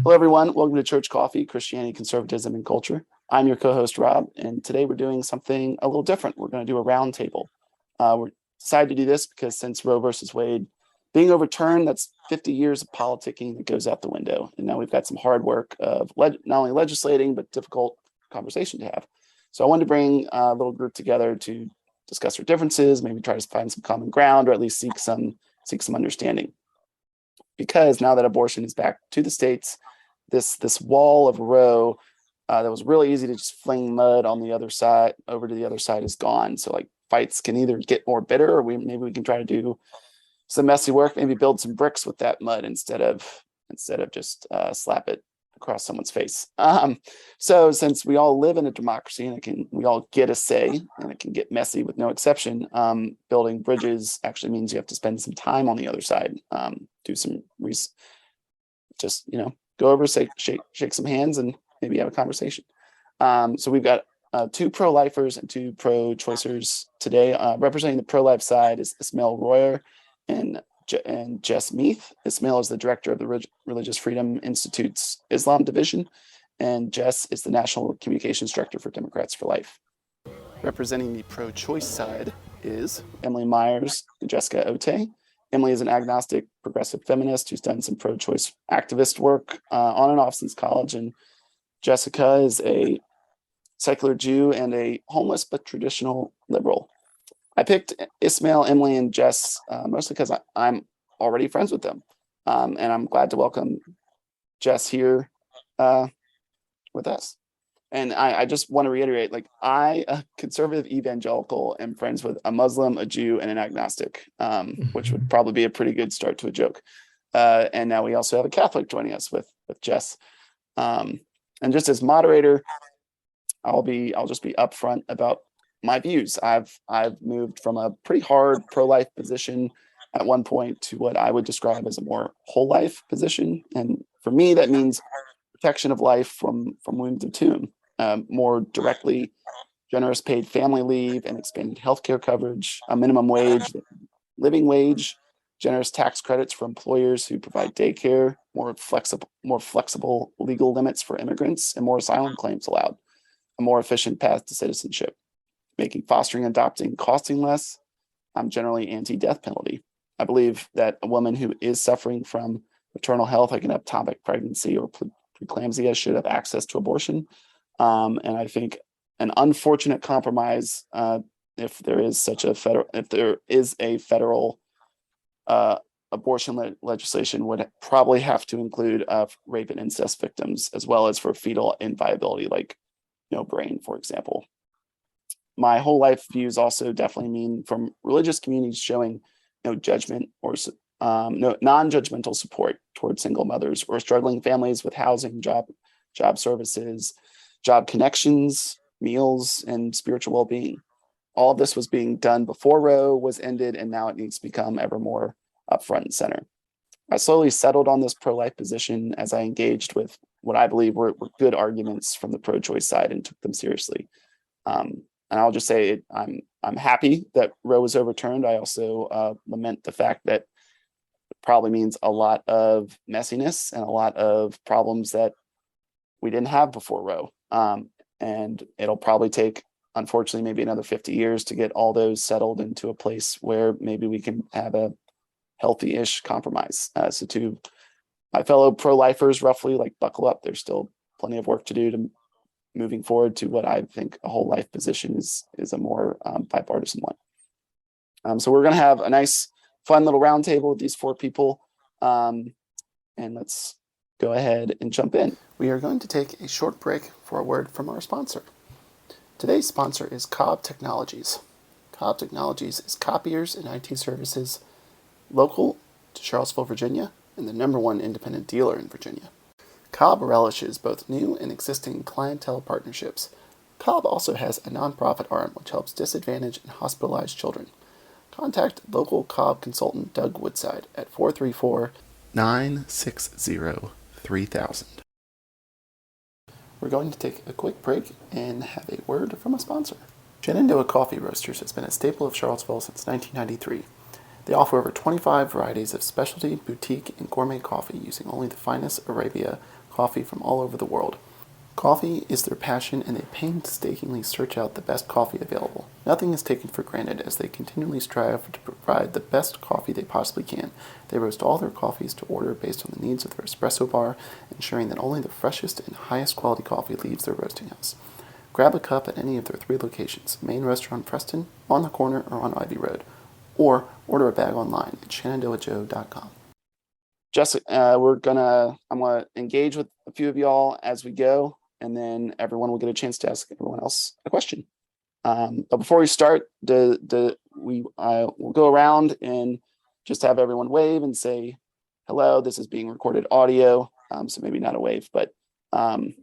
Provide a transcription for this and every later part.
Hello, everyone. Welcome to Church Coffee, Christianity, Conservatism, and Culture. I'm your co-host, Rob, and today we're doing something a little different. We're going to do a roundtable. We're decided to do this because since Roe versus Wade being overturned, that's 50 years of politicking that goes out the window. And now we've got some hard work of not only legislating, but difficult conversation to have. So I wanted to bring a little group together to discuss our differences, maybe try to find some common ground, or at least seek some understanding. Because now that abortion is back to the states, this wall of Roe that was really easy to just fling mud on the other side over to the other side is gone. So like fights can either get more bitter, or maybe we can try to do some messy work, maybe build some bricks with that mud instead of just slap it across someone's face. So since we all live in a democracy and we all get a say, and it can get messy with no exception, building bridges actually means you have to spend some time on the other side, do some go over, shake some hands, and maybe have a conversation. So we've got two pro-lifers and two pro-choicers today. Representing the pro-life side is Ismail Royer and Jess Meath. Ismail is the director of the Religious Freedom Institute's Islam Division, and Jess is the National Communications Director for Democrats for Life. Representing the pro-choice side is Emily Myers and Jessica Ote. Emily is an agnostic progressive feminist who's done some pro-choice activist work on and off since college, and Jessica is a secular Jew and a homeless but traditional liberal. I picked Ismail, Emily, and Jess mostly because I'm already friends with them, and I'm glad to welcome Jess here with us. And I just want to reiterate, like, I, a conservative evangelical, am friends with a Muslim, a Jew, and an agnostic, which would probably be a pretty good start to a joke. And now we also have a Catholic joining us with Jess. And just as moderator, I'll just be upfront about my views. I've moved from a pretty hard pro-life position at one point to what I would describe as a more whole life position. And for me, that means protection of life from womb to tomb. More directly, generous paid family leave and expanded healthcare coverage, a minimum wage, living wage, generous tax credits for employers who provide daycare, more flexible legal limits for immigrants, and more asylum claims allowed, a more efficient path to citizenship, making fostering and adopting costing less. I'm generally anti-death penalty. I believe that a woman who is suffering from maternal health, like an ectopic pregnancy or preeclampsia, should have access to abortion. And I think an unfortunate compromise, if there is a federal abortion legislation, would probably have to include rape and incest victims, as well as for fetal inviability, like no brain, for example. My whole life views also definitely mean from religious communities showing no judgment or no non-judgmental support towards single mothers or struggling families with housing, job services, job connections, meals, and spiritual well-being. All of this was being done before Roe was ended, and now it needs to become ever more up front and center. I slowly settled on this pro-life position as I engaged with what I believe were good arguments from the pro-choice side and took them seriously. And I'll just say I'm happy that Roe was overturned. I also lament the fact that it probably means a lot of messiness and a lot of problems that we didn't have before Roe. And it'll probably take, unfortunately, maybe another 50 years to get all those settled into a place where maybe we can have a healthy-ish compromise. So to my fellow pro-lifers, roughly, like, buckle up. There's still plenty of work to do to moving forward to what I think a whole life position is a more bipartisan one. So we're going to have a nice, fun little roundtable with these four people. And let's go ahead and jump in. We are going to take a short break for a word from our sponsor. Today's sponsor is Cobb Technologies. Cobb Technologies is copiers and IT services local to Charlottesville, Virginia, and the #1 independent dealer in Virginia. Cobb relishes both new and existing clientele partnerships. Cobb also has a nonprofit arm which helps disadvantaged and hospitalized children. Contact local Cobb consultant Doug Woodside at 434-960-3000. We're going to take a quick break and have a word from a sponsor. Shenandoah Coffee Roasters has been a staple of Charlottesville since 1993. They offer over 25 varieties of specialty, boutique, and gourmet coffee using only the finest Arabia coffee from all over the world. Coffee is their passion, and they painstakingly search out the best coffee available. Nothing is taken for granted as they continually strive to provide the best coffee they possibly can. They roast all their coffees to order based on the needs of their espresso bar, ensuring that only the freshest and highest quality coffee leaves their roasting house. Grab a cup at any of their 3 locations, Main Restaurant Preston, On the Corner, or on Ivy Road, or order a bag online at shenandoahjoe.com. Jessica, I'm gonna engage with a few of y'all as we go, and then everyone will get a chance to ask everyone else a question. But before we start, we'll go around and just have everyone wave and say hello. This is being recorded audio, so maybe not a wave, but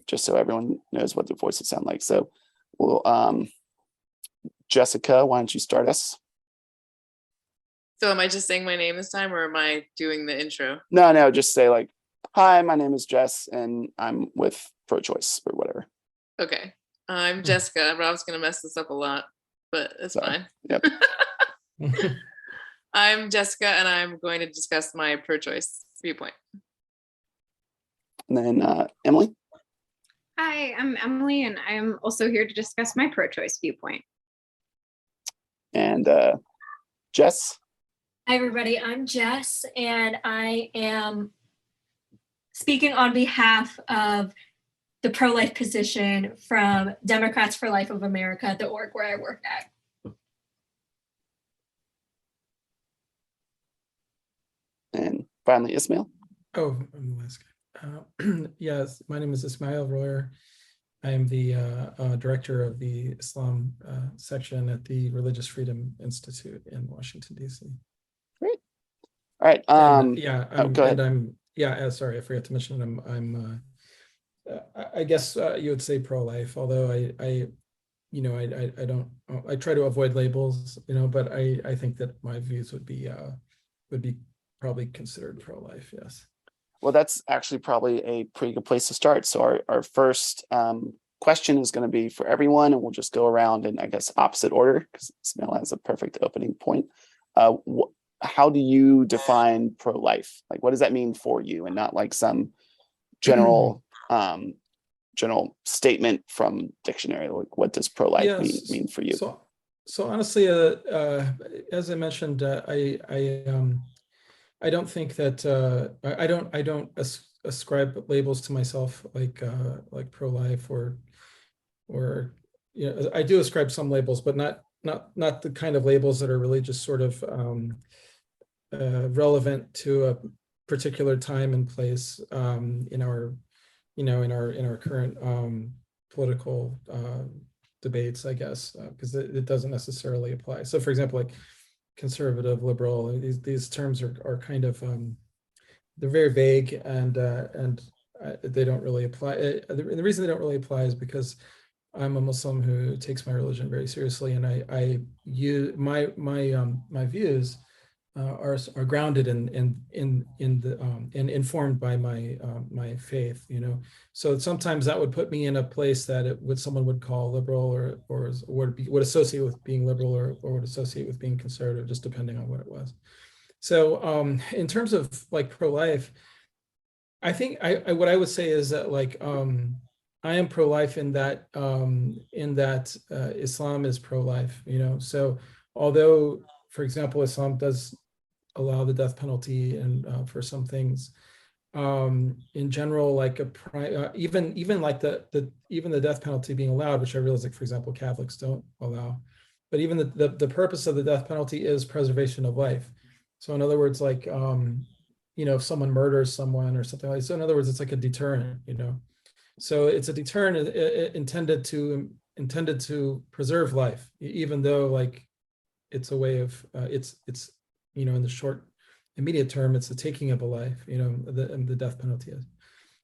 just so everyone knows what their voices sound like. So, Jessica, why don't you start us? So am I just saying my name this time, or am I doing the intro? No, just say like, hi, my name is Jess, and I'm with Pro-Choice or whatever. Okay. I'm Jessica. Rob's going to mess this up a lot, but it's fine. Yep. I'm Jessica, and I'm going to discuss my pro-choice viewpoint. And then Emily. Hi, I'm Emily, and I'm also here to discuss my pro-choice viewpoint. And Jess. Hi, everybody. I'm Jess, and I am speaking on behalf of the pro-life position from Democrats for Life of America, the org where I work at. And finally, Ismail. Oh, I'm the last guy. Yes, my name is Ismail Royer. I am the director of the Islam section at the Religious Freedom Institute in Washington, D.C. Great. All right. Sorry, I forgot to mention I guess you would say pro-life, although I try to avoid labels, but I think that my views would be probably considered pro-life. Yes. Well, that's actually probably a pretty good place to start. So our first question is going to be for everyone, and we'll just go around in, I guess, opposite order, because Ismail has a perfect opening point. How do you define pro-life? Like, what does that mean for you, and not like some general statement from dictionary? Like, what does pro-life mean for you? So honestly, as I mentioned, I don't think that I don't ascribe labels to myself like pro-life or I do ascribe some labels, but not the kind of labels that are really just sort of relevant to a particular time and place in our current political debates, I guess, because it doesn't necessarily apply. So, for example, like conservative, liberal, these terms are kind of they're very vague, and they don't really apply. The reason they don't really apply is because I'm a Muslim who takes my religion very seriously, and I use my views are grounded in the and informed by my faith. So sometimes that would put me in a place that someone would call liberal, or would associate with being liberal, or would associate with being conservative, just depending on what it was. So in terms of like pro-life, I think what I would say is that like I am pro-life in that Islam is pro-life. So although, for example, Islam does allow the death penalty and for some things, in general, like even like the death penalty being allowed, which I realize, like, for example, Catholics don't allow, but even the purpose of the death penalty is preservation of life. So in other words, like if someone murders someone or something like that, so in other words, it's like a deterrent. So it's a deterrent intended to preserve life, even though like it's a way of it's in the short immediate term, it's the taking of a life, the death penalty is.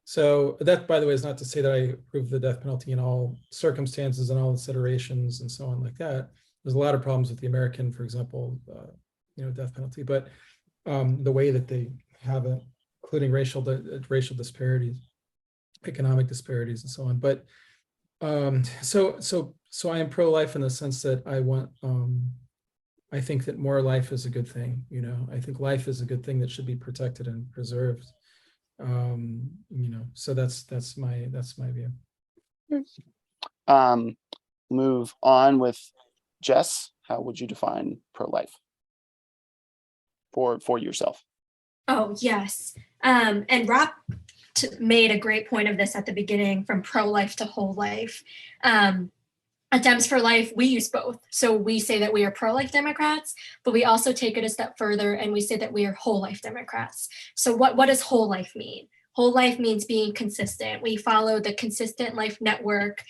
So that, by the way, is not to say that I approve the death penalty in all circumstances and all its iterations and so on like that. There's a lot of problems with the American, for example, death penalty, but the way that they have it, including racial disparities, economic disparities, and so on. But so I am pro-life in the sense that I think that more life is a good thing. I think life is a good thing that should be protected and preserved. So that's my view. Move on with Jess. How would you define pro-life for yourself? Oh, yes. And Rob made a great point of this at the beginning, from pro-life to whole life. At Dems for Life, we use both. So we say that we are pro-life Democrats, but we also take it a step further and we say that we are whole life Democrats. So what does whole life mean? Whole life means being consistent. We follow the Consistent Life Network,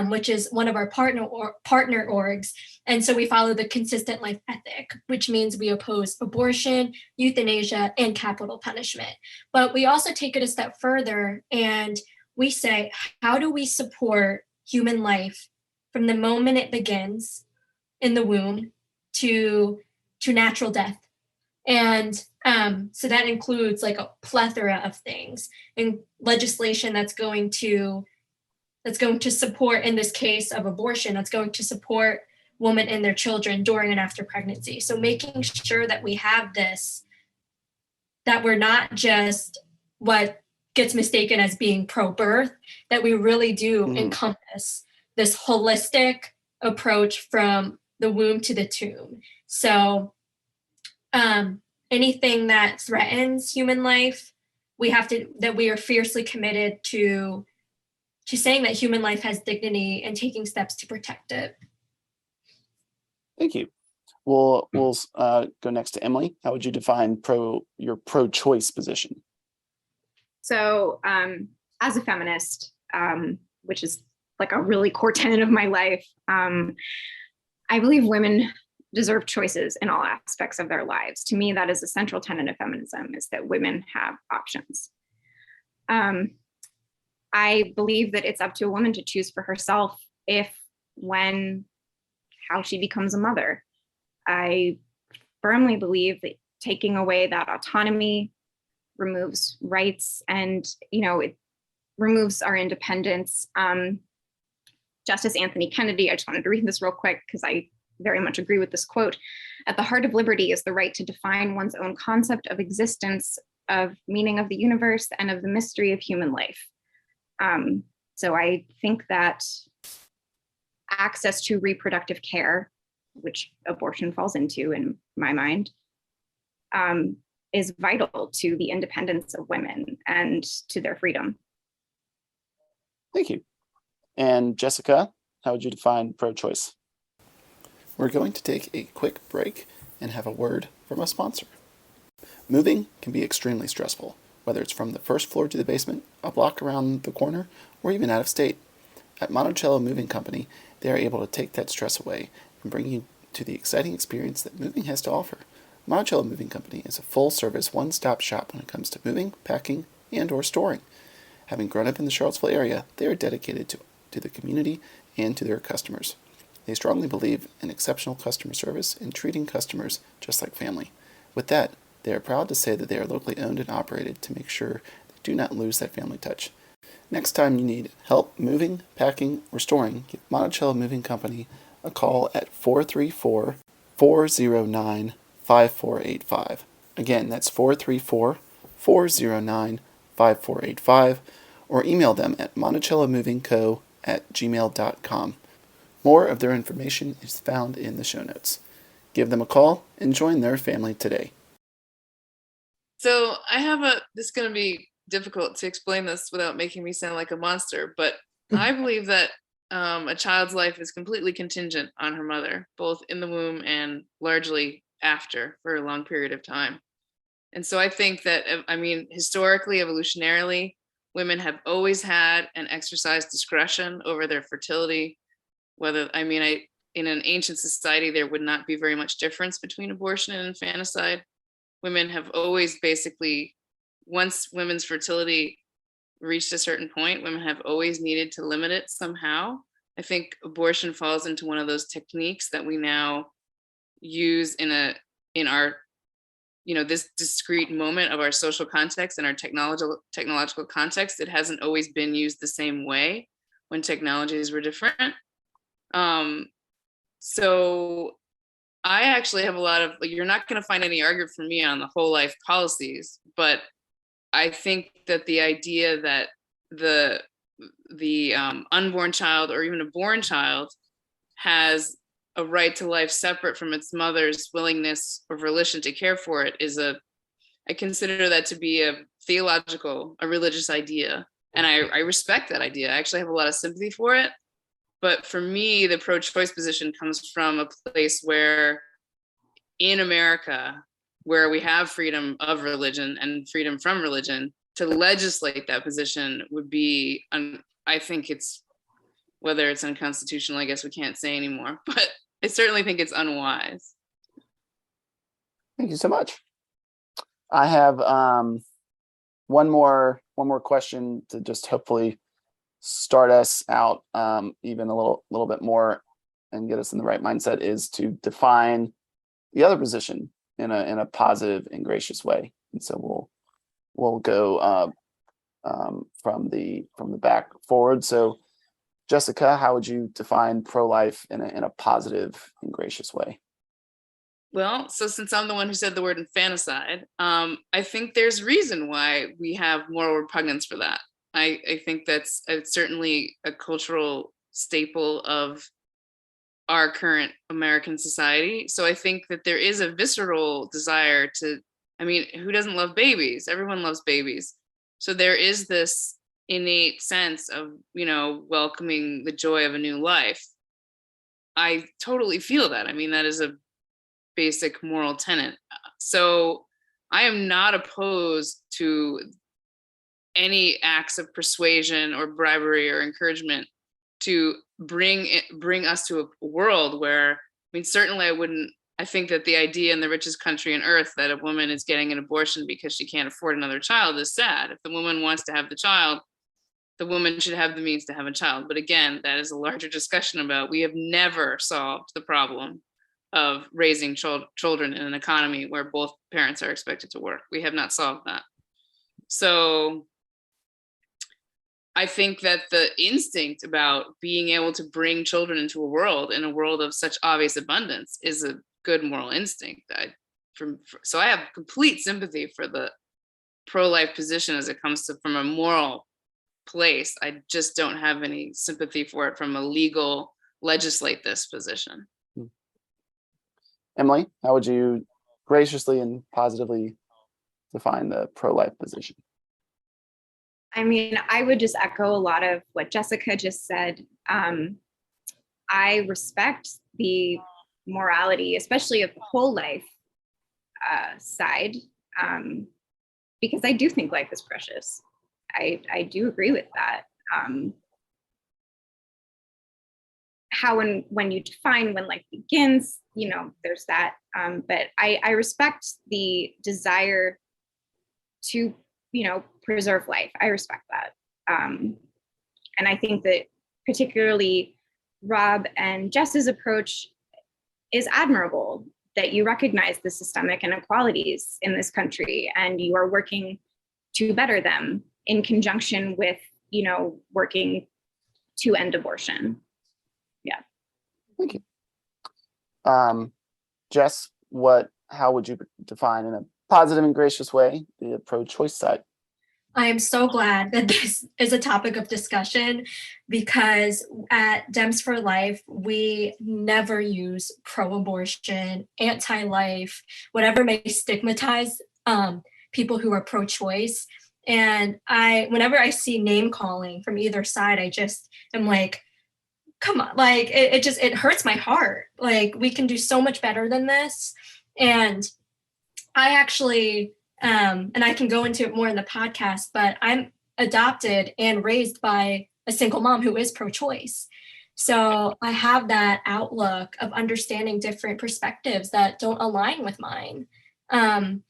which is one of our partner orgs. And so we follow the Consistent Life Ethic, which means we oppose abortion, euthanasia, and capital punishment. But we also take it a step further and we say, how do we support human life from the moment it begins in the womb to natural death? And so that includes like a plethora of things, and legislation that's going to support, in this case of abortion, that's going to support women and their children during and after pregnancy. So making sure that we have this, that we're not just what gets mistaken as being pro-birth, that we really do encompass this holistic approach from the womb to the tomb. So anything that threatens human life, we are fiercely committed to saying that human life has dignity and taking steps to protect it. Thank you. We'll go next to Emily. How would you define your pro-choice position? So as a feminist, which is like a really core tenet of my life, I believe women deserve choices in all aspects of their lives. To me, that is a central tenet of feminism, is that women have options. I believe that it's up to a woman to choose for herself how she becomes a mother. I firmly believe that taking away that autonomy removes rights, and it removes our independence. Justice Anthony Kennedy, I just wanted to read this real quick because I very much agree with this quote. At the heart of liberty is the right to define one's own concept of existence, of meaning of the universe, and of the mystery of human life. So I think that access to reproductive care, which abortion falls into in my mind, is vital to the independence of women and to their freedom. Thank you. And Jessica, how would you define pro-choice? We're going to take a quick break and have a word from a sponsor. Moving can be extremely stressful, whether it's from the first floor to the basement, a block around the corner, or even out of state. At Monticello Moving Company, they are able to take that stress away and bring you to the exciting experience that moving has to offer. Monticello Moving Company is a full-service, one-stop shop when it comes to moving, packing, and or storing. Having grown up in the Charlottesville area, they are dedicated to the community and to their customers. They strongly believe in exceptional customer service and treating customers just like family. With that, they are proud to say that they are locally owned and operated to make sure they do not lose that family touch. Next time you need help moving, packing, or storing, give Monticello Moving Company a call at 434-409-5485. Again, that's 434-409-5485, or email them at monticellomovingco@gmail.com. More of their information is found in the show notes. Give them a call and join their family today. So this is going to be difficult to explain this without making me sound like a monster, but I believe that a child's life is completely contingent on her mother, both in the womb and largely after, for a long period of time. And so I think that, historically, evolutionarily, women have always had and exercised discretion over their fertility. In an ancient society, there would not be very much difference between abortion and infanticide. Women have always basically, once women's fertility reached a certain point, women have always needed to limit it somehow. I think abortion falls into one of those techniques that we now use in our, this discrete moment of our social context and our technological context. It hasn't always been used the same way when technologies were different. So I actually have a lot of, you're not going to find any argument from me on the whole life policies, but I think that the idea that the unborn child or even a born child has a right to life separate from its mother's willingness or volition to care for it I consider that to be a religious idea. And I respect that idea. I actually have a lot of sympathy for it. But for me, the pro-choice position comes from a place where in America, where we have freedom of religion and freedom from religion, to legislate that position would be, I think whether it's unconstitutional, I guess we can't say anymore, but I certainly think it's unwise. Thank you so much. I have one more question to just hopefully start us out even a little bit more and get us in the right mindset, is to define the other position in a positive and gracious way. And so we'll go from the back forward. So Jessica, how would you define pro-life in a positive and gracious way? Well, so since I'm the one who said the word infanticide, I think there's reason why we have moral repugnance for that. I think that's certainly a cultural staple of our current American society. So I think that there is a visceral desire who doesn't love babies? Everyone loves babies. So there is this innate sense of, welcoming the joy of a new life. I totally feel that. That is a basic moral tenet. So I am not opposed to any acts of persuasion or bribery or encouragement to bring us to a world where, certainly I think that the idea in the richest country on earth that a woman is getting an abortion because she can't afford another child is sad. If the woman wants to have the child, the woman should have the means to have a child. But again, that is a larger discussion about, we have never solved the problem of raising children in an economy where both parents are expected to work. We have not solved that. So I think that the instinct about being able to bring children into a world of such obvious abundance is a good moral instinct. So I have complete sympathy for the pro-life position as it comes to from a moral place. I just don't have any sympathy for it from a legal legislate this position. Emily, how would you graciously and positively define the pro-life position? I would just echo a lot of what Jessica just said. I respect the morality, especially of the whole life side, because I do think life is precious. I do agree with that. How and when you define when life begins, there's that. But I respect the desire to, preserve life. I respect that. And I think that particularly Rob and Jess's approach is admirable, that you recognize the systemic inequalities in this country and you are working to better them in conjunction with, working to end abortion. Yeah. Thank you. Jess, how would you define in a positive and gracious way the pro-choice side? I am so glad that this is a topic of discussion, because at Dems for Life, we never use pro-abortion, anti-life, whatever may stigmatize people who are pro-choice. And whenever I see name calling from either side, I just am like, come on, like it hurts my heart. Like, we can do so much better than this. And I actually, and I can go into it more in the podcast, but I'm adopted and raised by a single mom who is pro-choice. So I have that outlook of understanding different perspectives that don't align with mine. And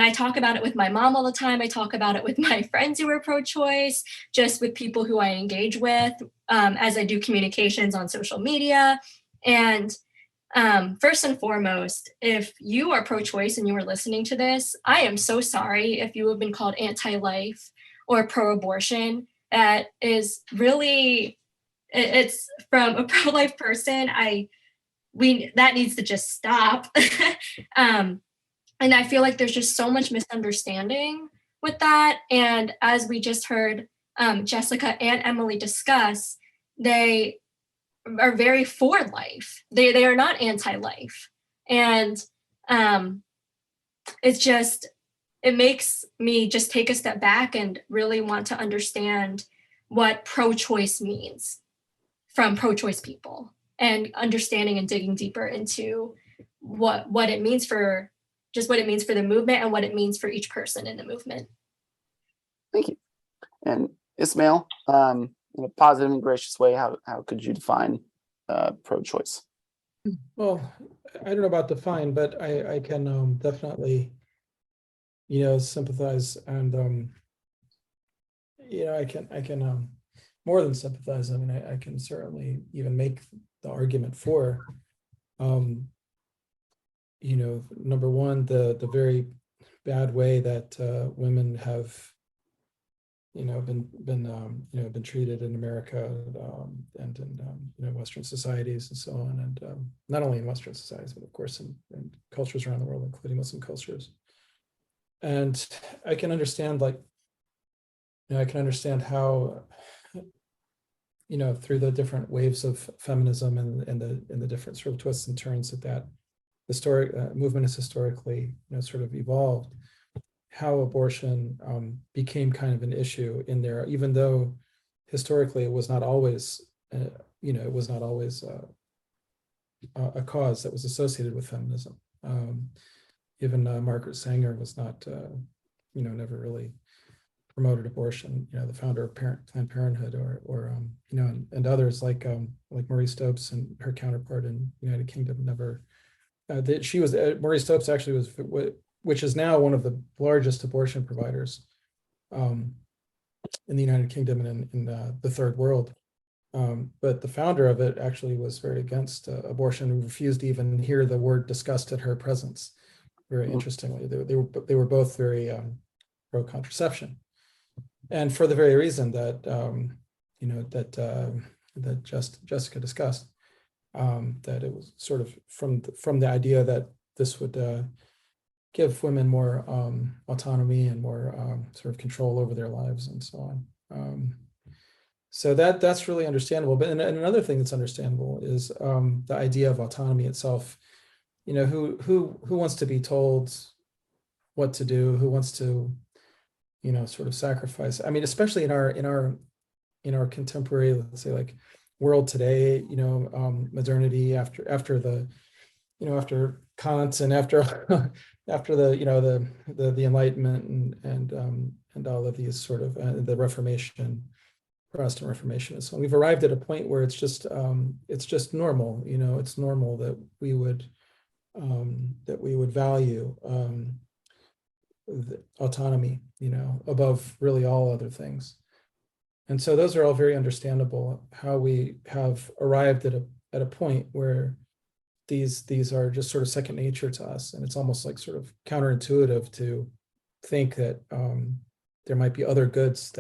I talk about it with my mom all the time. I talk about it with my friends who are pro-choice, just with people who I engage with as I do communications on social media. And first and foremost, if you are pro-choice and you are listening to this, I am so sorry if you have been called anti-life or pro-abortion. That is really, it's from a pro-life person. That needs to just stop. And I feel like there's just so much misunderstanding with that. And as we just heard Jessica and Emily discuss, they are very for life. They are not anti-life. And it makes me just take a step back and really want to understand what pro-choice means from pro-choice people, and understanding and digging deeper into what it means for the movement and what it means for each person in the movement. Thank you. And Ismail, in a positive and gracious way, how could you define pro-choice? Well, I don't know about define, but I can definitely, sympathize, and I can more than sympathize. I mean, I can certainly even make the argument for, number one, the very bad way that women have, been treated in America, and in Western societies and so on, and not only in Western societies, but of course in cultures around the world, including Muslim cultures. And I can understand, how, through the different waves of feminism and the different sort of twists and turns that historic movement has historically, sort of evolved, how abortion became kind of an issue in there, even though historically it was not always, a cause that was associated with feminism. Even Margaret Sanger was not, never really promoted abortion. The founder of Planned Parenthood, or and others like Marie Stopes and her counterpart in the United Kingdom never. Marie Stopes actually was, which is now one of the largest abortion providers in the United Kingdom and in the third world. But the founder of it actually was very against abortion and refused to even hear the word discussed at her presence. Very interestingly, they were both very pro contraception, and for the very reason that that Jessica discussed, that it was sort of from the idea that this would give women more autonomy and more sort of control over their lives and so on. So that's really understandable. But and another thing that's understandable is the idea of autonomy itself. Who wants to be told what to do? Who wants to, sort of sacrifice? I mean, especially in our contemporary, let's say, like, world today. Modernity after the, after Kant and after after the Enlightenment and all of these sort of the Reformation, Protestant Reformation. So we've arrived at a point where it's just normal. It's normal that we would value the autonomy, above really all other things. And so those are all very understandable, how we have arrived at a point where these are just sort of second nature to us. And it's almost like sort of counterintuitive to think that there might be other goods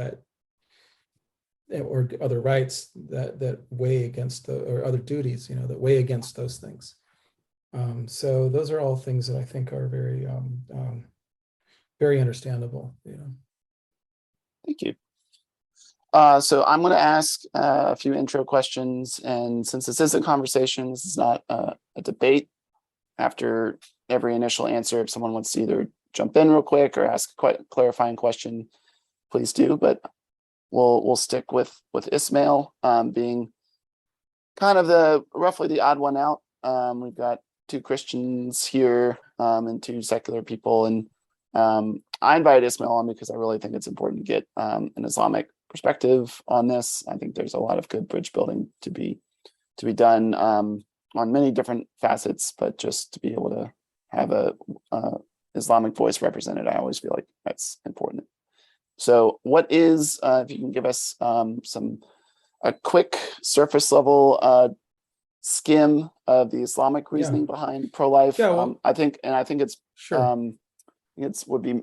or other rights that weigh against or other duties, that weigh against those things. So those are all things that I think are very, very understandable. Thank you. So I'm going to ask a few intro questions, and since this is a conversation, this is not a debate. After every initial answer, if someone wants to either jump in real quick or ask a clarifying question, please do. But we'll stick with Ismail being kind of roughly the odd one out. We've got two Christians here and two secular people, and I invited Ismail on because I really think it's important to get an Islamic perspective on this. I think there's a lot of good bridge building to be done on many different facets, but just to be able to have a Islamic voice represented, I always feel like that's important. So what is, if you can give us a quick surface level skim of the Islamic reasoning behind pro-life. Yeah, well, I think it's sure. it would be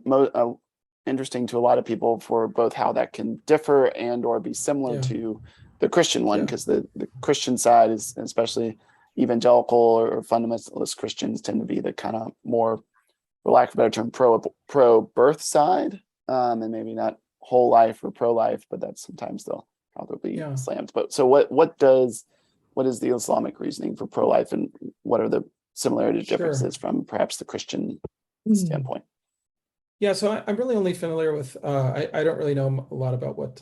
interesting to a lot of people for both how that can differ and or be similar to the Christian one, because the Christian side is, especially evangelical or fundamentalist Christians, tend to be the kind of more, for lack of a better term, pro birth side, and maybe not whole life or pro-life, but that's sometimes they'll probably Yeah. slammed. But so what is the Islamic reasoning for pro-life, and what are the similarities, Sure. differences from perhaps the Christian standpoint? Yeah, so I'm really only familiar with, I don't really know a lot about what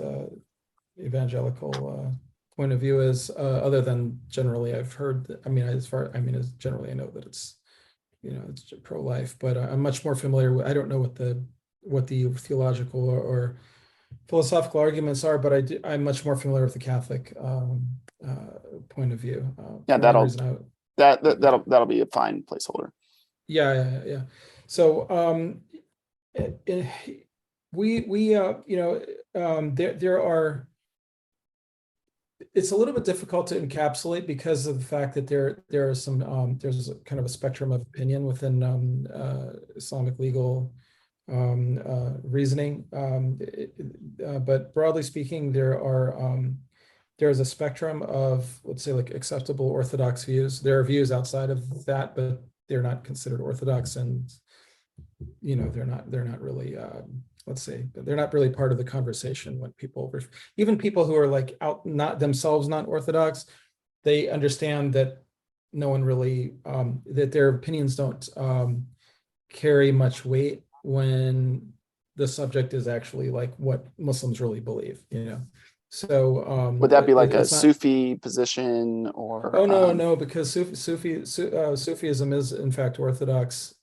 evangelical point of view is, other than generally I've heard that, as generally I know that it's, it's pro-life, but I'm much more familiar with, I don't know what the theological or philosophical arguments are, but I'm much more familiar with the Catholic point of view. Yeah, For any reason that'll be a fine placeholder. Yeah. So there are, it's a little bit difficult to encapsulate because of the fact that there are some there's a kind of a spectrum of opinion within Islamic legal reasoning, but broadly speaking, there's a spectrum of, let's say, like acceptable orthodox views. There are views outside of that, but they're not considered orthodox, and they're not really let's say they're not really part of the conversation when even people who are like not themselves not orthodox, they understand that no one really that their opinions don't carry much weight when the subject is actually like what Muslims really believe, So would that be like a it's not, Sufi position, or no, because Sufism is in fact orthodox.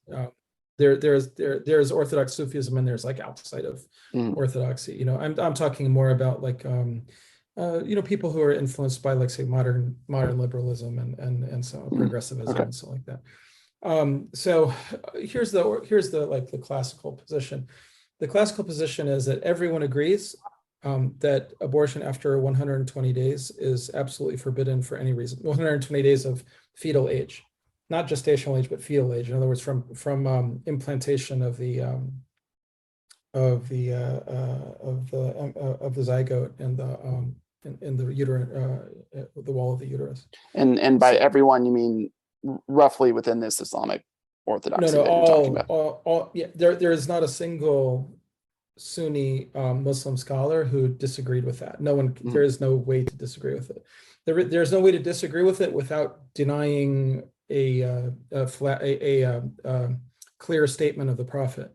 There's Orthodox Sufism, and there's like outside of Orthodoxy. I'm talking more about like people who are influenced by, like, say, modern liberalism and so progressivism and so like that. So here's the like the classical position. The classical position is that everyone agrees that abortion after 120 days is absolutely forbidden for any reason. 120 days of fetal age, not gestational age, but fetal age. In other words, from implantation of the zygote and in the uterine, the wall of the uterus. And by everyone, you mean roughly within this Islamic orthodoxy that you're talking about? Yeah, there is not a single Sunni Muslim scholar who disagreed with that. No one, there is no way to disagree with it. There's no way to disagree with it without denying a clear statement of the Prophet.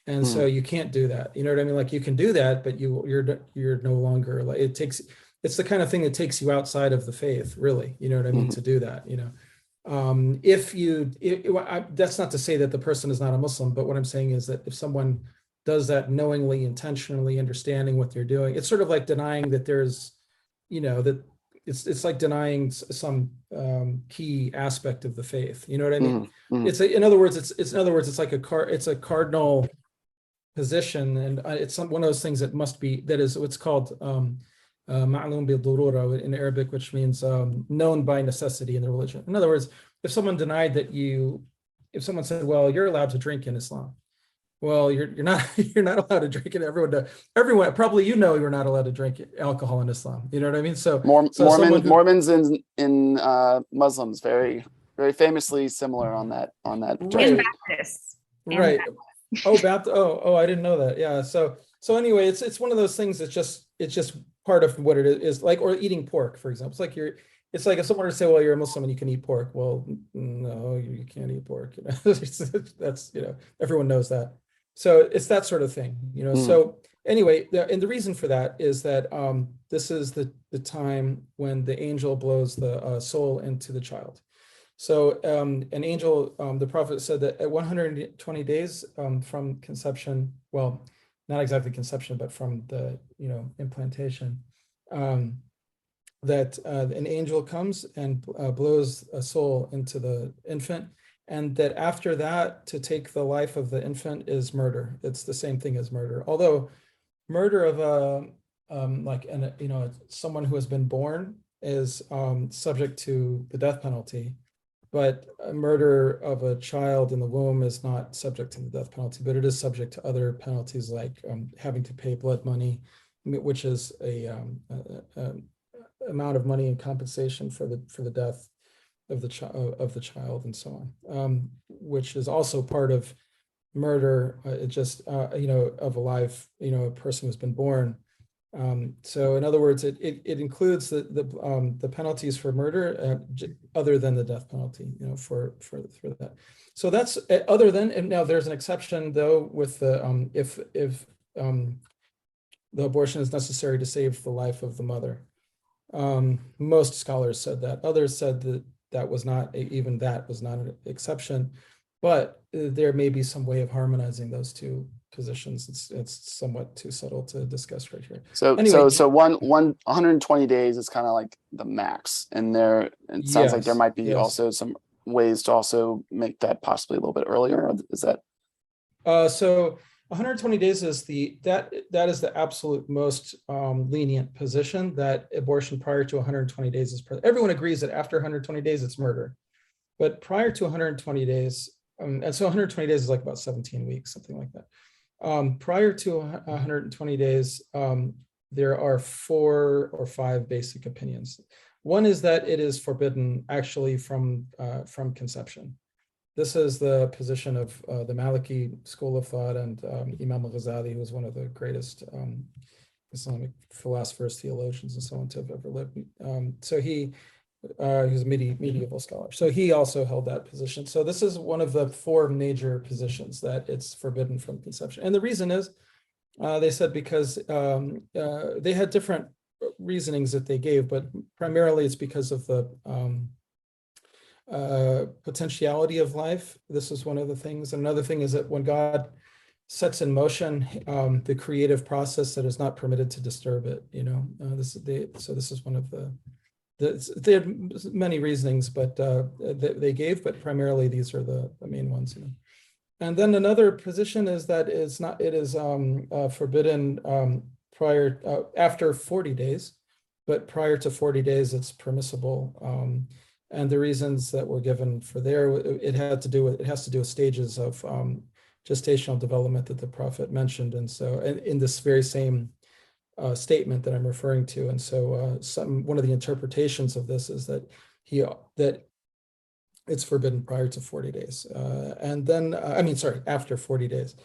And so you can't do that. You know what I mean? Like, you can do that, but you're no longer, like, it's the kind of thing that takes you outside of the faith, really. You know what I mean? To do that, that's not to say that the person is not a Muslim, but what I'm saying is that if someone does that knowingly, intentionally, understanding what they're doing, it's sort of like denying that there's, that it's like denying some key aspect of the faith. You know what I mean? It's in other words, it's like it's a cardinal position, and it's one of those things that is what's called ma'lum bil durura in Arabic, which means known by necessity in the religion. In other words, if someone denied that if someone said, well, you're allowed to drink in Islam, well, you're not allowed to drink it. Everyone probably, you're not allowed to drink alcohol in Islam. You know what I mean? So Mormons and Muslims very, very famously similar on that. Right. And Baptists. Right. I didn't know that. Yeah. So anyway, it's one of those things that's just part of what it is, like, or eating pork, for example. It's like if someone were to say, well, you're a Muslim and you can eat pork. Well, no, you can't eat pork. That's, everyone knows that. So it's that sort of thing, So anyway, and the reason for that is that this is the time when the angel blows the soul into the child. So an angel, the Prophet said that at 120 days from conception, well, not exactly conception, but from the implantation, that an angel comes and blows a soul into the infant, and that after that, to take the life of the infant is murder. It's the same thing as murder, although murder of someone who has been born is subject to the death penalty. But a murder of a child in the womb is not subject to the death penalty, but it is subject to other penalties, like having to pay blood money, which is a amount of money in compensation for the death of the child and so on, which is also part of murder, it just, of a life, a person who's been born. So in other words, it includes the penalties for murder, other than the death penalty, for that. So that's other than, and now there's an exception though with the if the abortion is necessary to save the life of the mother. Most scholars said that. Others said that that was not an exception, but there may be some way of harmonizing those two positions. It's somewhat too subtle to discuss right here. So Anyway, so 120 days is kind of like the max, and it sounds like there yes, might be yes. also some ways to also make that possibly a little bit earlier. Is that? So 120 days is that is the absolute most lenient position, that abortion prior to 120 days is everyone agrees that after 120 days it's murder, but prior to 120 days, and so 120 days is like about 17 weeks, something like that. Prior to 120 days, there are 4 or 5 basic opinions. One is that it is forbidden actually from conception. This is the position of the Maliki school of thought, and Imam al-Ghazali, who was one of the greatest Islamic philosophers, theologians, and so on to have ever lived. So he was a medieval scholar. So he also held that position. So this is one of the 4 major positions, that it's forbidden from conception. And the reason is, they said because they had different reasonings that they gave, but primarily it's because of the potentiality of life. This is one of the things. Another thing is that when God sets in motion the creative process, that is not permitted to disturb it. So this is one of they had many reasonings, but they gave, but primarily these are the main ones. And then another position is that it is forbidden after 40 days, but prior to 40 days it's permissible. And the reasons that were given for there, it has to do with stages of gestational development that the Prophet mentioned, and so in this very same statement that I'm referring to. And so one of the interpretations of this is that it's forbidden prior to 40 days. And then, after 40 days.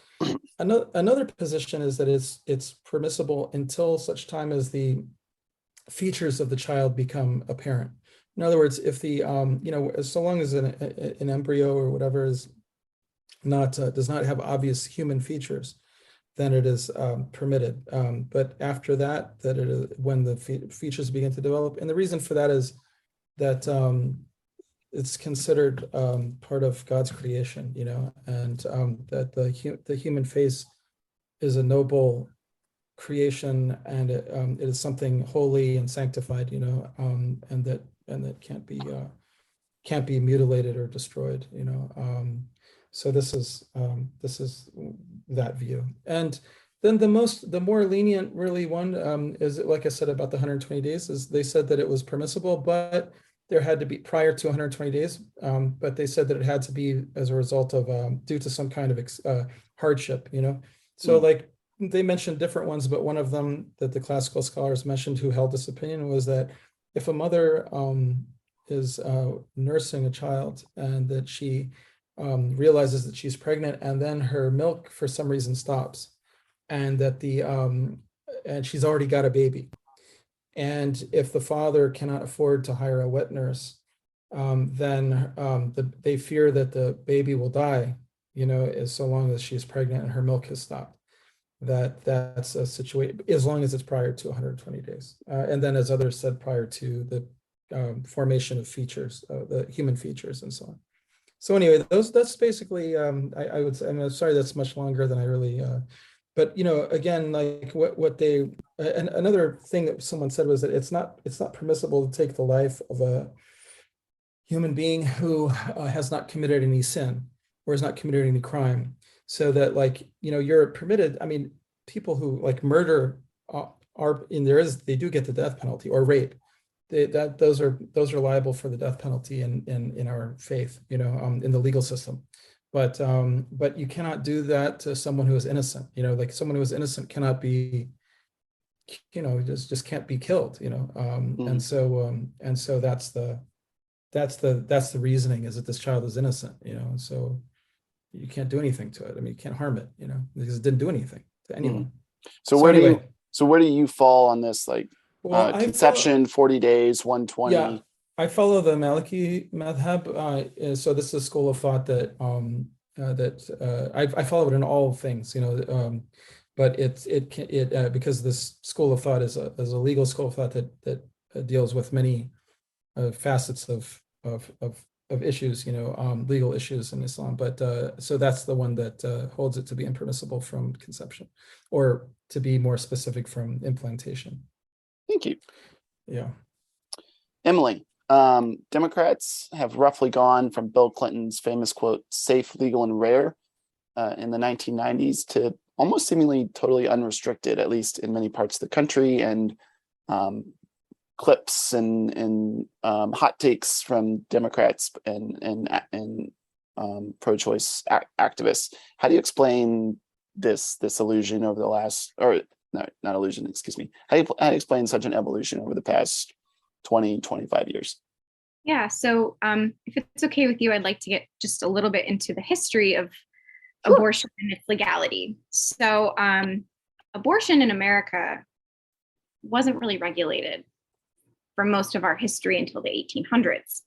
Another position is that it's permissible until such time as the features of the child become apparent. In other words, if so long as an embryo or whatever is does not have obvious human features, then it is permitted. But after that, when the features begin to develop, and the reason for that is that it's considered part of God's creation, and that the human face is a noble creation, and it is something holy and sanctified, and that can't be mutilated or destroyed, So this is that view. And then the more lenient really one is, like I said about the 120 days, is they said that it was permissible, but there had to be prior to 120 days, but they said that it had to be as a result of due to some kind of hardship, So like they mentioned different ones, but one of them that the classical scholars mentioned who held this opinion was that if a mother is nursing a child and that she realizes that she's pregnant, and then her milk for some reason stops, and that and she's already got a baby, and if the father cannot afford to hire a wet nurse, then they fear that the baby will die, so long as she's pregnant and her milk has stopped. That's a situation, as long as it's prior to 120 days. And then, as others said, prior to the formation of features, the human features, and so on. So anyway, that's basically, I would say, I'm sorry that's much longer than I really, but again, like what they, and another thing that someone said was that it's not permissible to take the life of a human being who has not committed any sin or has not committed any crime. So that, like, you're permitted, people who like murder they do get the death penalty, or rape. Those are liable for the death penalty in our faith, in the legal system. But you cannot do that to someone who is innocent. Like someone who is innocent cannot be, just can't be killed. And so that's the reasoning, is that this child is innocent. And so you can't do anything to it. I mean, you can't harm it, because it didn't do anything to anyone. So anyway, where do you fall on this? Like, well, conception, 40 days, 120. Yeah, I follow the Maliki madhab. So this is a school of thought that I follow it in all things, but because this school of thought is a legal school of thought that deals with many facets of issues, legal issues in Islam. But so that's the one that holds it to be impermissible from conception, or to be more specific, from implantation. Thank you. Yeah. Emily, Democrats have roughly gone from Bill Clinton's famous quote, safe, legal, and rare in the 1990s to almost seemingly totally unrestricted, at least in many parts of the country, and clips and hot takes from Democrats and pro-choice activists. How do you explain this illusion over the last, or no, not illusion, excuse me. How do you explain such an evolution over the past 20, 25 years? Yeah, so if it's okay with you, I'd like to get just a little bit into the history of abortion and its legality. So abortion in America wasn't really regulated for most of our history until the 1800s.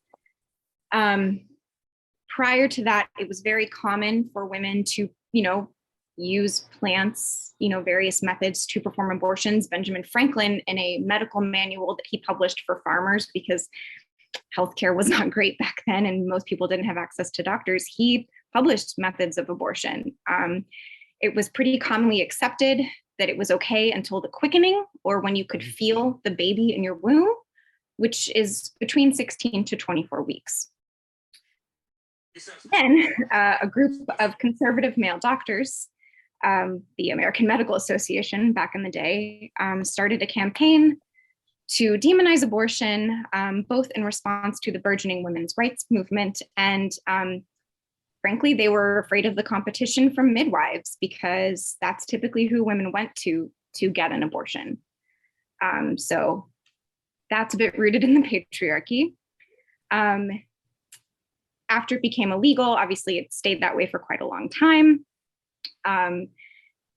Prior to that, it was very common for women to, use plants, various methods to perform abortions. Benjamin Franklin, in a medical manual that he published for farmers, because healthcare was not great back then and most people didn't have access to doctors, he published methods of abortion. It was pretty commonly accepted that it was okay until the quickening, or when you could feel the baby in your womb, which is between 16 to 24 weeks. Then a group of conservative male doctors, the American Medical Association back in the day, started a campaign to demonize abortion, both in response to the burgeoning women's rights movement, and frankly, they were afraid of the competition from midwives, because that's typically who women went to get an abortion. So that's a bit rooted in the patriarchy. After it became illegal, obviously it stayed that way for quite a long time.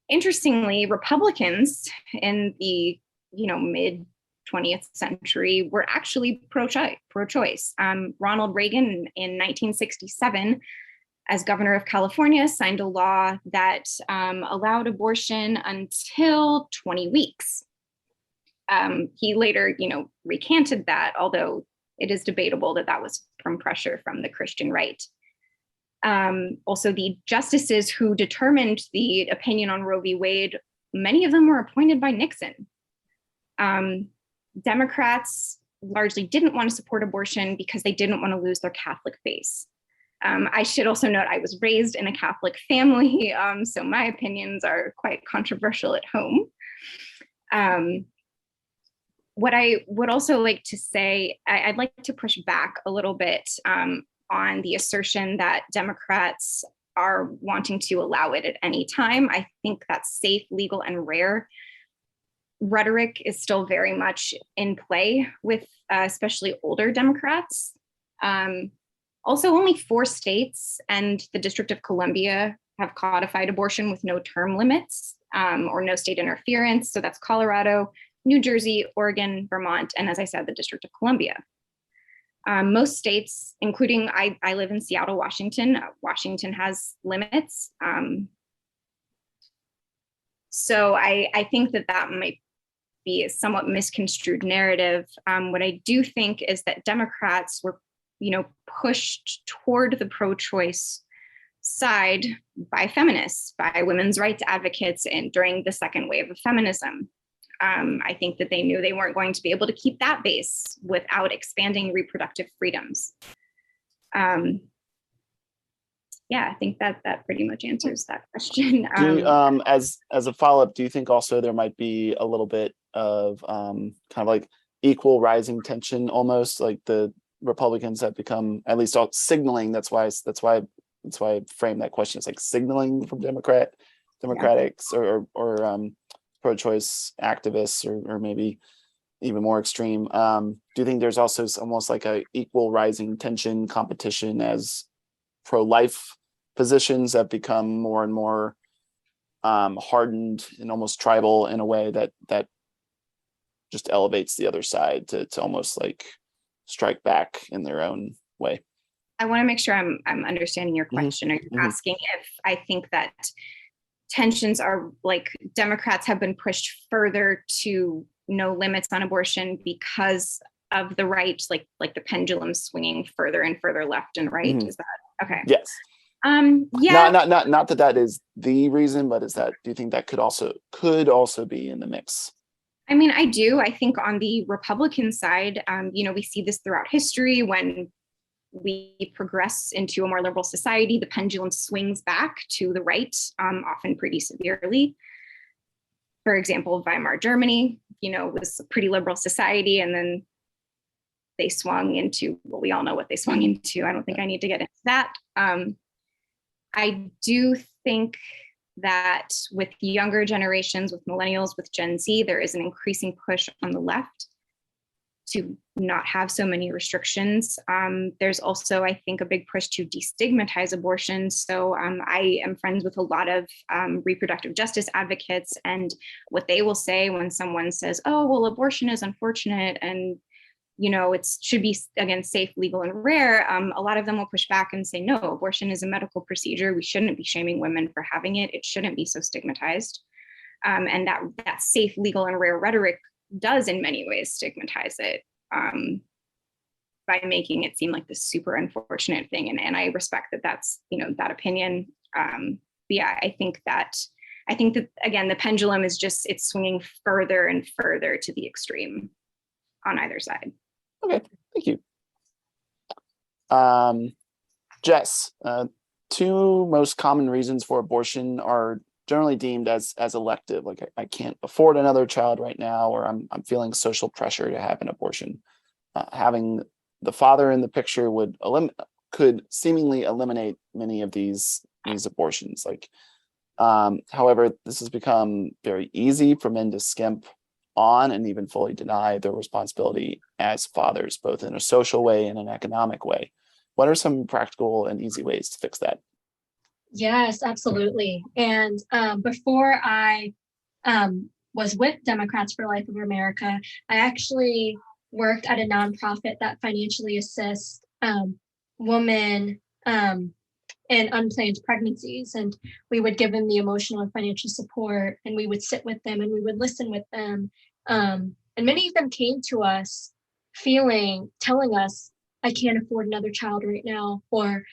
Interestingly, Republicans in the mid 20th century were actually pro-choice. Ronald Reagan in 1967, as governor of California, signed a law that allowed abortion until 20 weeks. He later, recanted that, although it is debatable that that was from pressure from the Christian right. Also, the justices who determined the opinion on Roe v. Wade, many of them were appointed by Nixon. Democrats largely didn't want to support abortion because they didn't want to lose their Catholic base. I should also note I was raised in a Catholic family, so my opinions are quite controversial at home. What I would also like to say, I'd like to push back a little bit on the assertion that Democrats are wanting to allow it at any time. I think that safe, legal, and rare rhetoric is still very much in play with especially older Democrats. Also, only 4 states and the District of Columbia have codified abortion with no term limits or no state interference. So that's Colorado, New Jersey, Oregon, Vermont, and as I said, the District of Columbia. Most states, including I live in Seattle, Washington. Washington has limits. So I think that might be a somewhat misconstrued narrative. What I do think is that Democrats were, pushed toward the pro-choice side by feminists, by women's rights advocates, and during the second wave of feminism. I think that they knew they weren't going to be able to keep that base without expanding reproductive freedoms. I think that pretty much answers that question. As a follow-up, do you think also there might be a little bit of kind of like equal rising tension, almost like the Republicans have become at least all signaling? That's why I frame that question as like signaling from Democrats or pro-choice activists, or maybe even more extreme. Do you think there's also almost like a equal rising tension competition as pro-life positions have become more and more hardened and almost tribal in a way that just elevates the other side to almost like strike back in their own way. I want to make sure I'm understanding your question. Are you asking if I think that tensions are like Democrats have been pushed further to no limits on abortion because of the right, like the pendulum swinging further and further left and right? Is that okay? Yes. Yeah. Not that is the reason, but do you think that could also be in the mix? I mean, I do. I think on the Republican side, we see this throughout history. When we progress into a more liberal society, the pendulum swings back to the right, often pretty severely. For example, Weimar Germany, was a pretty liberal society, and then they swung into, well, we all know what they swung into. I don't think I need to get into that. I do think that with younger generations, with millennials, with Gen Z, there is an increasing push on the left to not have so many restrictions. There's also, I think, a big push to destigmatize abortion. So I am friends with a lot of reproductive justice advocates, and what they will say when someone says, oh, well, abortion is unfortunate and it should be, again, safe, legal, and rare, a lot of them will push back and say, no, abortion is a medical procedure. We shouldn't be shaming women for having it. It shouldn't be so stigmatized. And that safe, legal, and rare rhetoric does in many ways stigmatize it by making it seem like this super unfortunate thing. And I respect that that's, that opinion. But yeah, I think that, again, the pendulum is it's swinging further and further to the extreme on either side. Okay, thank you. Jess, two most common reasons for abortion are generally deemed as elective, like I can't afford another child right now, or I'm feeling social pressure to have an abortion. Having the father in the picture could seemingly eliminate many of these abortions. However, this has become very easy for men to skimp on and even fully deny their responsibility as fathers, both in a social way and an economic way. What are some practical and easy ways to fix that? Yes, absolutely. And before I was with Democrats for Life of America, I actually worked at a nonprofit that financially assists women in unplanned pregnancies. And we would give them the emotional and financial support, and we would sit with them and we would listen with them. And many of them came to us telling us, I can't afford another child right now, or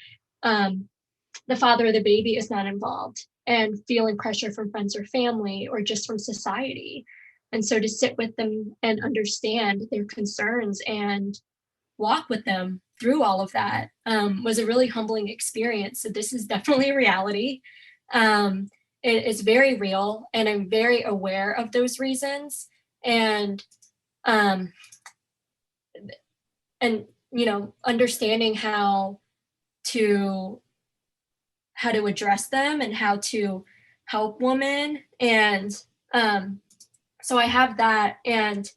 the father of the baby is not involved, and feeling pressure from friends or family or just from society. And so to sit with them and understand their concerns and walk with them through all of that was a really humbling experience. So this is definitely a reality. It is very real, and I'm very aware of those reasons. And understanding how to address them and how to help women. And so I have that. And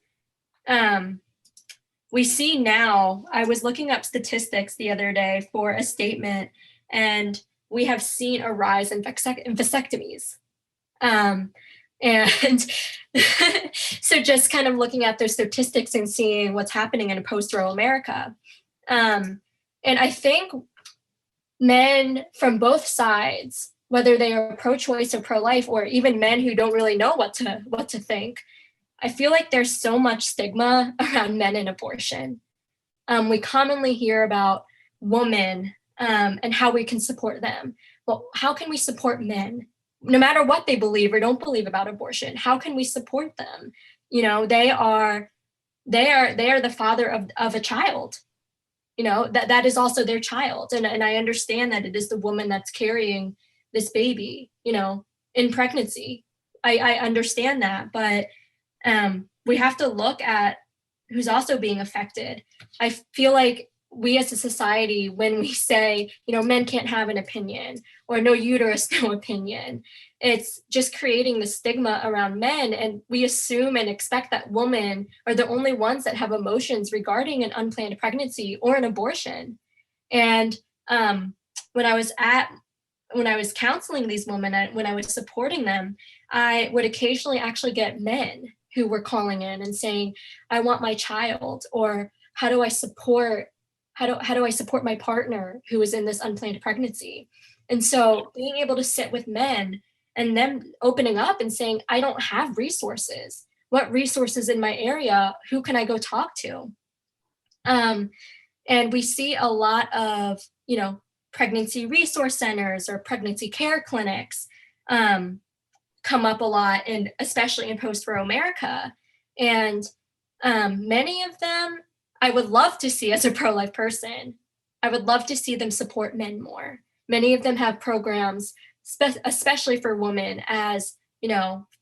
we see now, I was looking up statistics the other day for a statement, and we have seen a rise in vasectomies. And so just kind of looking at those statistics and seeing what's happening in post-Roe America. And I think men from both sides, whether they are pro-choice or pro-life, or even men who don't really know what to think, I feel like there's so much stigma around men and abortion. We commonly hear about women and how we can support them. Well, how can we support men? No matter what they believe or don't believe about abortion, how can we support them? They are the father of a child. That is also their child. And I understand that it is the woman that's carrying this baby, in pregnancy. I understand that, but we have to look at who's also being affected. I feel like we as a society, when we say, men can't have an opinion, or no uterus, no opinion, it's just creating the stigma around men. And we assume and expect that women are the only ones that have emotions regarding an unplanned pregnancy or an abortion. And when I was at was counseling these women, when I was supporting them, I would occasionally actually get men who were calling in and saying, I want my child, or how do I support my partner who is in this unplanned pregnancy? And so being able to sit with men and them opening up and saying, I don't have resources. What resources in my area? Who can I go talk to? And we see a lot of, pregnancy resource centers or pregnancy care clinics come up a lot, and especially in post-Roe America. And many of them, I would love to see as a pro-life person, I would love to see them support men more. Many of them have programs, especially for women, as,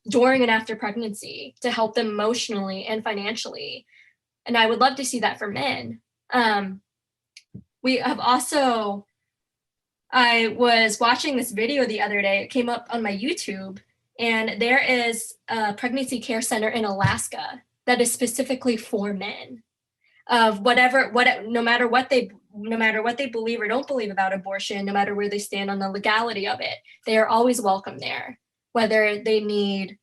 during and after pregnancy, to help them emotionally and financially. And I would love to see that for men. We have also, I was watching this video the other day, it came up on my YouTube, and there is a pregnancy care center in Alaska that is specifically for men of no matter what they believe or don't believe about abortion, no matter where they stand on the legality of it, they are always welcome there, whether they need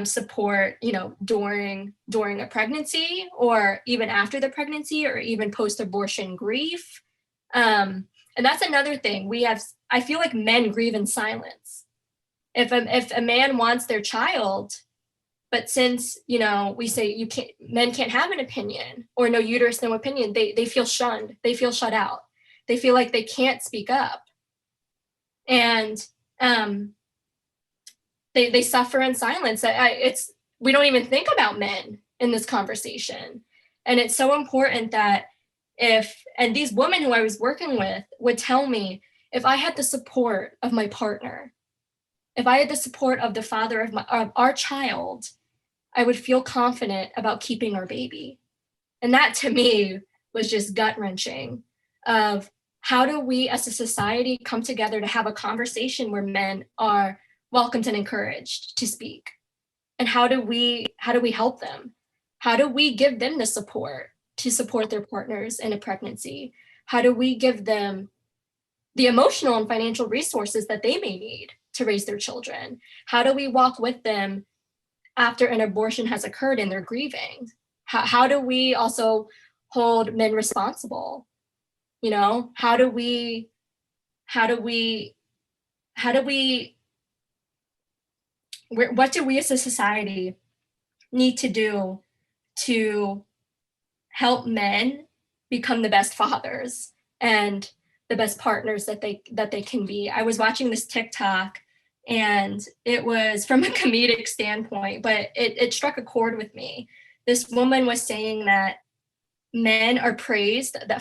support, during a pregnancy, or even after the pregnancy, or even post-abortion grief. And that's another thing I feel like men grieve in silence. If a man wants their child, but since, we say men can't have an opinion, or no uterus, no opinion, they feel shunned, they feel shut out. They feel like they can't speak up. And they suffer in silence. We don't even think about men in this conversation. And it's so important that and these women who I was working with would tell me, if I had the support of my partner, if I had the support of the father of our child, I would feel confident about keeping our baby. And that to me was just gut-wrenching of, how do we as a society come together to have a conversation where men are welcomed and encouraged to speak? And how do we help them? How do we give them the support to support their partners in a pregnancy? How do we give them the emotional and financial resources that they may need to raise their children? How do we walk with them after an abortion has occurred and they're grieving? How do we also hold men responsible? What do we as a society need to do to help men become the best fathers and the best partners that they can be? I was watching this TikTok, and it was from a comedic standpoint, but it struck a chord with me. This woman was saying that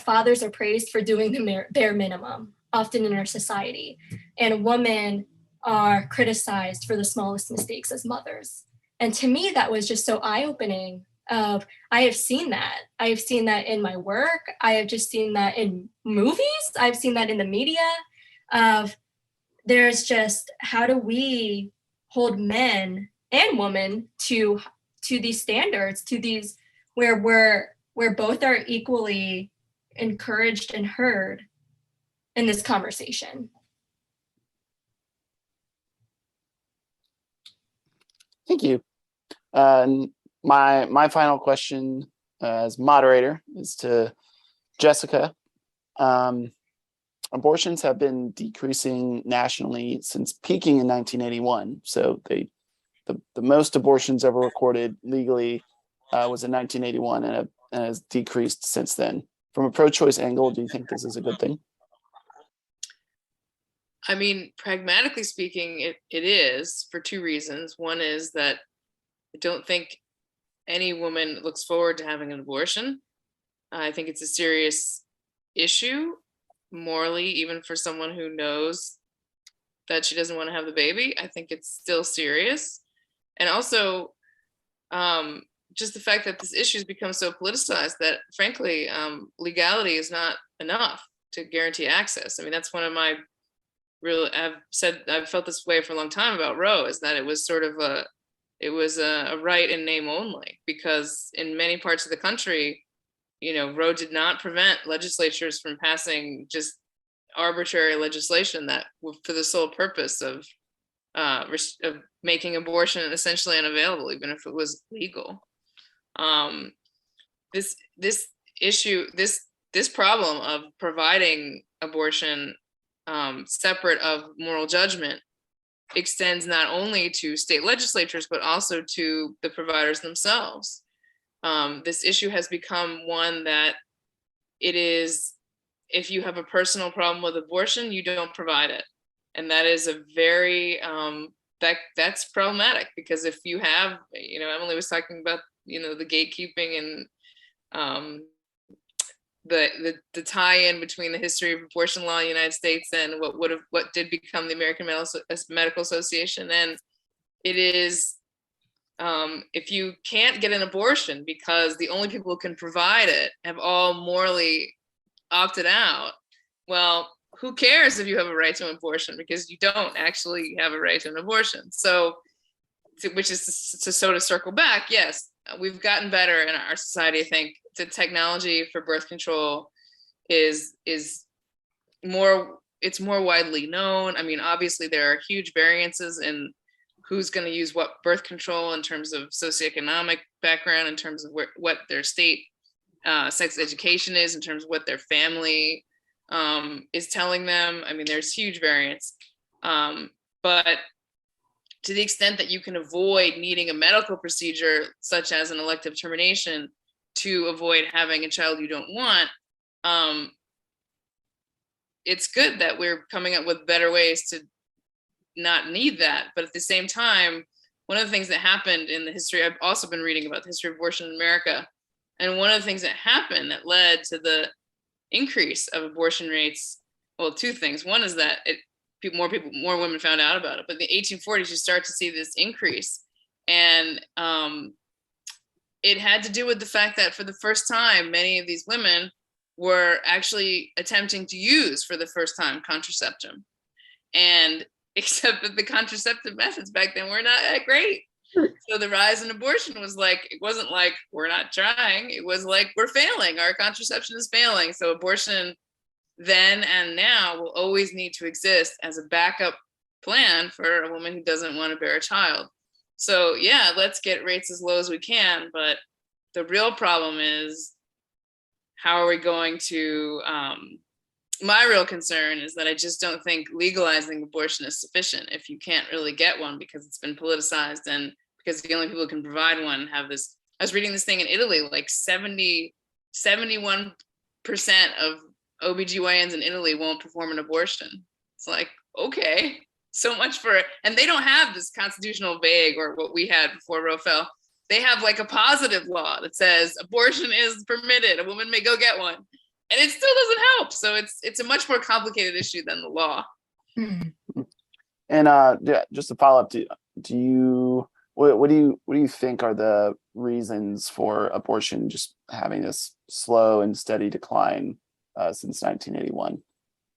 fathers are praised for doing the bare minimum, often in our society, and women are criticized for the smallest mistakes as mothers. And to me, that was just so eye-opening. I have seen that. I have seen that in my work. I have just seen that in movies. I've seen that in the media. There's just, how do we hold men and women to these standards, to these where both are equally encouraged and heard in this conversation? Thank you. My final question as moderator is to Jessica. Abortions have been decreasing nationally since peaking in 1981. So the most abortions ever recorded legally was in 1981, and has decreased since then. From a pro-choice angle, do you think this is a good thing? I mean, pragmatically speaking, it is, for two reasons. One is that I don't think any woman looks forward to having an abortion. I think it's a serious issue morally, even for someone who knows that she doesn't want to have the baby. I think it's still serious. And also, just the fact that this issue has become so politicized that, frankly, legality is not enough to guarantee access. I mean, that's one of my I've felt this way for a long time about Roe, is that it was sort of a right in name only, because in many parts of the country, Roe did not prevent legislatures from passing just arbitrary legislation that for the sole purpose of making abortion essentially unavailable, even if it was legal. This issue, this problem of providing abortion separate of moral judgment extends not only to state legislatures, but also to the providers themselves. This issue has become one that it is, if you have a personal problem with abortion, you don't provide it. And that is a very, that's problematic, because if you have, Emily was talking about, the gatekeeping and the tie-in between the history of abortion law in the United States and what did become the American Medical Association. And it is, if you can't get an abortion because the only people who can provide it have all morally opted out, well, who cares if you have a right to an abortion, because you don't actually have a right to an abortion. So, which is to circle back, yes, we've gotten better in our society. I think the technology for birth control is more, it's more widely known. I mean, obviously there are huge variances in who's going to use what birth control in terms of socioeconomic background, in terms of what their state sex education is, in terms of what their family is telling them. I mean, there's huge variance. But to the extent that you can avoid needing a medical procedure, such as an elective termination, to avoid having a child you don't want, it's good that we're coming up with better ways to not need that. But at the same time, one of the things that happened in the history, I've also been reading about the history of abortion in America, and one of the things that happened that led to the increase of abortion rates, well, two things. One is that more women found out about it, but in the 1840s, you start to see this increase. And it had to do with the fact that for the first time, many of these women were actually attempting to use for the first time contraception. And except that the contraceptive methods back then were not that great. So the rise in abortion was like, it wasn't like we're not trying, it was like we're failing, our contraception is failing. So abortion then and now will always need to exist as a backup plan for a woman who doesn't want to bear a child. So yeah, let's get rates as low as we can, but the real problem is, how are we going to, my real concern is that I just don't think legalizing abortion is sufficient if you can't really get one because it's been politicized and because the only people who can provide one have this. I was reading this thing in Italy, like 71% of OBGYNs in Italy won't perform an abortion. It's like, okay, so much for it. And they don't have this constitutional vague or what we had before Roe fell. They have like a positive law that says abortion is permitted. A woman may go get one. And it still doesn't help. So it's a much more complicated issue than the law. And just to follow up, what do you think are the reasons for abortion just having this slow and steady decline since 1981?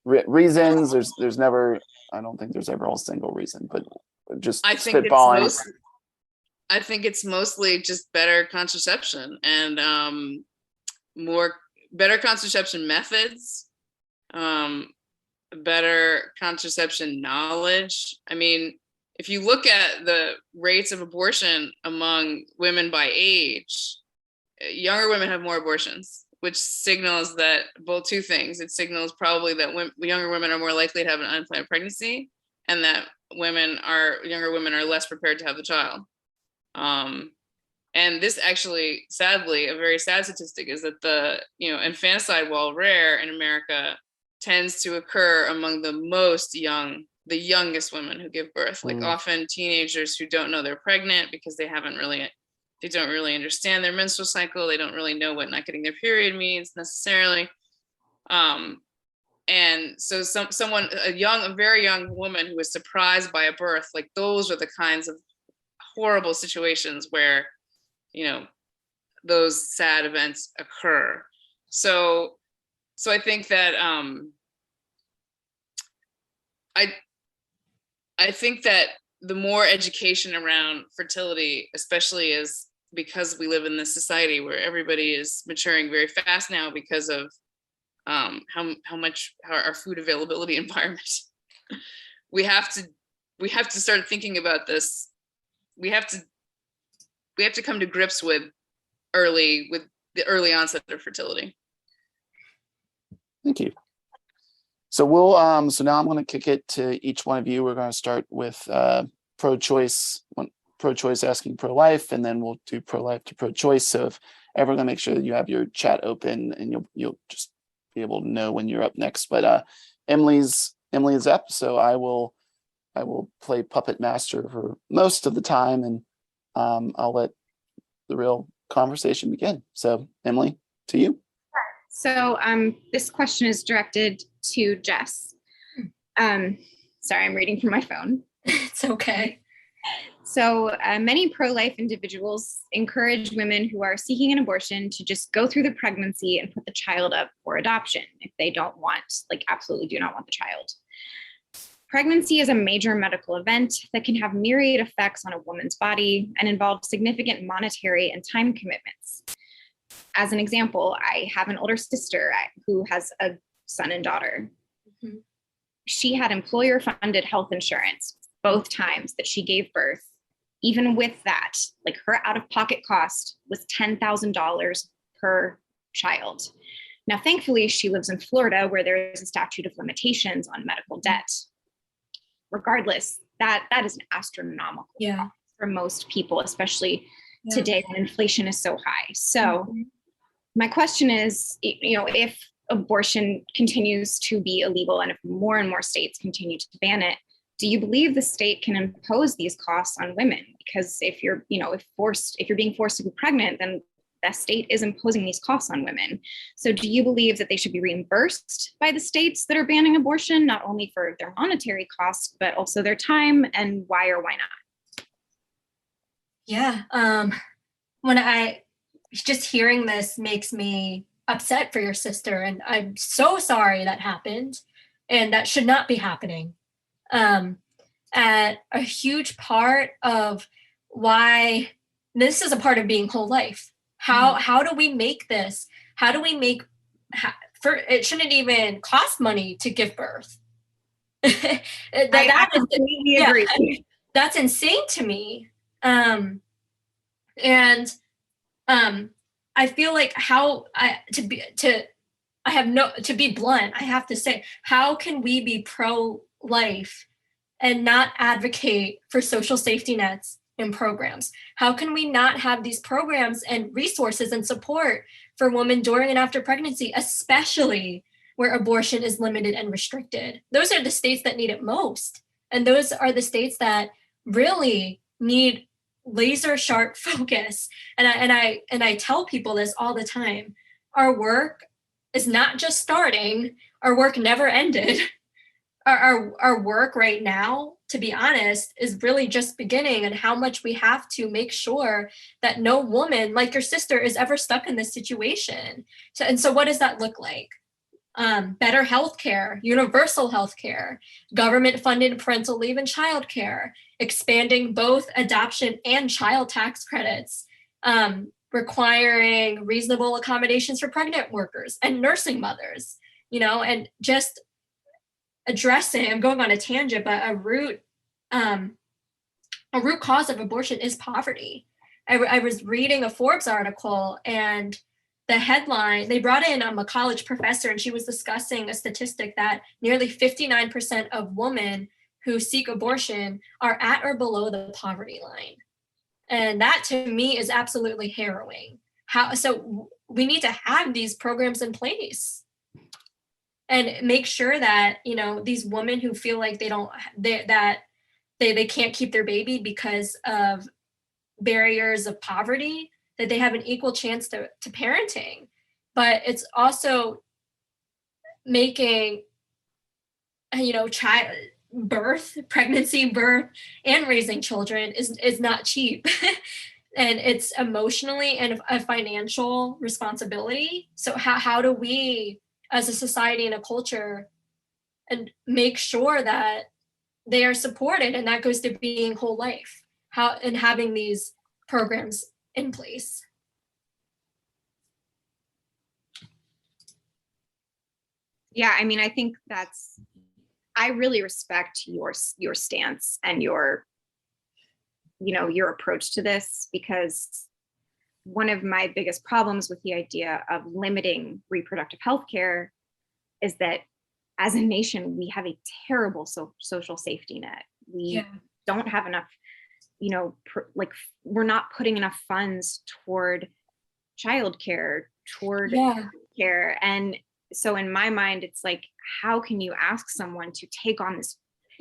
Reasons, there's never, I don't think there's ever a single reason, but just spitballing. I think it's mostly just better contraception and better contraception methods, better contraception knowledge. I mean, if you look at the rates of abortion among women by age, younger women have more abortions, which signals that both two things. It signals probably that younger women are more likely to have an unplanned pregnancy, and that younger women are less prepared to have the child. And this actually, sadly, a very sad statistic is that the infanticide, while rare in America, tends to occur among the youngest women who give birth, like often teenagers who don't know they're pregnant because they don't really understand their menstrual cycle. They don't really know what not getting their period means necessarily. And so a very young woman who is surprised by a birth, like those are the kinds of horrible situations where those sad events occur. So I think that I think that the more education around fertility, especially because we live in this society where everybody is maturing very fast now because of how our food availability environment. we have to start thinking about this. We have to come to grips with the early onset of fertility. Thank you. So so now I'm going to kick it to each one of you. We're going to start with pro-choice asking pro-life, and then we'll do pro-life to pro-choice. So if everyone can make sure that you have your chat open, and you'll just be able to know when you're up next. But Emily is up, so I will play puppet master for most of the time, and I'll let the real conversation begin. So Emily, to you. So this question is directed to Jess. Sorry, I'm reading from my phone. It's okay. So many pro-life individuals encourage women who are seeking an abortion to just go through the pregnancy and put the child up for adoption if they don't want, absolutely do not want the child. Pregnancy is a major medical event that can have myriad effects on a woman's body and involve significant monetary and time commitments. As an example, I have an older sister who has a son and daughter. Mm-hmm. She had employer-funded health insurance both times that she gave birth. Even with that, her out-of-pocket cost was $10,000 per child. Now, thankfully, she lives in Florida, where there is a statute of limitations on medical debt. Regardless, that is an astronomical cost for most people, especially today when inflation is so high. So my question is, if abortion continues to be illegal and if more and more states continue to ban it, do you believe the state can impose these costs on women? Because if you're being forced to be pregnant, then that state is imposing these costs on women. So do you believe that they should be reimbursed by the states that are banning abortion, not only for their monetary costs, but also their time, and why or why not? Yeah. When just hearing this makes me upset for your sister, and I'm so sorry that happened, and that should not be happening. And a huge part of why this is a part of being whole life. How do we make this? How do we make it shouldn't even cost money to give birth? I completely agree. That's insane to me. I feel like to be blunt, I have to say, how can we be pro-life and not advocate for social safety nets and programs? How can we not have these programs and resources and support for women during and after pregnancy, especially where abortion is limited and restricted? Those are the states that need it most. And those are the states that really need laser sharp focus. And I tell people this all the time. Our work is not just starting. Our work never ended. Our work right now, to be honest, is really just beginning, and how much we have to make sure that no woman like your sister is ever stuck in this situation. So what does that look like? Better healthcare, universal healthcare, government-funded parental leave and childcare, expanding both adoption and child tax credits, requiring reasonable accommodations for pregnant workers and nursing mothers, and just addressing, I'm going on a tangent, but a root cause of abortion is poverty. I was reading a Forbes article, and the headline, they brought in a college professor, and she was discussing a statistic that nearly 59% of women who seek abortion are at or below the poverty line. And that to me is absolutely harrowing. So we need to have these programs in place and make sure that, these women who feel like they can't keep their baby because of barriers of poverty, that they have an equal chance to parenting. But it's also making, pregnancy, birth, and raising children is not cheap. And it's emotionally and a financial responsibility. So how do we, as a society and a culture, and make sure that they are supported? And that goes to being whole life, and having these programs in place. Yeah, I mean, I think I really respect your stance and your approach to this, because one of my biggest problems with the idea of limiting reproductive health care is that as a nation, we have a terrible social safety net. We don't have enough, we're not putting enough funds toward childcare, toward care. And so in my mind, it's like, how can you ask someone to take on this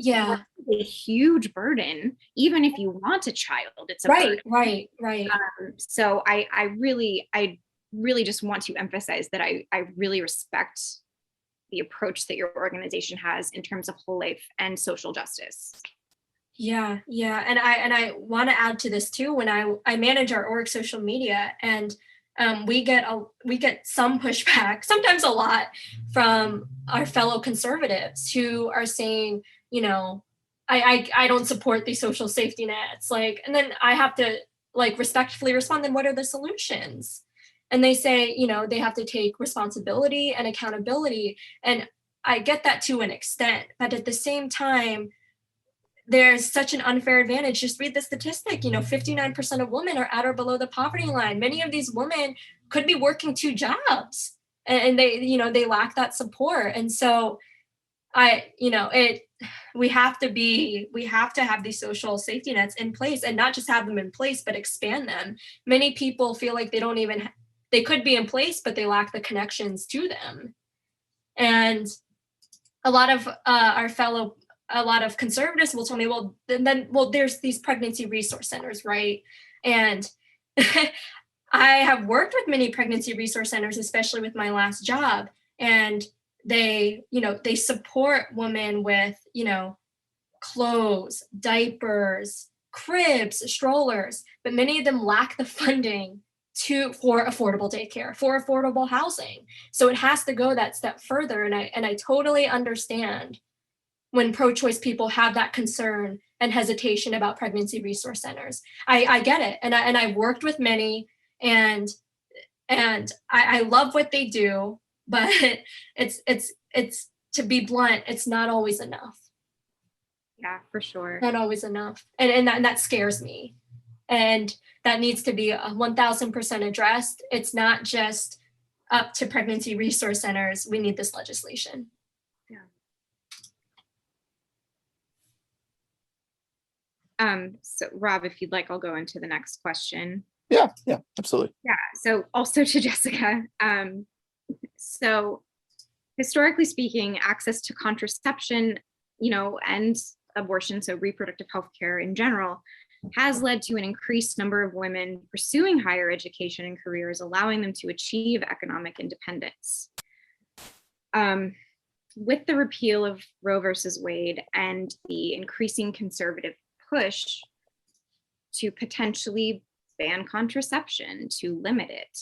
a huge burden, even if you want a child? It's a burden. Right. So I really just want to emphasize that I really respect the approach that your organization has in terms of whole life and social justice. Yeah. And I want to add to this too. When I manage our org social media, and we get some pushback, sometimes a lot, from our fellow conservatives who are saying, I don't support these social safety nets. And then I have to respectfully respond, then what are the solutions? And they say, they have to take responsibility and accountability. And I get that to an extent, but at the same time, there's such an unfair advantage. Just read the statistic, 59% of women are at or below the poverty line. Many of these women could be working 2 jobs, and they lack that support. And so we have to have these social safety nets in place, and not just have them in place, but expand them. Many people feel like they could be in place, but they lack the connections to them. And a lot of conservatives will tell me, well, there's these pregnancy resource centers, right? And I have worked with many pregnancy resource centers, especially with my last job, and they support women with, clothes, diapers, cribs, strollers, but many of them lack the funding for affordable daycare, for affordable housing. So it has to go that step further. And I totally understand when pro-choice people have that concern and hesitation about pregnancy resource centers. I get it. And I've worked with many, and I love what they do, but it's to be blunt, it's not always enough. Yeah, for sure. Not always enough. And that scares me. And that needs to be 1000% addressed. It's not just up to pregnancy resource centers. We need this legislation. So Rob, if you'd like, I'll go into the next question. Yeah, absolutely. Yeah. So also to Jessica. So historically speaking, access to contraception, and abortion, so reproductive health care in general, has led to an increased number of women pursuing higher education and careers, allowing them to achieve economic independence. With the repeal of Roe versus Wade and the increasing conservative push to potentially ban contraception, to limit it,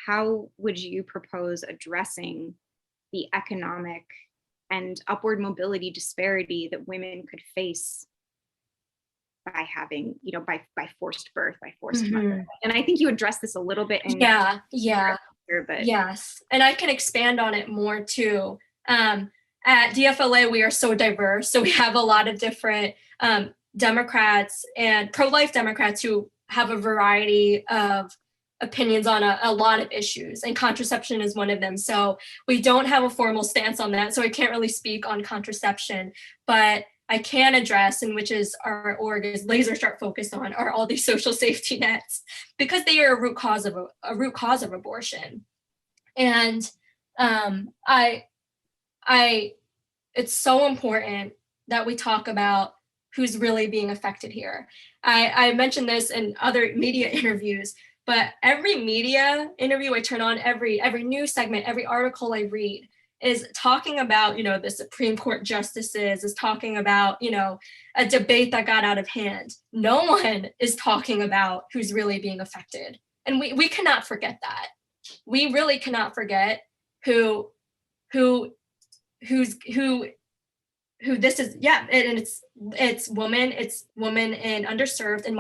how would you propose addressing the economic and upward mobility disparity that women could face by having, by forced birth, by forced motherhood? And I think you addressed this a little bit in but yes, and I can expand on it more too. At DFLA, we are so diverse. So we have a lot of different Democrats and pro-life Democrats who have a variety of opinions on a lot of issues, and contraception is one of them. So we don't have a formal stance on that. So I can't really speak on contraception, but I can address, and which is our org is laser sharp focused on, are all these social safety nets, because they are a root cause of abortion. And it's so important that we talk about who's really being affected here. I mentioned this in other media interviews, but every media interview I turn on, every news segment, every article I read is talking about, the Supreme Court justices, is talking about, a debate that got out of hand. No one is talking about who's really being affected. And we cannot forget that. We really cannot forget who this is. Yeah, and it's women in underserved and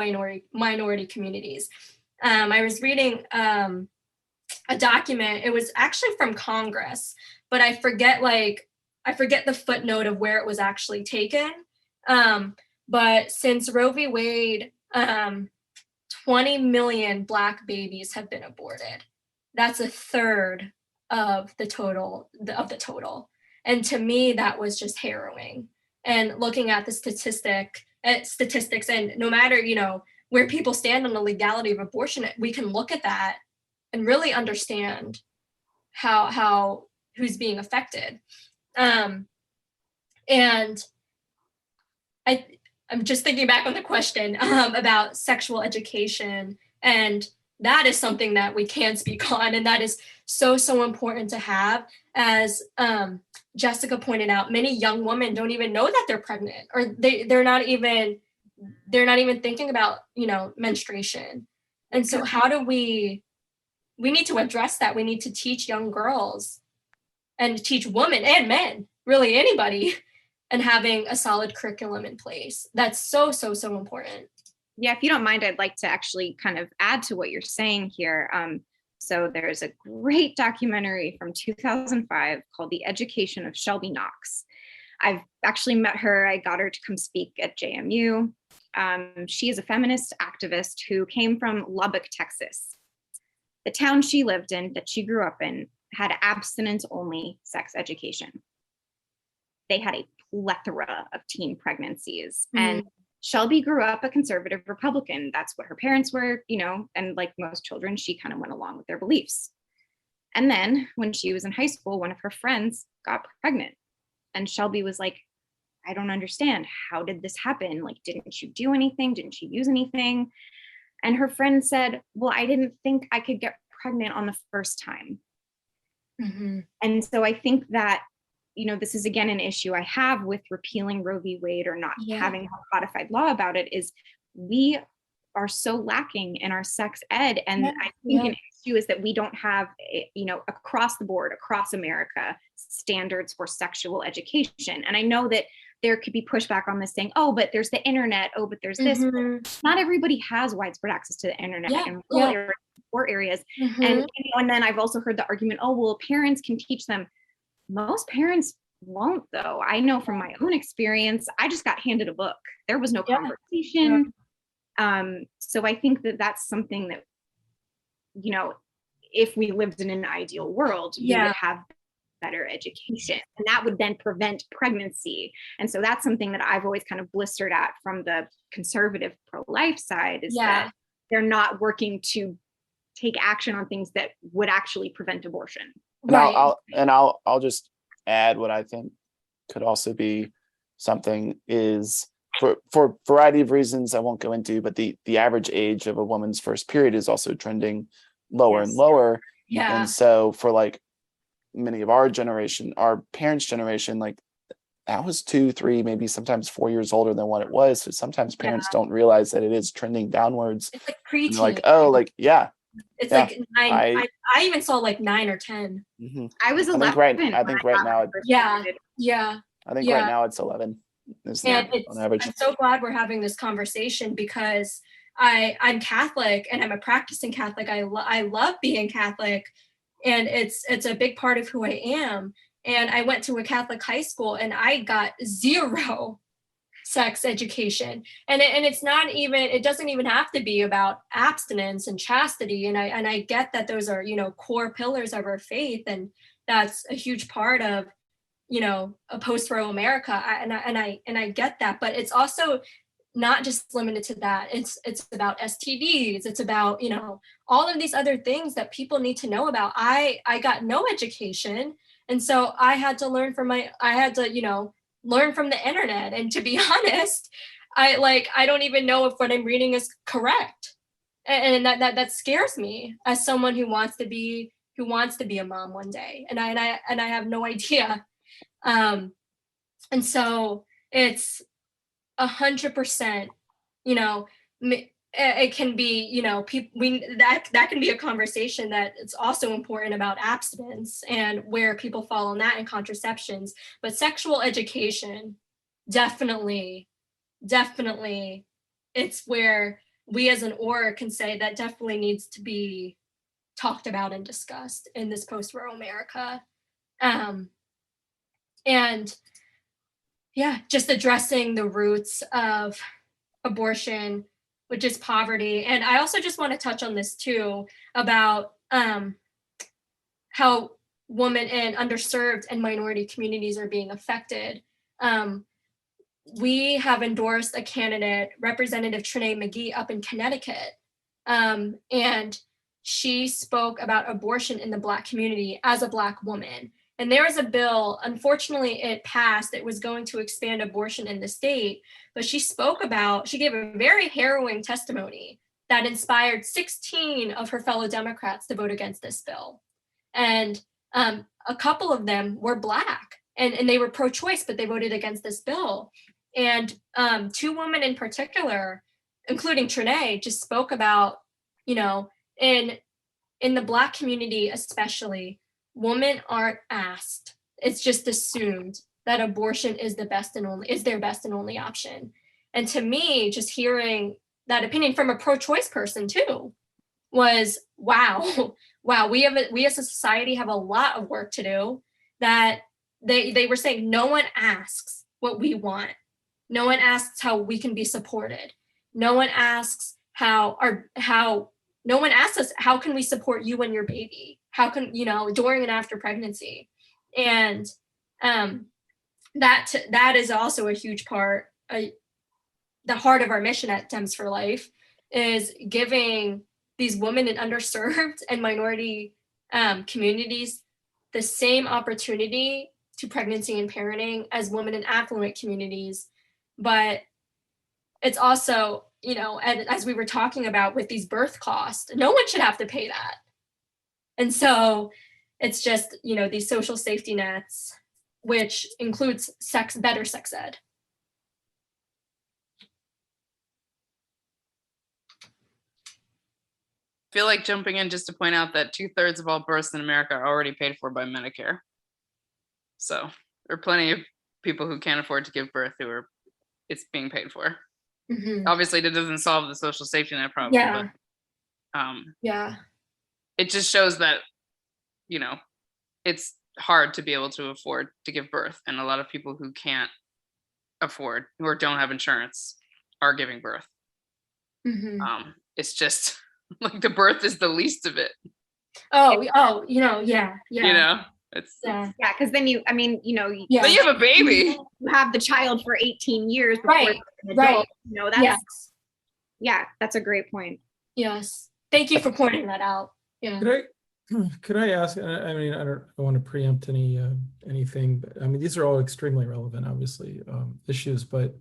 minority communities. I was reading a document. It was actually from Congress, but I forget the footnote of where it was actually taken. But since Roe v. Wade, 20 million Black babies have been aborted. That's a third of the total. And to me, that was just harrowing. And looking at the statistics, and no matter, where people stand on the legality of abortion, we can look at that and really understand how who's being affected. And I'm just thinking back on the question about sexual education, and that is something that we can speak on, and that is so important to have. As Jessica pointed out, many young women don't even know that they're pregnant, or they're not even thinking about menstruation. And so how do we need to address that. We need to teach young girls and teach women and men, really anybody, and having a solid curriculum in place. That's so important. Yeah, if you don't mind, I'd like to actually kind of add to what you're saying here. So there's a great documentary from 2005 called The Education of Shelby Knox. I've actually met her. I got her to come speak at JMU. She is a feminist activist who came from Lubbock, Texas. The town she lived in, that she grew up in, had abstinence-only sex education. They had a plethora of teen pregnancies. And Shelby grew up a conservative Republican. That's what her parents were, and like most children, she kind of went along with their beliefs. And then when she was in high school, one of her friends got pregnant. And Shelby was like, I don't understand. How did this happen? Like, didn't you do anything? Didn't you use anything? And her friend said, well, I didn't think I could get pregnant on the first time. Mm-hmm. And so I think that, this is again an issue I have with repealing Roe v. Wade or not having a codified law about it, is we are so lacking in our sex ed. And I think an issue is that we don't have, across the board, across America, standards for sexual education. And I know that there could be pushback on this saying, oh, but there's the internet. Oh, but there's this. Not everybody has widespread access to the internet in poor areas. And then I've also heard the argument, oh, well, parents can teach them. Most parents won't, though. I know from my own experience, I just got handed a book. There was no conversation. So I think that that's something that, if we lived in an ideal world, we would have better education, and that would then prevent pregnancy. And so that's something that I've always kind of blistered at from the conservative pro-life side, is that they're not working to take action on things that would actually prevent abortion. And I'll just add what I think could also be something is, for a variety of reasons I won't go into, but the average age of a woman's first period is also trending lower and lower. And so for like many of our generation, our parents' generation, like that was 2, 3, maybe sometimes 4 years older than what it was. So sometimes parents don't realize that it is trending downwards. It's like preteen. Like, oh, like, it's like 9. I even saw like 9 or 10. I was 11. I think right now. I think right now it's 11. On average. I'm so glad we're having this conversation, because I'm Catholic and I'm a practicing Catholic. I love being Catholic, and it's a big part of who I am. And I went to a Catholic high school and I got 0 sex education. And it's not even, it doesn't even have to be about abstinence and chastity. And I get that those are, core pillars of our faith. And that's a huge part of, a post-Roe America. And I get that, but it's also not just limited to that. It's about STDs. It's about, all of these other things that people need to know about. I got no education. And so I had to learn from learn from the internet. And to be honest, I don't even know if what I'm reading is correct. And that scares me as someone who wants to be a mom one day. And I have no idea. And so it's 100%, it can be, that can be a conversation that it's also important about abstinence and where people fall on that, and contraceptions. But sexual education, definitely, it's where we as an org can say that definitely needs to be talked about and discussed in this post-Roe America. And yeah, just addressing the roots of abortion, which is poverty. And I also just want to touch on this too, about how women in underserved and minority communities are being affected. We have endorsed a candidate, Representative Trenae McGee, up in Connecticut. And she spoke about abortion in the Black community as a Black woman. And there was a bill, unfortunately it passed, it was going to expand abortion in the state, but she gave a very harrowing testimony that inspired 16 of her fellow Democrats to vote against this bill. And a couple of them were Black and they were pro-choice, but they voted against this bill. And two women in particular, including Trenae, just spoke about, you know, in the Black community especially, women aren't asked. It's just assumed that abortion is their best and only option. And to me, just hearing that opinion from a pro-choice person too was, wow, we as a society have a lot of work to do. That they were saying no one asks what we want. No one asks how we can be supported. No one asks no one asks us, how can we support you and your baby? How can, you know, during and after pregnancy? And that is also a huge part, the heart of our mission at Dems for Life is giving these women in underserved and minority communities the same opportunity to pregnancy and parenting as women in affluent communities. But it's also, you know, as we were talking about with these birth costs, no one should have to pay that. And so it's just, you know, these social safety nets, which includes better sex ed. I feel like jumping in just to point out that 2/3 of all births in America are already paid for by Medicare. So there are plenty of people who can't afford to give birth it's being paid for. Mm-hmm. Obviously, that doesn't solve the social safety net problem. Yeah. But, it just shows that, you know, it's hard to be able to afford to give birth, and a lot of people who can't afford or don't have insurance are giving birth. Mm-hmm. It's just like the birth is the least of it. Oh, you know, yeah. You know, it's because then you have a baby. You have the child for 18 years before Right. you're an adult. You know, that's a great point. Yes. Thank you for pointing that out. Yeah. Could I ask? I mean, I don't want to preempt anything, but I mean, these are all extremely relevant, obviously, issues. But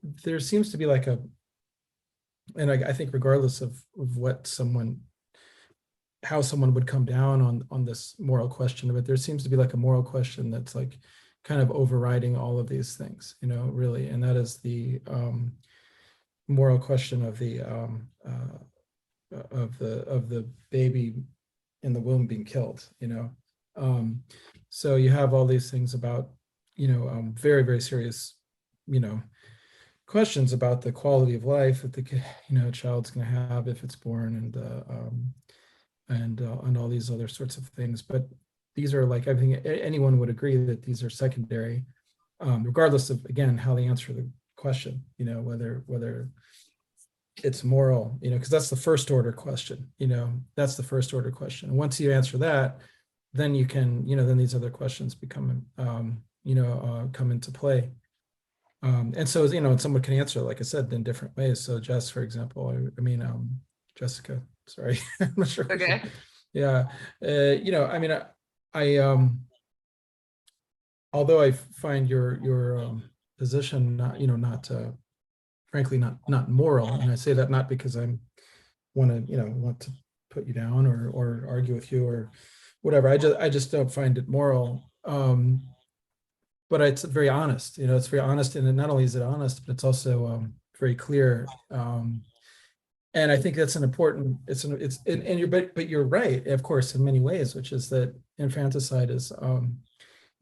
there seems to be like and I think regardless of how someone would come down on this moral question of it, there seems to be like a moral question that's like kind of overriding all of these things, you know, really, and that is the moral question of the baby in the womb being killed, you know. So you have all these things about, you know, very, very serious, you know, questions about the quality of life that the child's going to have if it's born, and all these other sorts of things. But these are like, I think anyone would agree that these are secondary, regardless of, again, how they answer the question, you know, whether it's moral, you know, because that's the first order question, you know, that's the first order question. And once you answer that, then you can, you know, then these other questions become, come into play. And so, you know, someone can answer, like I said, in different ways. So Jess, for example, Jessica, sorry, I'm not sure. Okay. Yeah. You know, I mean, I although I find your position not frankly not moral, and I say that not because I'm want to put you down or argue with you or whatever. I just don't find it moral. But it's very honest, you know, it's very honest, and not only is it honest, but it's also very clear. And I think that's an important, but you're right, of course, in many ways, which is that infanticide is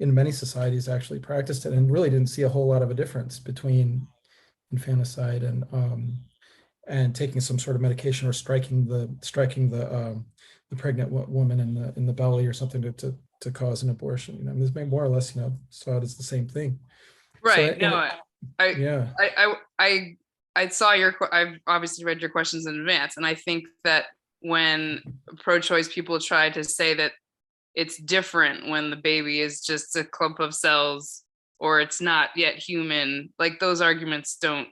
in many societies actually practiced it, and really didn't see a whole lot of a difference between infanticide and taking some sort of medication or striking the pregnant woman in the belly or something to cause an abortion. You know, this may more or less, you know, saw it as the same thing. Right. So, No, I, yeah, I saw I've obviously read your questions in advance, and I think that when pro-choice people try to say that it's different when the baby is just a clump of cells or it's not yet human, like those arguments don't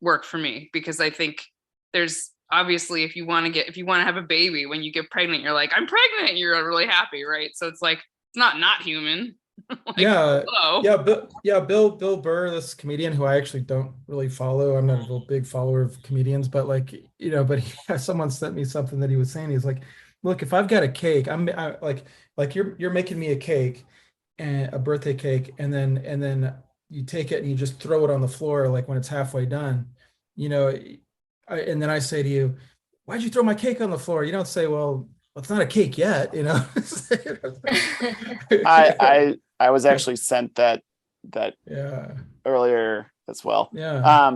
work for me, because I think there's obviously, if you want to have a baby, when you get pregnant, you're like, I'm pregnant, you're really happy, right? So it's like, it's not human. Like, yeah, hello. Bill Burr, this comedian who I actually don't really follow. I'm not a real big follower of comedians, but like, you know, but someone sent me something that he was saying. He's like, look, if I've got a cake, I like you're making me a cake, and a birthday cake, and then you take it and you just throw it on the floor like when it's halfway done, you know, and then I say to you, why'd you throw my cake on the floor? You don't say, well, it's not a cake yet, you know. I was actually sent that Yeah. earlier as well. Yeah.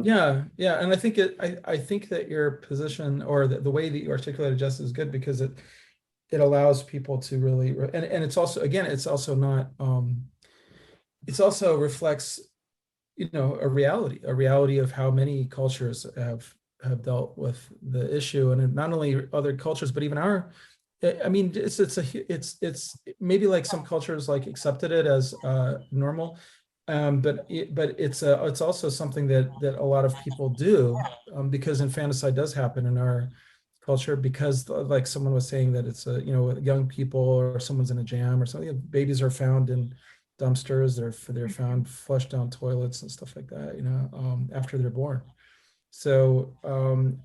And I think I think that your position, or the way that you articulated justice, is good, because it allows people to really, and it's also, again, it's also not it's also reflects, you know, a reality of how many cultures have dealt with the issue, and not only other cultures but even our, I mean, it's maybe like some cultures like accepted it as normal, but it's also something that a lot of people do, because infanticide does happen in our culture, because like someone was saying that it's you know, young people, or someone's in a jam or something, babies are found in dumpsters, they're found flushed down toilets and stuff like that, you know, after they're born. So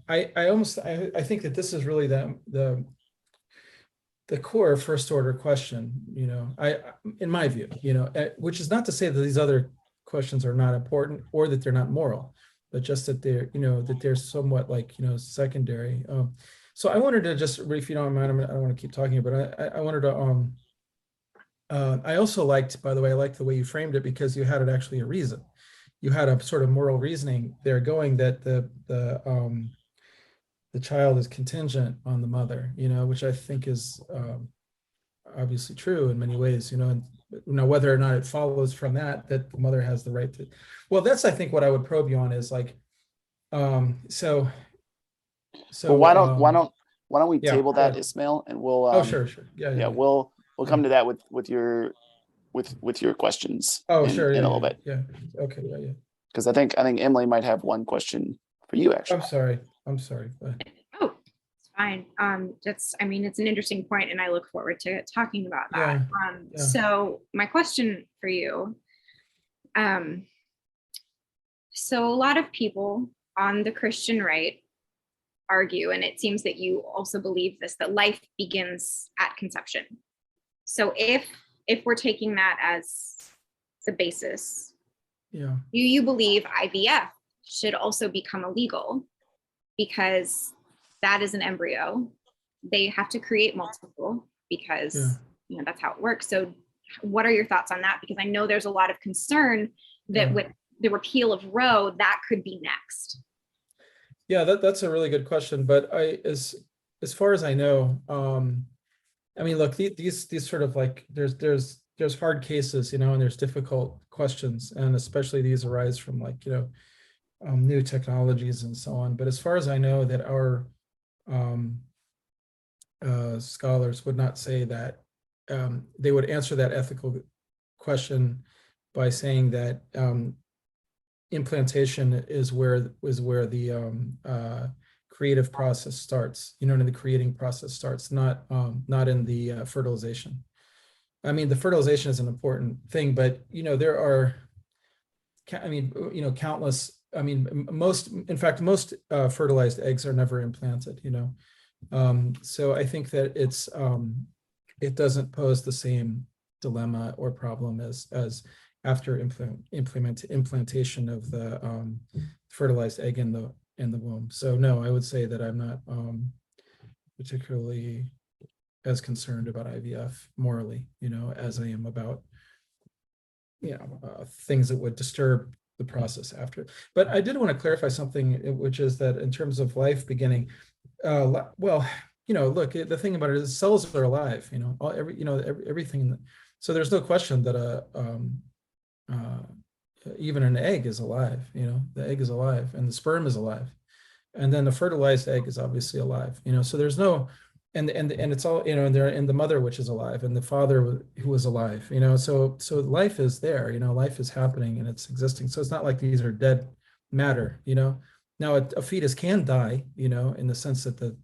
I think that this is really the core first order question, you know, in my view, you know, which is not to say that these other questions are not important or that they're not moral, but just that they're, you know, that they're somewhat like, you know, secondary. So I wanted to just, if you don't mind, I don't want to keep talking, but I wanted to, I also liked, by the way, I liked the way you framed it, because you had it actually a reason. You had a sort of moral reasoning there going, that the child is contingent on the mother, you know, which I think is obviously true in many ways, you know, and you know, whether or not it follows from that the mother has the right to, well, that's, I think, what I would probe you on is like, so Well, why don't we yeah, table that, Ismail, and we'll oh, sure, yeah, we'll come to that with your questions oh, in sure, a little bit, yeah, okay, yeah, because I think Emily might have one question for you, actually. I'm sorry, but Oh, it's fine. I mean, it's an interesting point, and I look forward to talking about that. yeah. So my question for you, so a lot of people on the Christian right argue, and it seems that you also believe this, that life begins at conception. So if we're taking that as the basis, Yeah. do you believe IVF should also become illegal, because that is an embryo? They have to create multiple, because you know, that's how it works. So what are your thoughts on that? Because I know there's a lot of concern that with the repeal of Roe, that could be next. Yeah, that's a really good question. But as far as I know, I mean, look, these sort of like, there's hard cases, you know, and there's difficult questions, and especially these arise from, like, you know, new technologies and so on. But as far as I know, that our scholars would not say that, they would answer that ethical question by saying that implantation is where the creative process starts, you know, and the creating process starts, not in the fertilization. I mean, the fertilization is an important thing, but, you know, there are, I mean, you know, countless, I mean, most fertilized eggs are never implanted, you know. So I think that it doesn't pose the same dilemma or problem as after implantation of the fertilized egg in the womb. So no, I would say that I'm not particularly as concerned about IVF morally, you know, as I am about, you know, things that would disturb the process after. But I did want to clarify something, which is that in terms of life beginning, well, look, the thing about it is cells are alive, everything. So there's no question that even an egg is alive, the egg is alive and the sperm is alive. And then the fertilized egg is obviously alive, so there's no, and it's all, and the mother, which is alive, and the father who is alive, so life is there, life is happening and it's existing. So it's not like these are dead matter, Now a fetus can die, in the sense that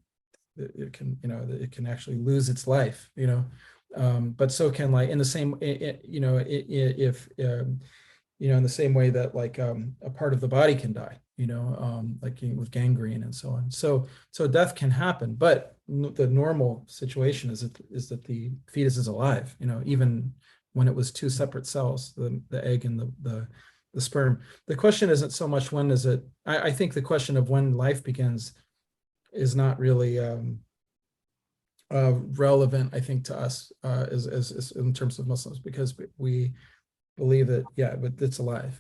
it can, it can actually lose its life, but so can, like, in the same, if in the same way that, like, a part of the body can die, like with gangrene and so on. So death can happen, but the normal situation is that the fetus is alive, even when it was two separate cells, the egg and the sperm. The question isn't so much when is it. I think the question of when life begins is not really relevant, I think, to us as in terms of Muslims, because we believe that, yeah, but it's alive,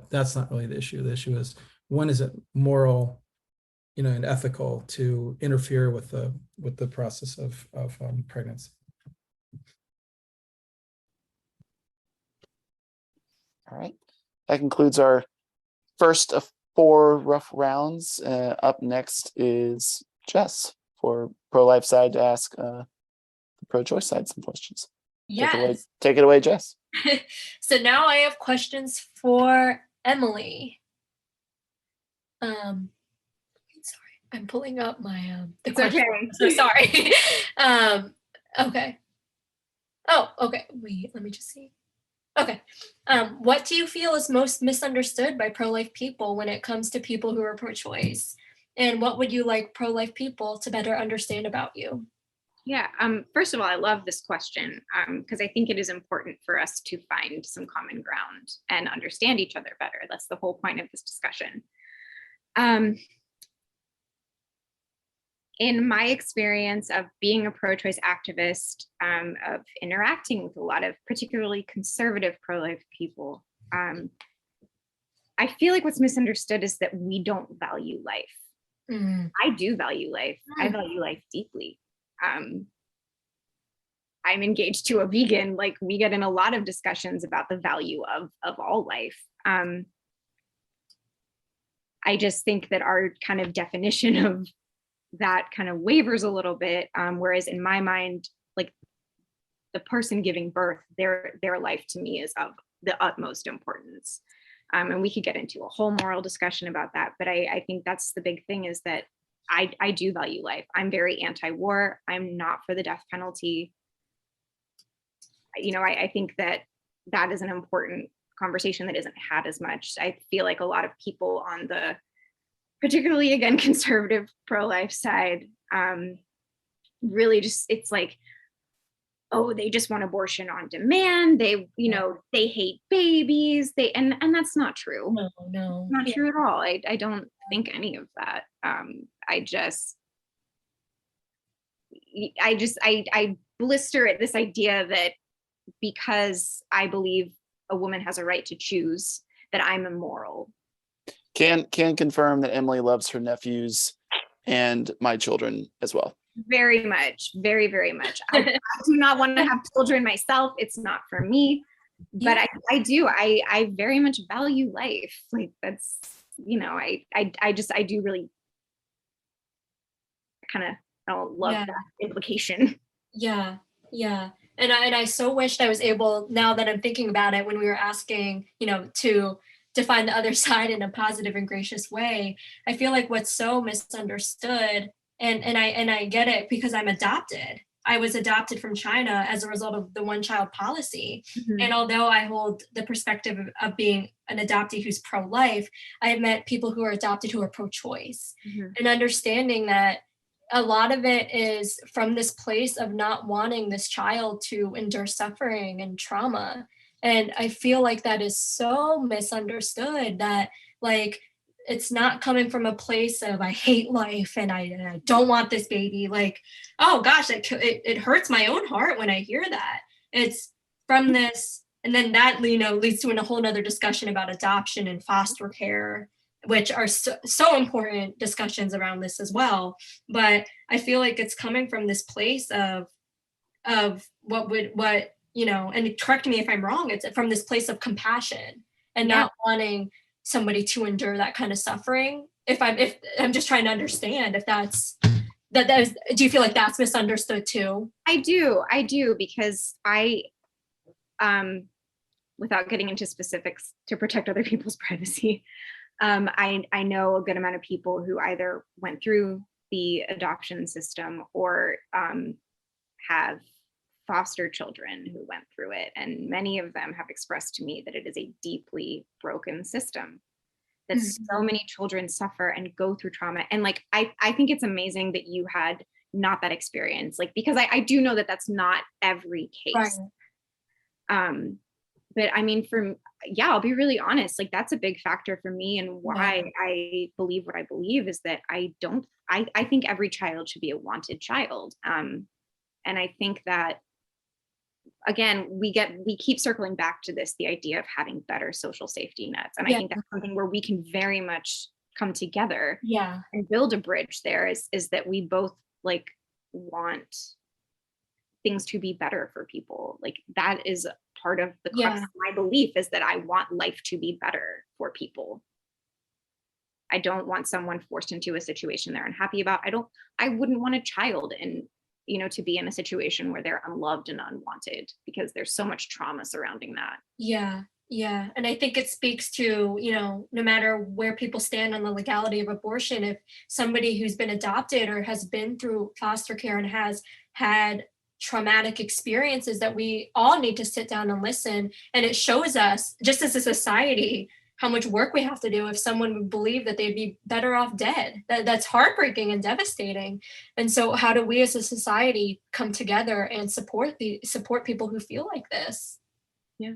that's not really the issue. The issue is, when is it moral, and ethical to interfere with the process of pregnancy. All right, that concludes our first of 4 rough rounds. Up next is Jess for pro-life side to ask the pro-choice side some questions. Yes. Take it away, Jess. So now I have questions for Emily. Sorry, I'm pulling up my the question. Okay. So sorry. Okay. Oh, okay. Wait, let me just see. Okay. What do you feel is most misunderstood by pro-life people when it comes to people who are pro-choice? And what would you like pro-life people to better understand about you? Yeah. First of all, I love this question because I think it is important for us to find some common ground and understand each other better. That's the whole point of this discussion. In my experience of being a pro-choice activist, of interacting with a lot of particularly conservative pro-life people, I feel like what's misunderstood is that we don't value life. I do value life. I value life deeply. I'm engaged to a vegan. Like, we get in a lot of discussions about the value of all life. I just think that our kind of definition of that kind of wavers a little bit. Whereas in my mind, like, the person giving birth, their life to me is of the utmost importance. And we could get into a whole moral discussion about that. But I think that's the big thing, is that I do value life. I'm very anti-war. I'm not for the death penalty. I think that is an important conversation that isn't had as much. I feel like a lot of people on the, particularly, again, conservative pro-life side, really just, it's like, oh, they just want abortion on demand. They, they hate babies. And that's not true. No, not true at all. I don't think any of that. I blister at this idea that because I believe a woman has a right to choose, that I'm immoral. Can confirm that Emily loves her nephews and my children as well. Very much, very, very much. I do not want to have children myself. It's not for me, but I do. I very much value life. Like, that's, I do really kind of, I don't love that implication. Yeah. And I so wished I was able, now that I'm thinking about it, when we were asking, to find the other side in a positive and gracious way. I feel like what's so misunderstood, and I get it because I'm adopted. I was adopted from China as a result of the one-child policy. Mm-hmm. And although I hold the perspective of being an adoptee who's pro-life, I have met people who are adopted who are pro-choice. Mm-hmm. And understanding that a lot of it is from this place of not wanting this child to endure suffering and trauma. And I feel like that is so misunderstood, that, like, it's not coming from a place of I hate life and I don't want this baby. Like, oh gosh, it hurts my own heart when I hear that. It's from this And then that, leads to a whole nother discussion about adoption and foster care, which are so important discussions around this as well. But I feel like it's coming from this place of and correct me if I'm wrong, it's from this place of compassion and not wanting somebody to endure that kind of suffering. If I'm just trying to understand if do you feel like that's misunderstood too? I do, because without getting into specifics to protect other people's privacy, I know a good amount of people who either went through the adoption system or have foster children who went through it. And many of them have expressed to me that it is a deeply broken system, that so many children suffer and go through trauma. And like, I think it's amazing that you had not that experience, like, because I do know that that's not every case. Right. But I mean, I'll be really honest, like that's a big factor for me, and why I believe what I believe is that I think every child should be a wanted child. And I think that, again, we keep circling back to this, the idea of having better social safety nets. And I think that's something where we can very much come together and build a bridge there, is that we both like want things to be better for people. Like that is part of the crux of my belief, is that I want life to be better for people. I don't want someone forced into a situation they're unhappy about. I wouldn't want a child to be in a situation where they're unloved and unwanted, because there's so much trauma surrounding that. Yeah. And I think it speaks to, no matter where people stand on the legality of abortion, if somebody who's been adopted or has been through foster care and has had traumatic experiences, that we all need to sit down and listen. And it shows us, just as a society, how much work we have to do if someone would believe that they'd be better off dead. That's heartbreaking and devastating. And so how do we as a society come together and support people who feel like this? Yeah.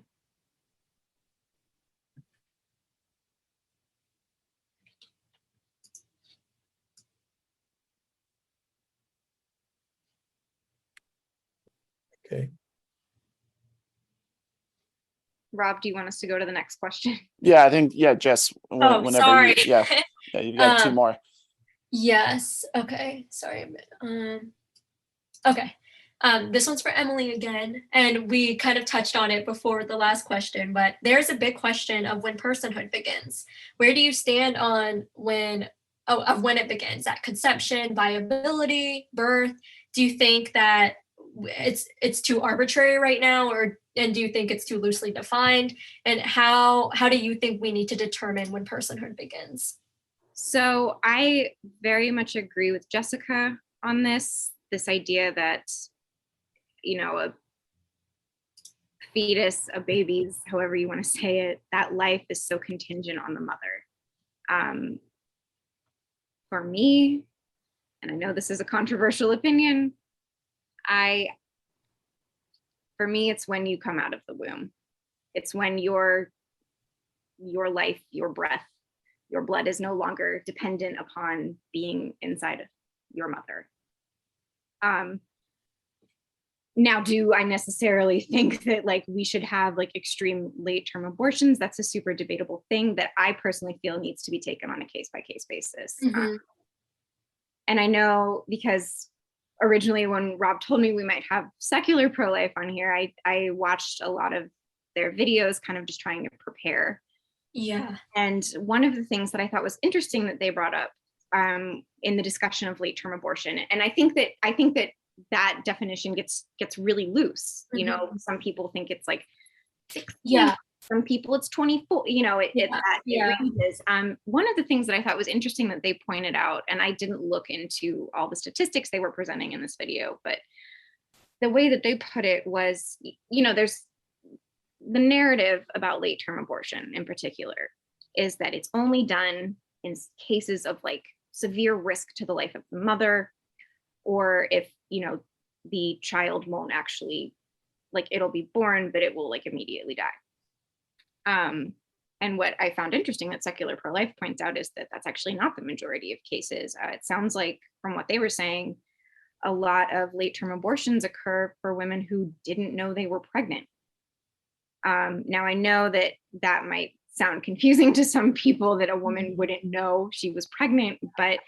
Okay. Rob, do you want us to go to the next question? Yeah, I think, Jess, whenever sorry. You've got two more. Yes. Okay. Sorry. Okay. This one's for Emily again, and we kind of touched on it before the last question, but there's a big question of when personhood begins. Where do you stand on when it begins? At conception, viability, birth? Do you think that it's too arbitrary right now, and do you think it's too loosely defined? And how do you think we need to determine when personhood begins? So I very much agree with Jessica on this idea that, a fetus, a baby's, however you want to say it, that life is so contingent on the mother. For me, and I know this is a controversial opinion, for me, it's when you come out of the womb. It's when your life, your breath, your blood is no longer dependent upon being inside of your mother. Now, do I necessarily think that like we should have like extreme late-term abortions? That's a super debatable thing that I personally feel needs to be taken on a case-by-case basis. And I know, because originally when Rob told me we might have secular pro-life on here, I watched a lot of their videos, kind of just trying to prepare. Yeah. And one of the things that I thought was interesting that they brought up in the discussion of late-term abortion, and I think that definition gets really loose. Some people think it's like 16, some people it's 24, it ranges. One of the things that I thought was interesting that they pointed out, and I didn't look into all the statistics they were presenting in this video, but the way that they put it was, there's the narrative about late-term abortion in particular is that it's only done in cases of like severe risk to the life of the mother, or if the child won't actually, like, it'll be born but it will like immediately die. And what I found interesting that secular pro-life points out is that that's actually not the majority of cases. It sounds like from what they were saying, a lot of late-term abortions occur for women who didn't know they were pregnant. Now I know that that might sound confusing to some people, that a woman wouldn't know she was pregnant, but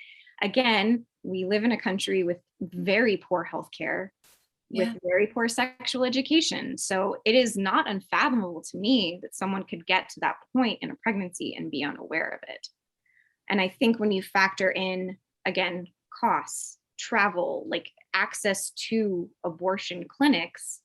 again, we live in a country with very poor healthcare, with very poor sexual education. So it is not unfathomable to me that someone could get to that point in a pregnancy and be unaware of it. And I think when you factor in, again, costs, travel, like access to abortion clinics,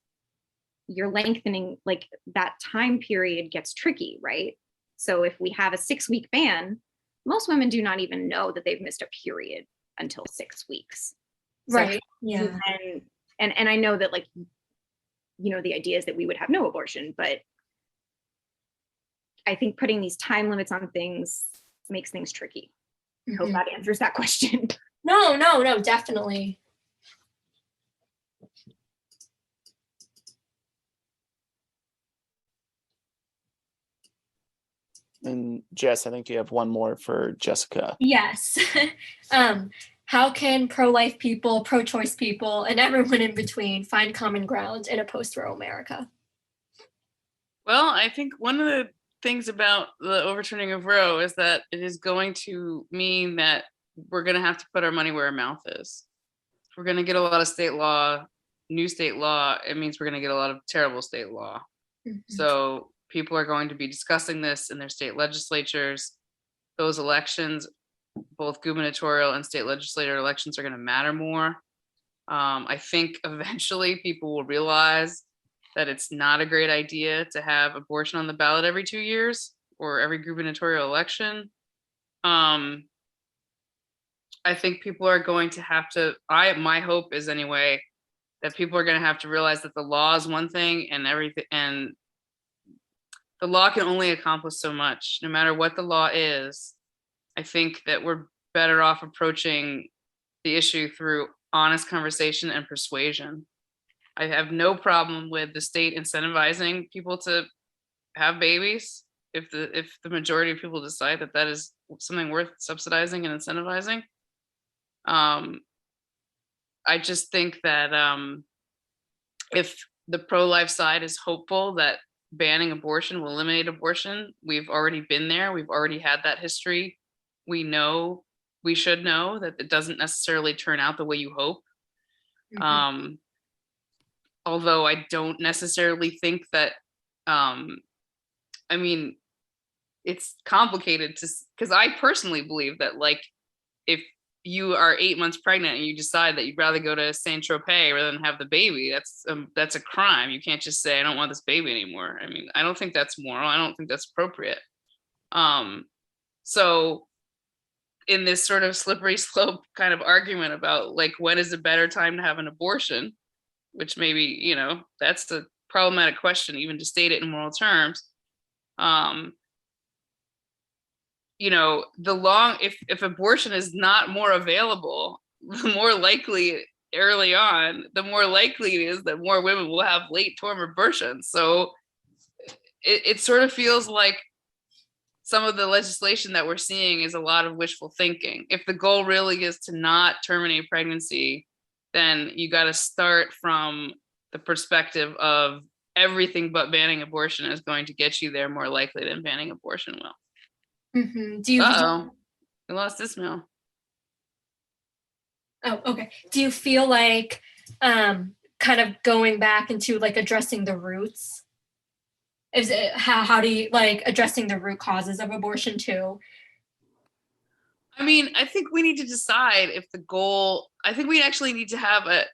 you're lengthening, like that time period gets tricky, right? So if we have a 6-week ban, most women do not even know that they've missed a period until 6 weeks. So Right. Yeah. and I know that, like, you know, the idea is that we would have no abortion, but I think putting these time limits on things makes things tricky. I hope that answers that question. No, definitely. And Jess, I think you have one more for Jessica. Yes. How can pro-life people, pro-choice people, and everyone in between find common ground in a post-Roe America? Well, I think one of the things about the overturning of Roe is that it is going to mean that we're going to have to put our money where our mouth is. If we're going to get a lot of state law, new state law, it means we're going to get a lot of terrible state law. So people are going to be discussing this in their state legislatures. Those elections, both gubernatorial and state legislator elections, are going to matter more. I think eventually people will realize that it's not a great idea to have abortion on the ballot every 2 years or every gubernatorial election. I think people are going to have to, my hope is anyway, that people are going to have to realize that the law is one thing and everything, and the law can only accomplish so much, no matter what the law is. I think that we're better off approaching the issue through honest conversation and persuasion. I have no problem with the state incentivizing people to have babies if the majority of people decide that that is something worth subsidizing and incentivizing. I just think that if the pro-life side is hopeful that banning abortion will eliminate abortion, we've already been there. We've already had that history. We should know that it doesn't necessarily turn out the way you hope. Although I don't necessarily think that, I mean, it's complicated because I personally believe that, like, if you are 8 months pregnant and you decide that you'd rather go to Saint-Tropez rather than have the baby, that's a crime. You can't just say, I don't want this baby anymore. I mean, I don't think that's moral. I don't think that's appropriate. So in this sort of slippery slope kind of argument about, like, when is a better time to have an abortion, which maybe, you know, that's a problematic question, even to state it in moral terms. You know, if abortion is not more available, the more likely early on, the more likely it is that more women will have late term abortions. So it sort of feels like some of the legislation that we're seeing is a lot of wishful thinking. If the goal really is to not terminate pregnancy, then you got to start from the perspective of everything but banning abortion is going to get you there more likely than banning abortion will. Do you? I lost Ismail. Oh, okay. Do you feel like kind of going back into, like, addressing the roots? Is it how do you, like, addressing the root causes of abortion too? I mean, I think we need to decide if the goal. I think we actually need to have a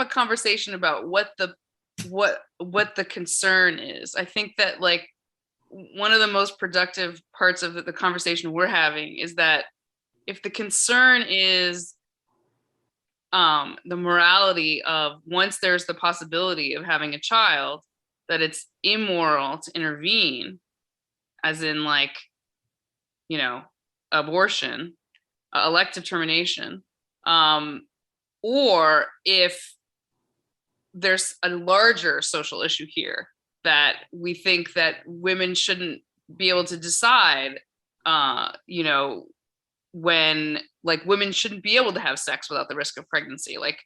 conversation about what the concern is. I think that, like, one of the most productive parts of the conversation we're having is that if the concern is the morality of, once there's the possibility of having a child, that it's immoral to intervene, as in, like, you know, abortion, elective termination, or if there's a larger social issue here that we think that women shouldn't be able to decide, you know, when, like, women shouldn't be able to have sex without the risk of pregnancy. Like,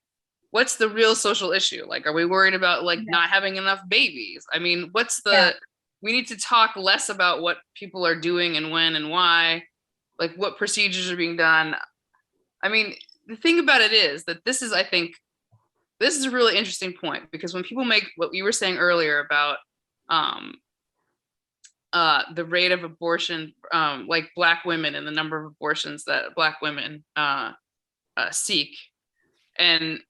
what's the real social issue? Like, are we worried about like Yeah. not having enough babies? I mean, Yeah. we need to talk less about what people are doing and when and why, like what procedures are being done. I mean, the thing about it is that I think this is a really interesting point, because when people make what you were saying earlier about the rate of abortion, like Black women and the number of abortions that Black women seek, and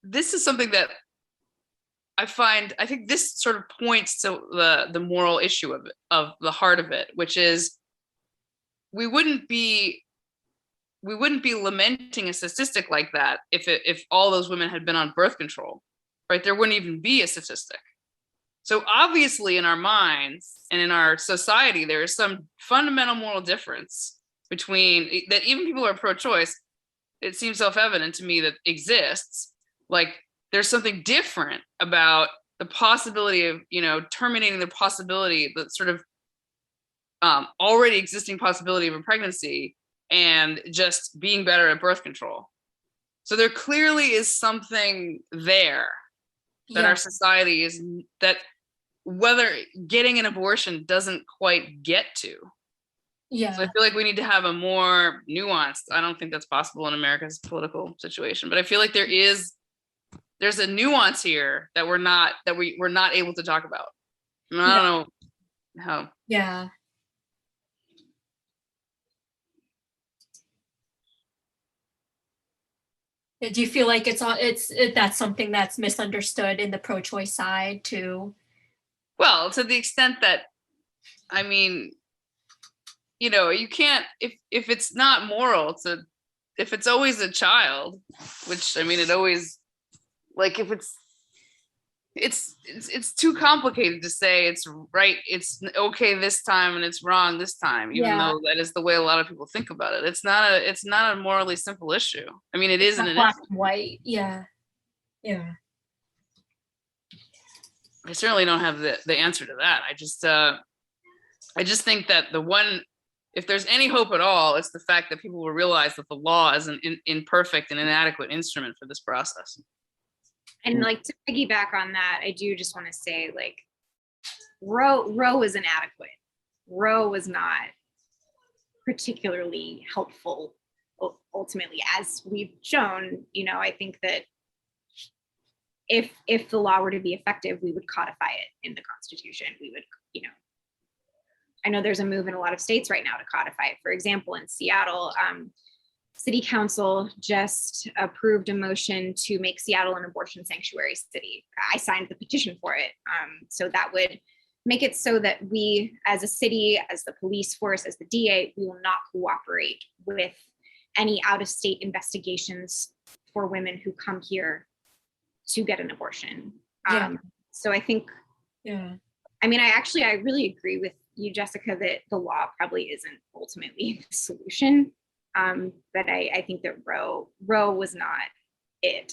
this is something that I think this sort of points to the moral issue of the heart of it, which is we wouldn't be lamenting a statistic like that if all those women had been on birth control, right? There wouldn't even be a statistic. So obviously in our minds and in our society, there is some fundamental moral difference between that. Even people who are pro-choice, it seems self-evident to me that exists. Like there's something different about the possibility of, terminating the possibility, the sort of already existing possibility of a pregnancy, and just being better at birth control. So there clearly is something there that our society is, that whether getting an abortion doesn't quite get to. Yeah. So I feel like we need to have a more nuanced, I don't think that's possible in America's political situation, but I feel like there's a nuance here that we're not able to talk about. And I don't know how. Yeah. Do you feel like that's something that's misunderstood in the pro-choice side too? Well, to the extent that, I mean, you can't, if it's not moral if it's always a child, which I mean, it always, like, if it's too complicated to say it's right, it's okay this time and it's wrong this time, even though that is the way a lot of people think about it. It's not a morally simple issue. I mean, it isn't black and white. Yeah. I certainly don't have the answer to that. I just think that if there's any hope at all, it's the fact that people will realize that the law is an imperfect and inadequate instrument for this process. And like, to piggyback on that, I do just want to say, like, Roe was inadequate. Roe was not particularly helpful ultimately, as we've shown. I think that if the law were to be effective, we would codify it in the Constitution. We would, I know there's a move in a lot of states right now to codify it. For example, in Seattle, City Council just approved a motion to make Seattle an abortion sanctuary city. I signed the petition for it. So that would make it so that we, as a city, as the police force, as the DA, we will not cooperate with any out-of-state investigations for women who come here to get an abortion. So I think, I mean, I really agree with you, Jessica, that the law probably isn't ultimately the solution. But I think that Roe was not it.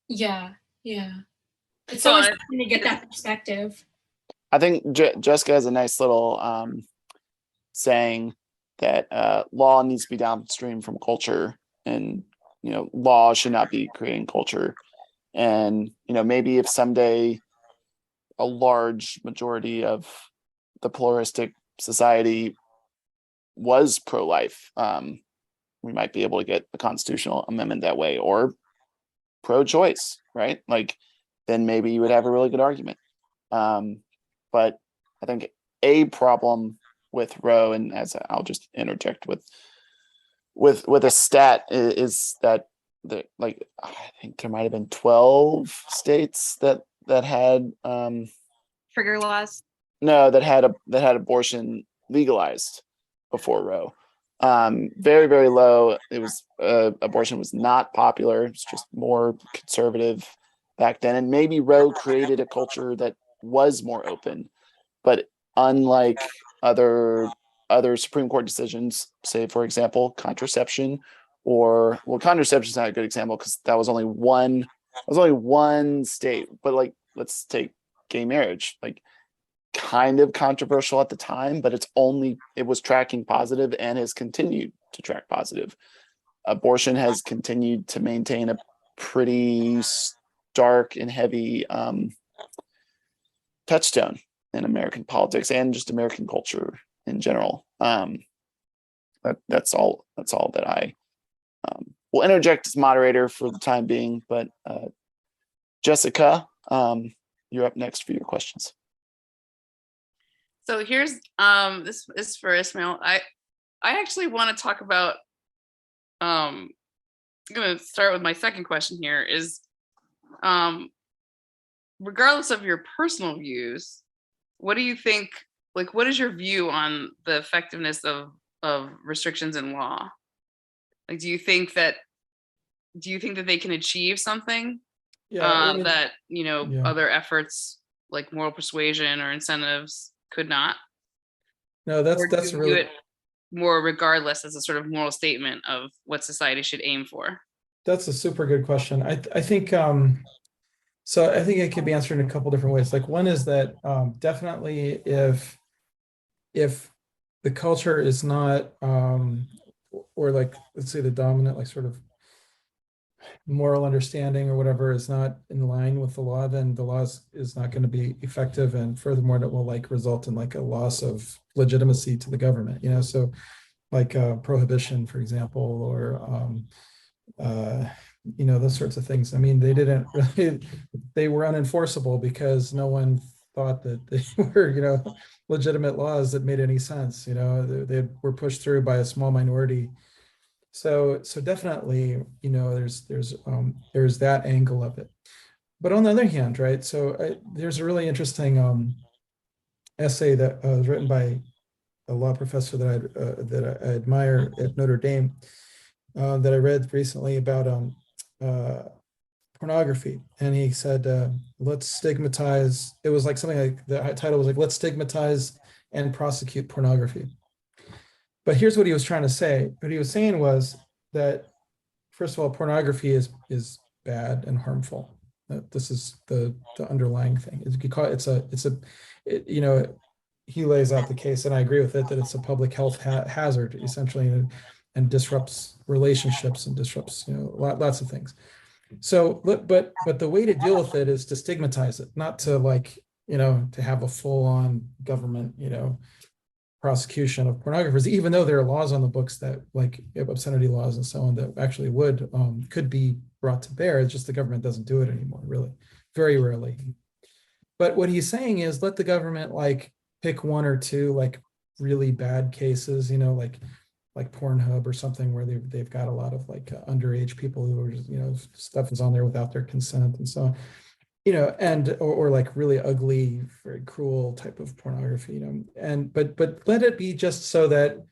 Yeah. It's always fun to get that perspective. I think Jessica has a nice little saying that law needs to be downstream from culture, and law should not be creating culture. And maybe if someday a large majority of the pluralistic society was pro-life, we might be able to get a constitutional amendment that way, or pro-choice, right? Like, then maybe you would have a really good argument. But I think a problem with Roe, and as I'll just interject with a stat, is that I think there might have been 12 states that had trigger laws. No, that had abortion legalized before Roe. Very, very low. It was abortion was not popular. It's just more conservative back then. And maybe Roe created a culture that was more open. But unlike other Supreme Court decisions, say for example, contraception, contraception is not a good example because that was only one state. But like, let's take gay marriage, like, kind of controversial at the time, but it was tracking positive and has continued to track positive. Abortion has continued to maintain pretty stark and heavy touchstone in American politics and just American culture in general. That's all that I will interject as moderator for the time being. But Jessica, you're up next for your questions. So here's this is for Ismail. I actually want to talk about I'm going to start with my second question here is regardless of your personal views, what do you think, like what is your view on the effectiveness of restrictions in law? Like do you think that they can achieve something that, you know, other efforts like moral persuasion or incentives could not? No, that's really it more regardless as a sort of moral statement of what society should aim for. That's a super good question. I think so I think it could be answered in a couple different ways. Like one is that definitely if the culture is not or like let's say the dominant like sort of moral understanding or whatever is not in line with the law, then the law is not going to be effective, and furthermore that will like result in like a loss of legitimacy to the government, you know. So like prohibition, for example, or you know, those sorts of things. I mean, they were unenforceable because no one thought that they were, you know, legitimate laws that made any sense. You know, they were pushed through by a small minority. So definitely, you know, there's that angle of it. But on the other hand, right? So there's a really interesting essay that was written by a law professor that I admire at Notre Dame that I read recently about pornography, and he said, "Let's stigmatize." It was like something like the title was like, "Let's stigmatize and prosecute pornography." But here's what he was trying to say. What he was saying was that, first of all, pornography is bad and harmful. This is the underlying thing. You know, he lays out the case, and I agree with it, that it's a public health hazard essentially, and disrupts relationships and disrupts, you know, lots of things. So, but the way to deal with it is to stigmatize it, not to like, you know, to have a full-on government, you know, prosecution of pornographers, even though there are laws on the books that like obscenity laws and so on that actually could be brought to bear. It's just the government doesn't do it anymore, really, very rarely. But what he's saying is let the government like pick one or two like really bad cases, you know, like Pornhub or something where they've got a lot of like underage people who are just, you know, stuff is on there without their consent and so on, you know, and or like really ugly, very cruel type of pornography, you know, and but let it be just so that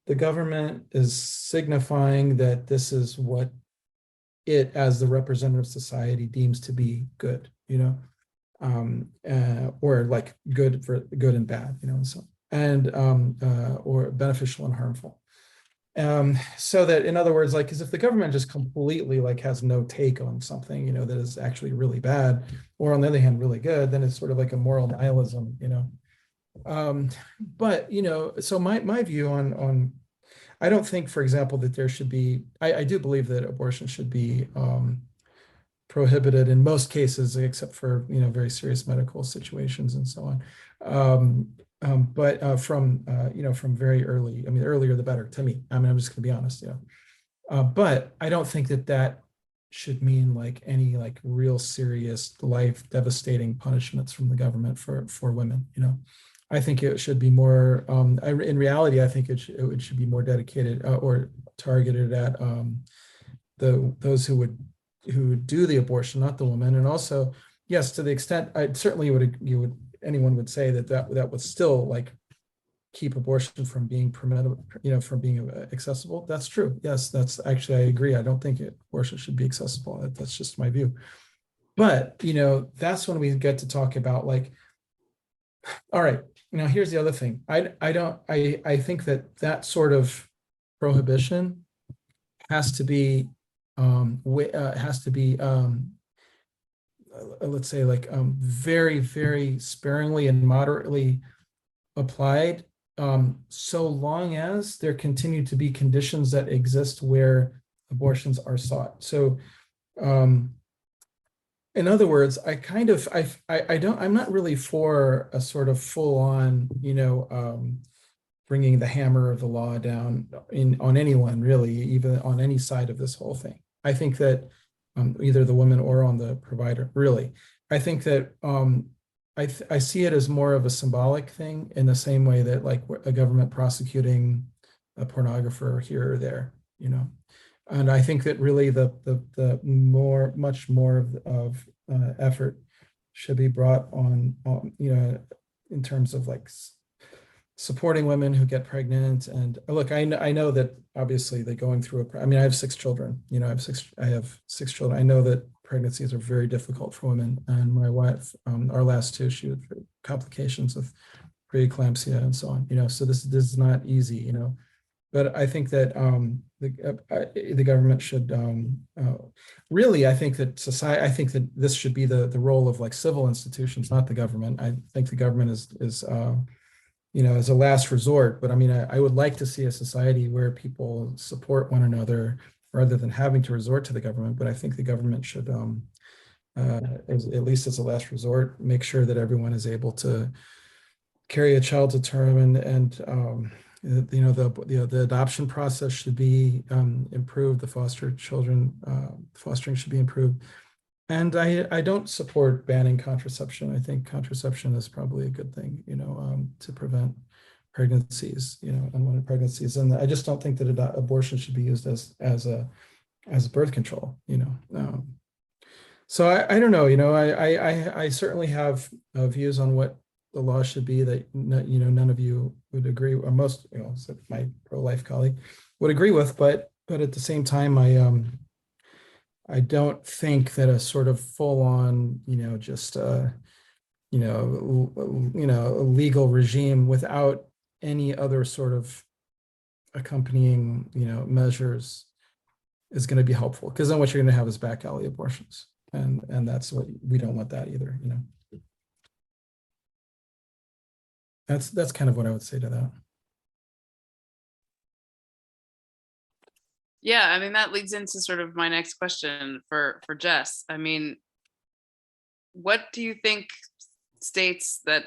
the government is signifying that this is what it as the representative society deems to be good, you know, or like good and bad, you know, and so and or beneficial and harmful. So that, in other words, like, because if the government just completely like has no take on something, you know, that is actually really bad, or on the other hand, really good, then it's sort of like a moral nihilism, you know. But you know, so my view on, I don't think, for example, that there should be. I do believe that abortion should be prohibited in most cases, except for, you know, very serious medical situations and so on. But from you know, from very early, I mean, the earlier the better to me. I mean, I'm just going to be honest, you know. But I don't think that should mean like any like real serious life devastating punishments from the government for women, you know. I think it should be more. In reality, I think it should be more dedicated or targeted at those who do the abortion, not the woman. And also, yes, to the extent I certainly anyone would say that would still like keep abortion from being permitted, you know, from being accessible. That's true. Yes, that's actually, I agree. I don't think abortion should be accessible. That's just my view. But, you know, that's when we get to talk about like, all right, now here's the other thing. I think that sort of prohibition has to be let's say like very, very sparingly and moderately applied, so long as there continue to be conditions that exist where abortions are sought. So In other words, I'm not really for a sort of full on, bringing the hammer of the law down on anyone, really, even on any side of this whole thing. I think that either the woman or on the provider, really. I think that I see it as more of a symbolic thing, in the same way that like a government prosecuting a pornographer here or there, And I think that really the much more of effort should be brought on, in terms of like supporting women who get pregnant. And look, I know that obviously they're going through I have 6 children, I have six children. I know that pregnancies are very difficult for women. And my wife, our last 2, she had complications with preeclampsia and so on, so this is not easy, but I think that the government should really, I think that society, I think that this should be the role of like civil institutions, not the government. I think the government is as a last resort. But I would like to see a society where people support one another rather than having to resort to the government. But I think the government should, at least as a last resort, make sure that everyone is able to carry a child to term, and the adoption process should be improved. The fostering should be improved. And I don't support banning contraception. I think contraception is probably a good thing, to prevent pregnancies, unwanted pregnancies. And I just don't think that abortion should be used as a birth control, So I don't know, I certainly have views on what the law should be that none of you would agree, or most, except my pro-life colleague would agree with. But at the same time, I don't think that a sort of full-on, just a legal regime without any other sort of accompanying, measures is going to be helpful, because then what you're going to have is back alley abortions, and that's what we don't want that either. That's kind of what I would say to that. Yeah, that leads into sort of my next question for Jess. What do you think states that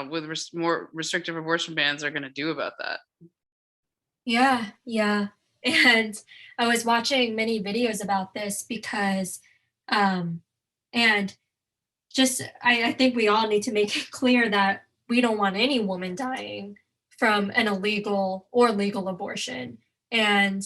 with more restrictive abortion bans are going to do about that? Yeah. And I was watching many videos about this because, and just, I think we all need to make it clear that we don't want any woman dying from an illegal or legal abortion. And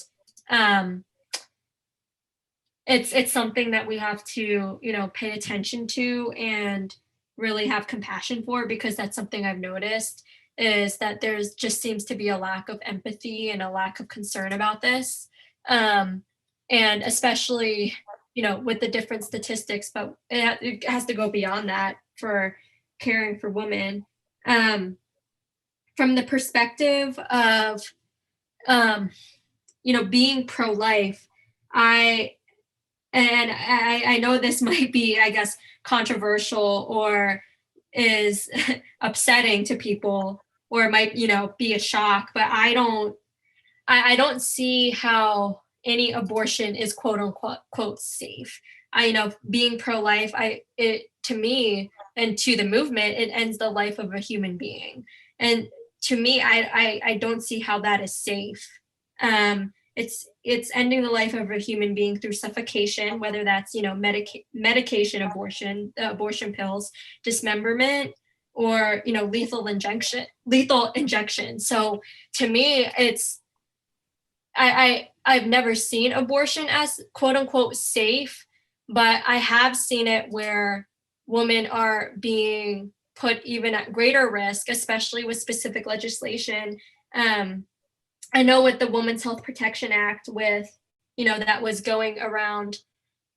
it's something that we have to, pay attention to and really have compassion for, because that's something I've noticed, is that there's just seems to be a lack of empathy and a lack of concern about this. And especially, with the different statistics, but it has to go beyond that for caring for women. From the perspective of, being pro-life, I know this might be, I guess, controversial or is upsetting to people, or it might, be a shock, but I don't see how any abortion is quote unquote safe. Being pro-life, to me and to the movement, it ends the life of a human being. And to me, I don't see how that is safe. It's ending the life of a human being through suffocation, whether that's, medication abortion, abortion pills, dismemberment, or, lethal injection. So to me, I've never seen abortion as quote unquote safe, but I have seen it where women are being put even at greater risk, especially with specific legislation. I know with the Women's Health Protection Act, that was going around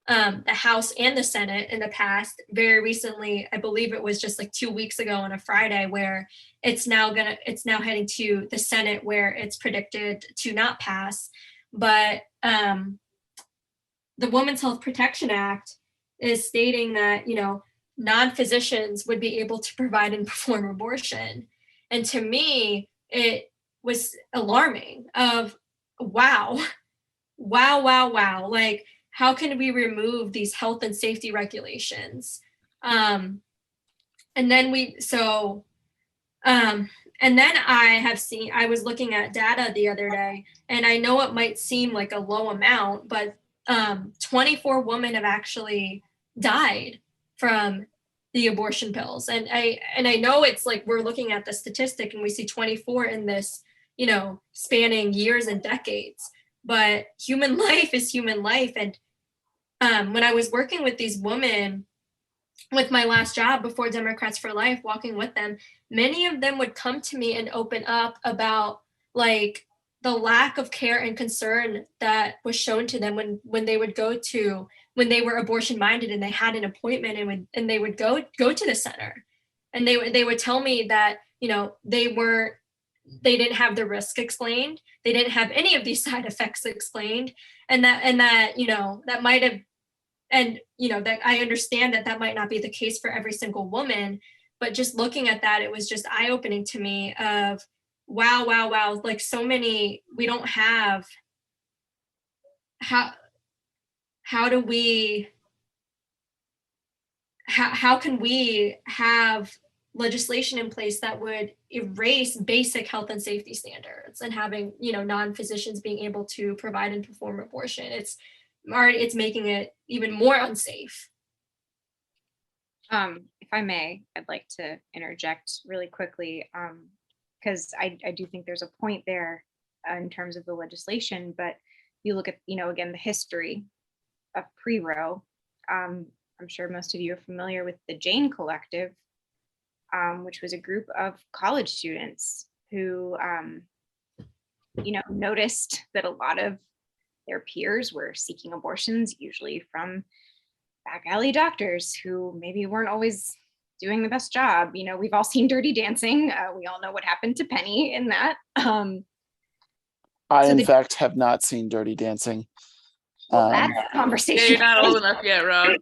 the House and the Senate in the past. Very recently, I believe it was just like 2 weeks ago on a Friday, where it's now heading to the Senate, where it's predicted to not pass. But the Women's Health Protection Act is stating that, non-physicians would be able to provide and perform abortion. And to me, it was alarming of, wow. Like, how can we remove these health and safety regulations? And then I was looking at data the other day, and I know it might seem like a low amount, but 24 women have actually died from the abortion pills. And I know it's like we're looking at the statistic and we see 24 in this, spanning years and decades, but human life is human life. And when I was working with these women with my last job before Democrats for Life, walking with them, many of them would come to me and open up about like the lack of care and concern that was shown to them when they would when they were abortion minded and they had an appointment and they would go to the center, and they would tell me that they didn't have the risk explained, they didn't have any of these side effects explained, and that that might have, and that I understand that might not be the case for every single woman, but just looking at that, it was just eye-opening to me of wow, like so many, we don't have, how can we have legislation in place that would erase basic health and safety standards and having non-physicians being able to provide and perform abortion? It's making it even more unsafe. If I may, I'd like to interject really quickly, because I do think there's a point there in terms of the legislation, but you look at, again, the history of pre-Roe. I'm sure most of you are familiar with the Jane Collective, which was a group of college students who, noticed that a lot of their peers were seeking abortions, usually from back alley doctors who maybe weren't always doing the best job. We've all seen Dirty Dancing. We all know what happened to Penny in that. I, in fact, have not seen Dirty Dancing. Well, that's a conversation. Yeah, you're not old enough yet, Rob.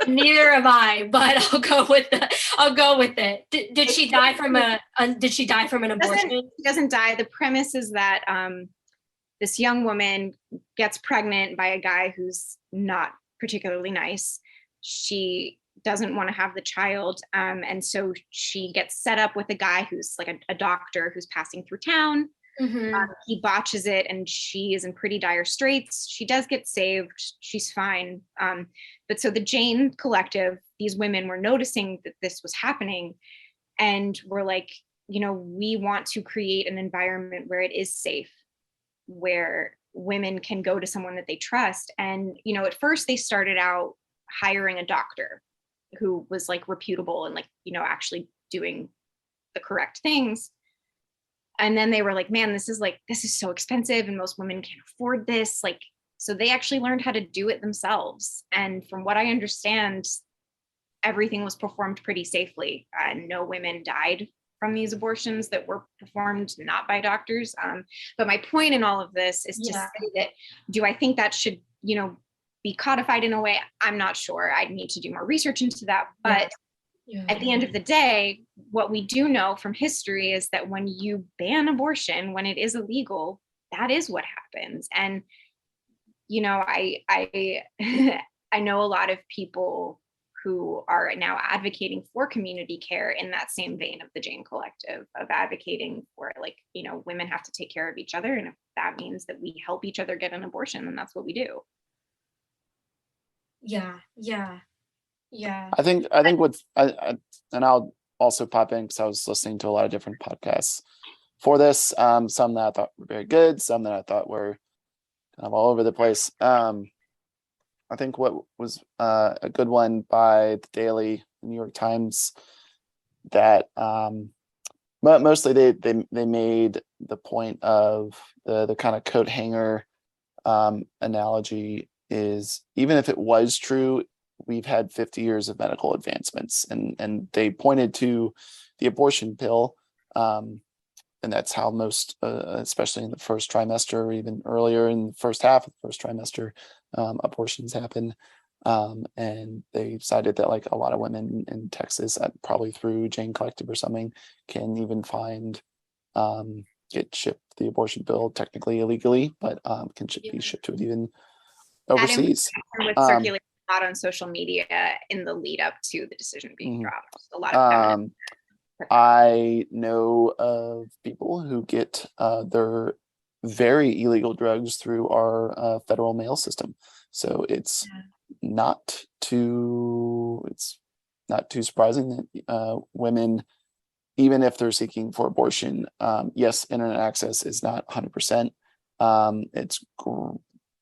Neither have I, but I'll go with it. Did she die from an abortion? She doesn't die. The premise is that this young woman gets pregnant by a guy who's not particularly nice. She doesn't want to have the child, and so she gets set up with a guy who's like a doctor who's passing through town. Mm-hmm. He botches it, and she is in pretty dire straits. She does get saved. She's fine. But so the Jane Collective, these women were noticing that this was happening, and were like, we want to create an environment where it is safe, where women can go to someone that they trust. And, at first they started out hiring a doctor who was like reputable and like, actually doing the correct things. And then they were like, man, this is so expensive and most women can't afford this. Like, so they actually learned how to do it themselves. And from what I understand, everything was performed pretty safely. No women died from these abortions that were performed not by doctors. But my point in all of this is to say that, do I think that should, be codified in a way? I'm not sure. I'd need to do more research into that. But at the end of the day, what we do know from history is that when you ban abortion, when it is illegal, that is what happens. And, I I know a lot of people who are now advocating for community care in that same vein of the Jane Collective, of advocating for women have to take care of each other. And if that means that we help each other get an abortion, then that's what we do. Yeah. I think what's and I'll also pop in because I was listening to a lot of different podcasts for this. Some that I thought were very good, some that I thought were kind of all over the place. I think what was a good one by the Daily New York Times that mostly they made the point of the kind of coat hanger analogy is, even if it was true, we've had 50 years of medical advancements, and they pointed to the abortion pill, and that's how most, especially in the first trimester or even earlier in the first half of the first trimester, abortions happen. And they cited that like a lot of women in Texas, probably through Jane Collective or something, can even get shipped the abortion pill technically illegally, but be shipped to it even overseas. With circulating a lot on social media in the lead up to the decision being dropped. A lot of feminists. I know of people who get their very illegal drugs through our federal mail system. So it's not too surprising that women, even if they're seeking for abortion, yes, internet access is not 100%.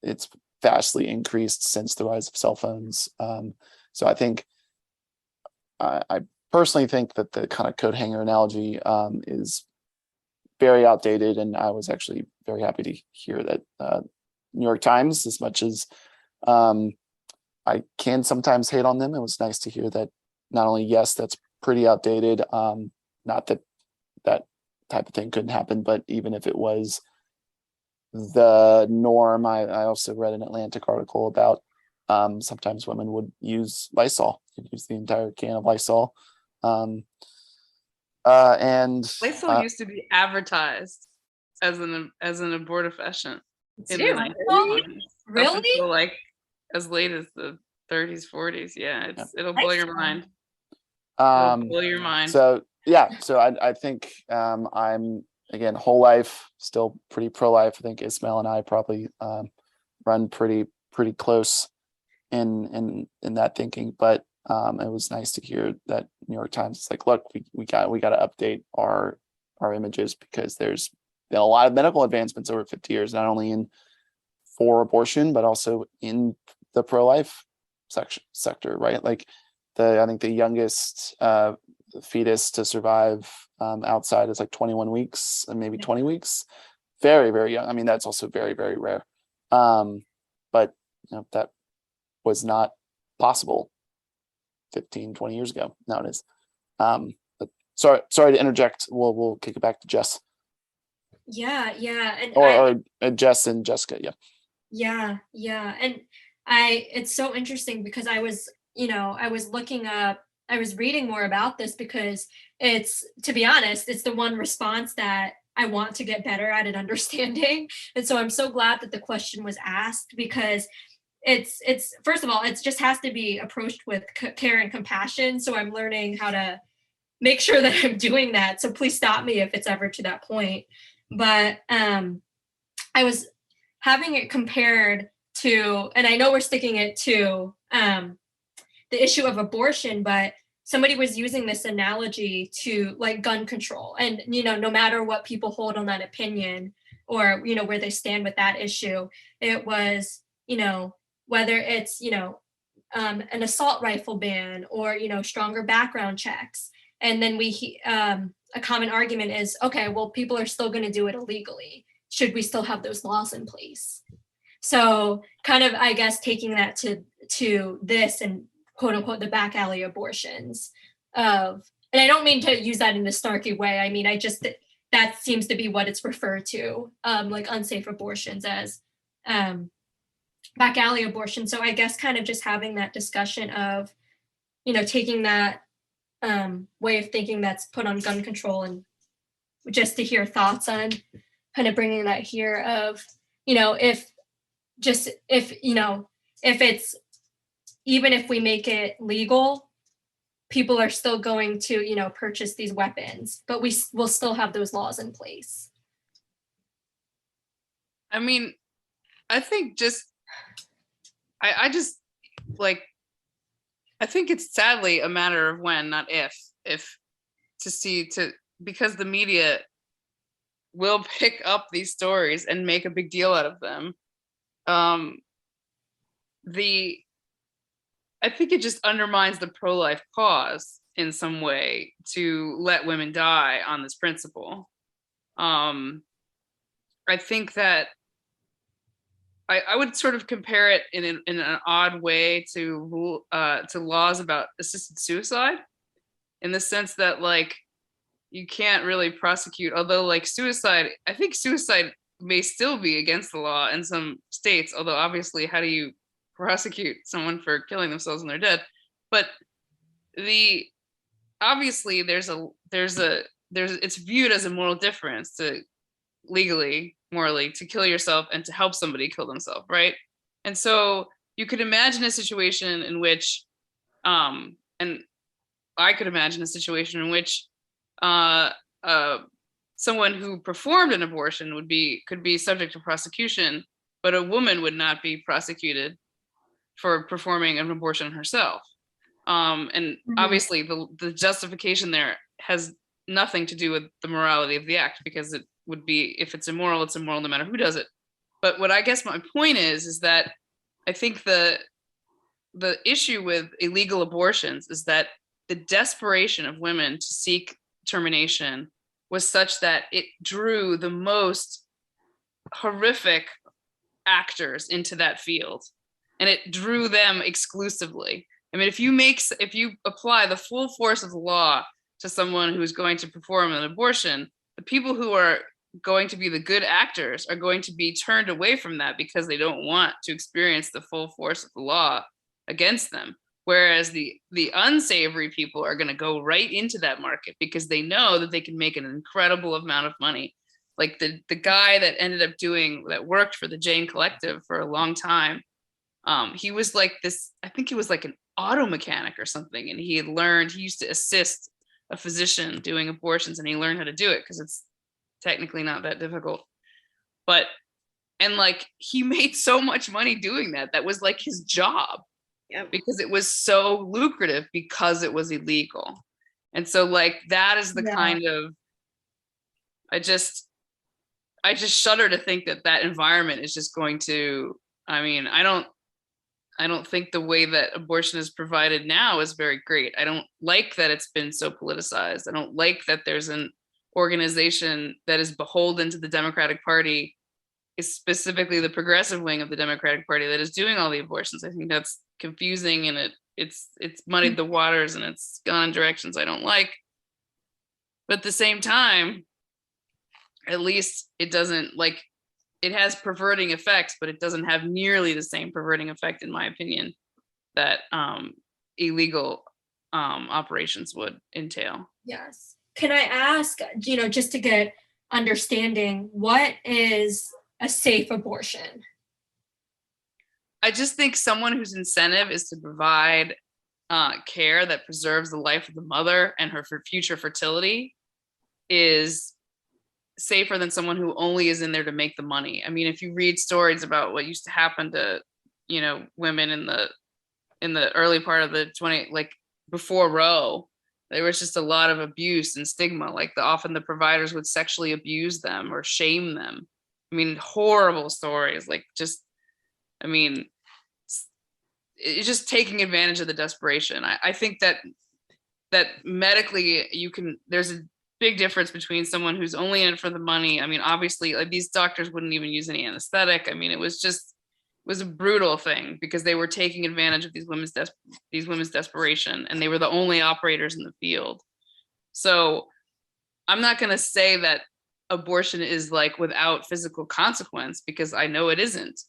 It's vastly increased since the rise of cell phones. So I think I personally think that the kind of coat hanger analogy is very outdated, and I was actually very happy to hear that New York Times, as much as I can sometimes hate on them, it was nice to hear that not only, yes, that's pretty outdated, not that that type of thing couldn't happen, but even if it was the norm, I also read an Atlantic article about sometimes women would use Lysol, use the entire can of Lysol. And Lysol used to be advertised as an abortifacient in the Really? 1920s. Really? Up until like as late as the 30s, 40s. Yeah, it'll blow your mind. It'll blow your mind. So yeah, so I think I'm, again, whole life still pretty pro-life. I think Ismail and I probably run pretty close in that thinking, but it was nice to hear that New York Times is like, look, we got to update our images, because there's been a lot of medical advancements over 50 years, not only for abortion, but also in the pro-life sector, right? Like I think the youngest fetus to survive outside is like 21 weeks and maybe 20 weeks. Very, very young. I mean, that's also very, very rare. But that was not possible 15, 20 years ago. Now it is. But sorry to interject. We'll kick it back to Jess. Yeah. And or Jess and Jessica. Yeah. And it's so interesting because I was reading more about this, because to be honest, it's the one response that I want to get better at understanding. And so I'm so glad that the question was asked, because it's first of all, it just has to be approached with care and compassion. So I'm learning how to make sure that I'm doing that. So please stop me if it's ever to that point. But I was having it compared to, and I know we're sticking it to the issue of abortion, but somebody was using this analogy to like gun control. And, no matter what people hold on that opinion, or, where they stand with that issue, it was, whether it's, an assault rifle ban, or, stronger background checks. And then a common argument is, okay, well, people are still going to do it illegally. Should we still have those laws in place? So kind of, I guess, taking that to this and quote unquote, the back alley abortions and I don't mean to use that in a snarky way. I mean, that seems to be what it's referred to, like unsafe abortions as back alley abortion. So I guess kind of just having that discussion of, taking that way of thinking that's put on gun control, and just to hear thoughts on kind of bringing that here of, if it's, even if we make it legal, people are still going to, purchase these weapons, but we will still have those laws in place. I mean, I think I think it's sadly a matter of when, not if because the media will pick up these stories and make a big deal out of them. I think it just undermines the pro-life cause in some way to let women die on this principle. I think that I would sort of compare it in an odd way to laws about assisted suicide, in the sense that like you can't really prosecute, although like I think suicide may still be against the law in some states, although obviously how do you prosecute someone for killing themselves when they're dead? But obviously it's viewed as a moral difference to legally, morally, to kill yourself and to help somebody kill themselves, right? And so you could imagine a situation in which, and I could imagine a situation in which uh, someone who performed an abortion could be subject to prosecution, but a woman would not be prosecuted for performing an abortion herself. And obviously the justification there has nothing to do with the morality of the act, because it would be, if it's immoral no matter who does it. But what I guess my point is that I think the issue with illegal abortions is that the desperation of women to seek termination was such that it drew the most horrific actors into that field, and it drew them exclusively. I mean, if you apply the full force of the law to someone who's going to perform an abortion, the people who are going to be the good actors are going to be turned away from that because they don't want to experience the full force of the law against them. Whereas the unsavory people are going to go right into that market because they know that they can make an incredible amount of money. Like the guy that worked for the Jane Collective for a long time, he was like this, I think he was like an auto mechanic or something, and he used to assist a physician doing abortions, and he learned how to do it because it's technically not that difficult. And like he made so much money doing that. That was like his job. Yep. Because it was so lucrative because it was illegal. And so like that is the kind of, I just shudder to think that environment is just going to, I mean, I don't think the way that abortion is provided now is very great. I don't like that it's been so politicized. I don't like that there's an organization that is beholden to the Democratic Party, is specifically the progressive wing of the Democratic Party, that is doing all the abortions. I think that's confusing, and it's muddied the waters, and it's gone in directions I don't like. But at the same time, at least it doesn't, like, it has perverting effects, but it doesn't have nearly the same perverting effect, in my opinion, that illegal operations would entail. Yes. Can I ask, just to get understanding, what is a safe abortion? I just think someone whose incentive is to provide care that preserves the life of the mother and her future fertility is safer than someone who only is in there to make the money. I mean, if you read stories about what used to happen to, women in the early part of the like before Roe, there was just a lot of abuse and stigma. Like often the providers would sexually abuse them or shame them. I mean, horrible stories. Like it's just taking advantage of the desperation. I think that medically there's a big difference between someone who's only in it for the money. I mean, obviously, like these doctors wouldn't even use any anesthetic. I mean, it was a brutal thing because they were taking advantage of these women's desperation, and they were the only operators in the field. So I'm not going to say that abortion is like without physical consequence, because I know it isn't.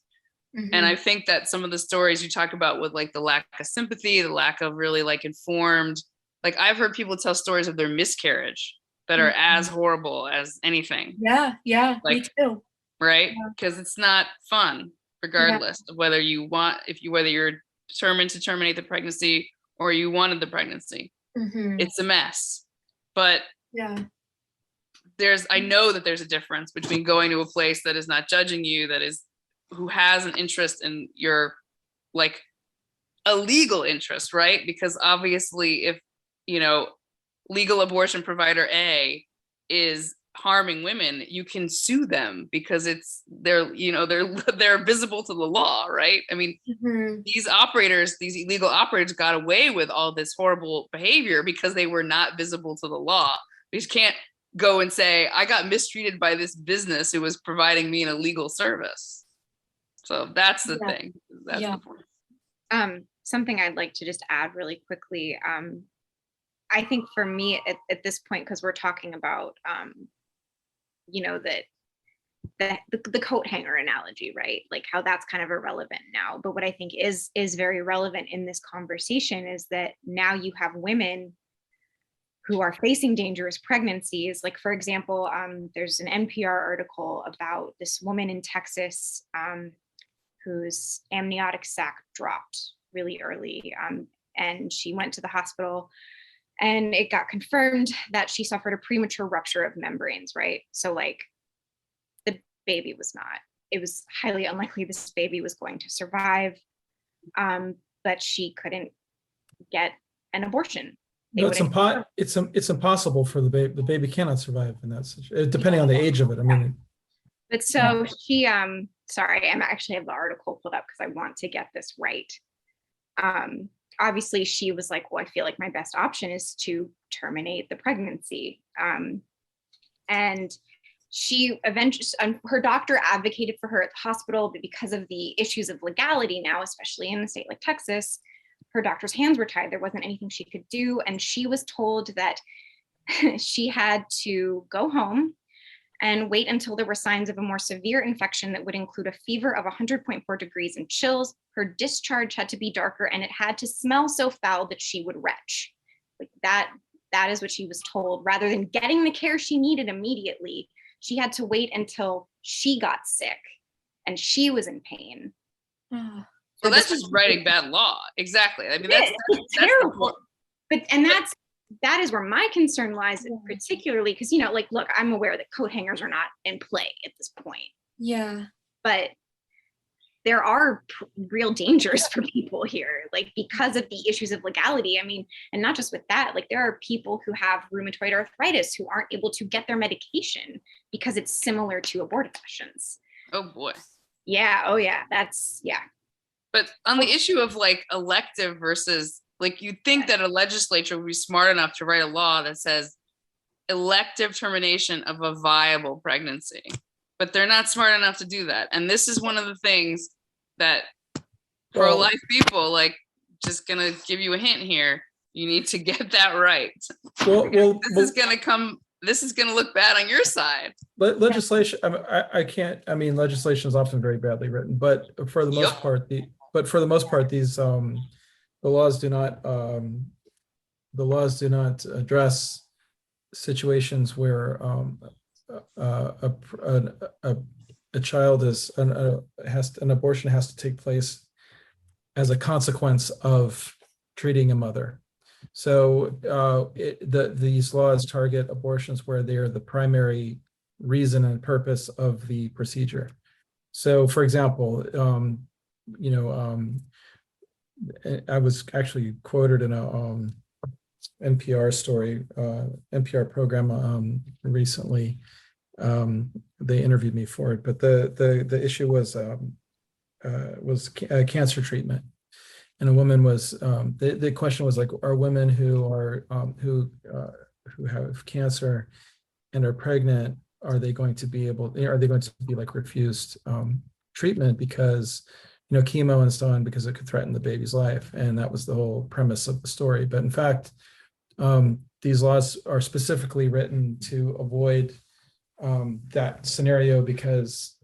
Mm-hmm. And I think that some of the stories you talk about with like the lack of sympathy, the lack of really like informed, like I've heard people tell stories of their miscarriage that are as horrible as anything. Yeah, like, me too. Right? Because it's not fun, regardless of whether you're determined to terminate the pregnancy or you wanted the pregnancy. Mm-hmm. It's a mess. But I know that there's a difference between going to a place that is not judging you, who has an interest in your, like, a legal interest, right? Because obviously if, legal abortion provider A is harming women, you can sue them because they're visible to the law, right? I mean, these illegal operators got away with all this horrible behavior because they were not visible to the law. You just can't go and say, I got mistreated by this business who was providing me an illegal service. So that's the thing. That's the point. Something I'd like to just add really quickly. I think for me at this point, because we're talking about, the coat hanger analogy, right? Like how that's kind of irrelevant now. But what I think is very relevant in this conversation is that now you have women who are facing dangerous pregnancies. Like, for example, there's an NPR article about this woman in Texas whose amniotic sac dropped really early. And she went to the hospital and it got confirmed that she suffered a premature rupture of membranes, right? So like the baby was not, it was highly unlikely this baby was going to survive, but she couldn't get an abortion. No, it's impossible for the baby. The baby cannot survive in that situation, depending on the age of it. I mean, but so she, sorry, I actually have the article pulled up because I want to get this right. Obviously she was like, well, I feel like my best option is to terminate the pregnancy. And she eventually, her doctor advocated for her at the hospital, but because of the issues of legality now, especially in a state like Texas, her doctor's hands were tied. There wasn't anything she could do. And she was told that she had to go home and wait until there were signs of a more severe infection that would include a fever of 100.4 degrees and chills. Her discharge had to be darker and it had to smell so foul that she would retch. Like that is what she was told. Rather than getting the care she needed immediately, she had to wait until she got sick and she was in pain. So that's just writing bad law. Exactly. I mean, that's terrible. But that is where my concern lies, particularly because, you know, like, look, I'm aware that coat hangers are not in play at this point. Yeah. But there are real dangers for people here, like because of the issues of legality. I mean, and not just with that, like there are people who have rheumatoid arthritis who aren't able to get their medication because it's similar to abortifacients. Oh boy. Yeah. Oh yeah. That's, yeah. But on the issue of like elective versus, like, you'd think that a legislature would be smart enough to write a law that says elective termination of a viable pregnancy, but they're not smart enough to do that. And this is one of the things that pro-life people, like, just gonna give you a hint here. You need to get that right. This is gonna look bad on your side. Legislation, I can't, I mean, legislation is often very badly written, but for the most part, these the laws do not address situations where a child an abortion has to take place as a consequence of treating a mother. So these laws target abortions where they are the primary reason and purpose of the procedure. So, for example, I was actually quoted in a NPR story, NPR program recently. They interviewed me for it, but the issue was cancer treatment, and a woman was the question was like, are women who have cancer and are pregnant, are they going to be like refused treatment because chemo and so on, because it could threaten the baby's life? And that was the whole premise of the story. But in fact, these laws are specifically written to avoid that scenario, because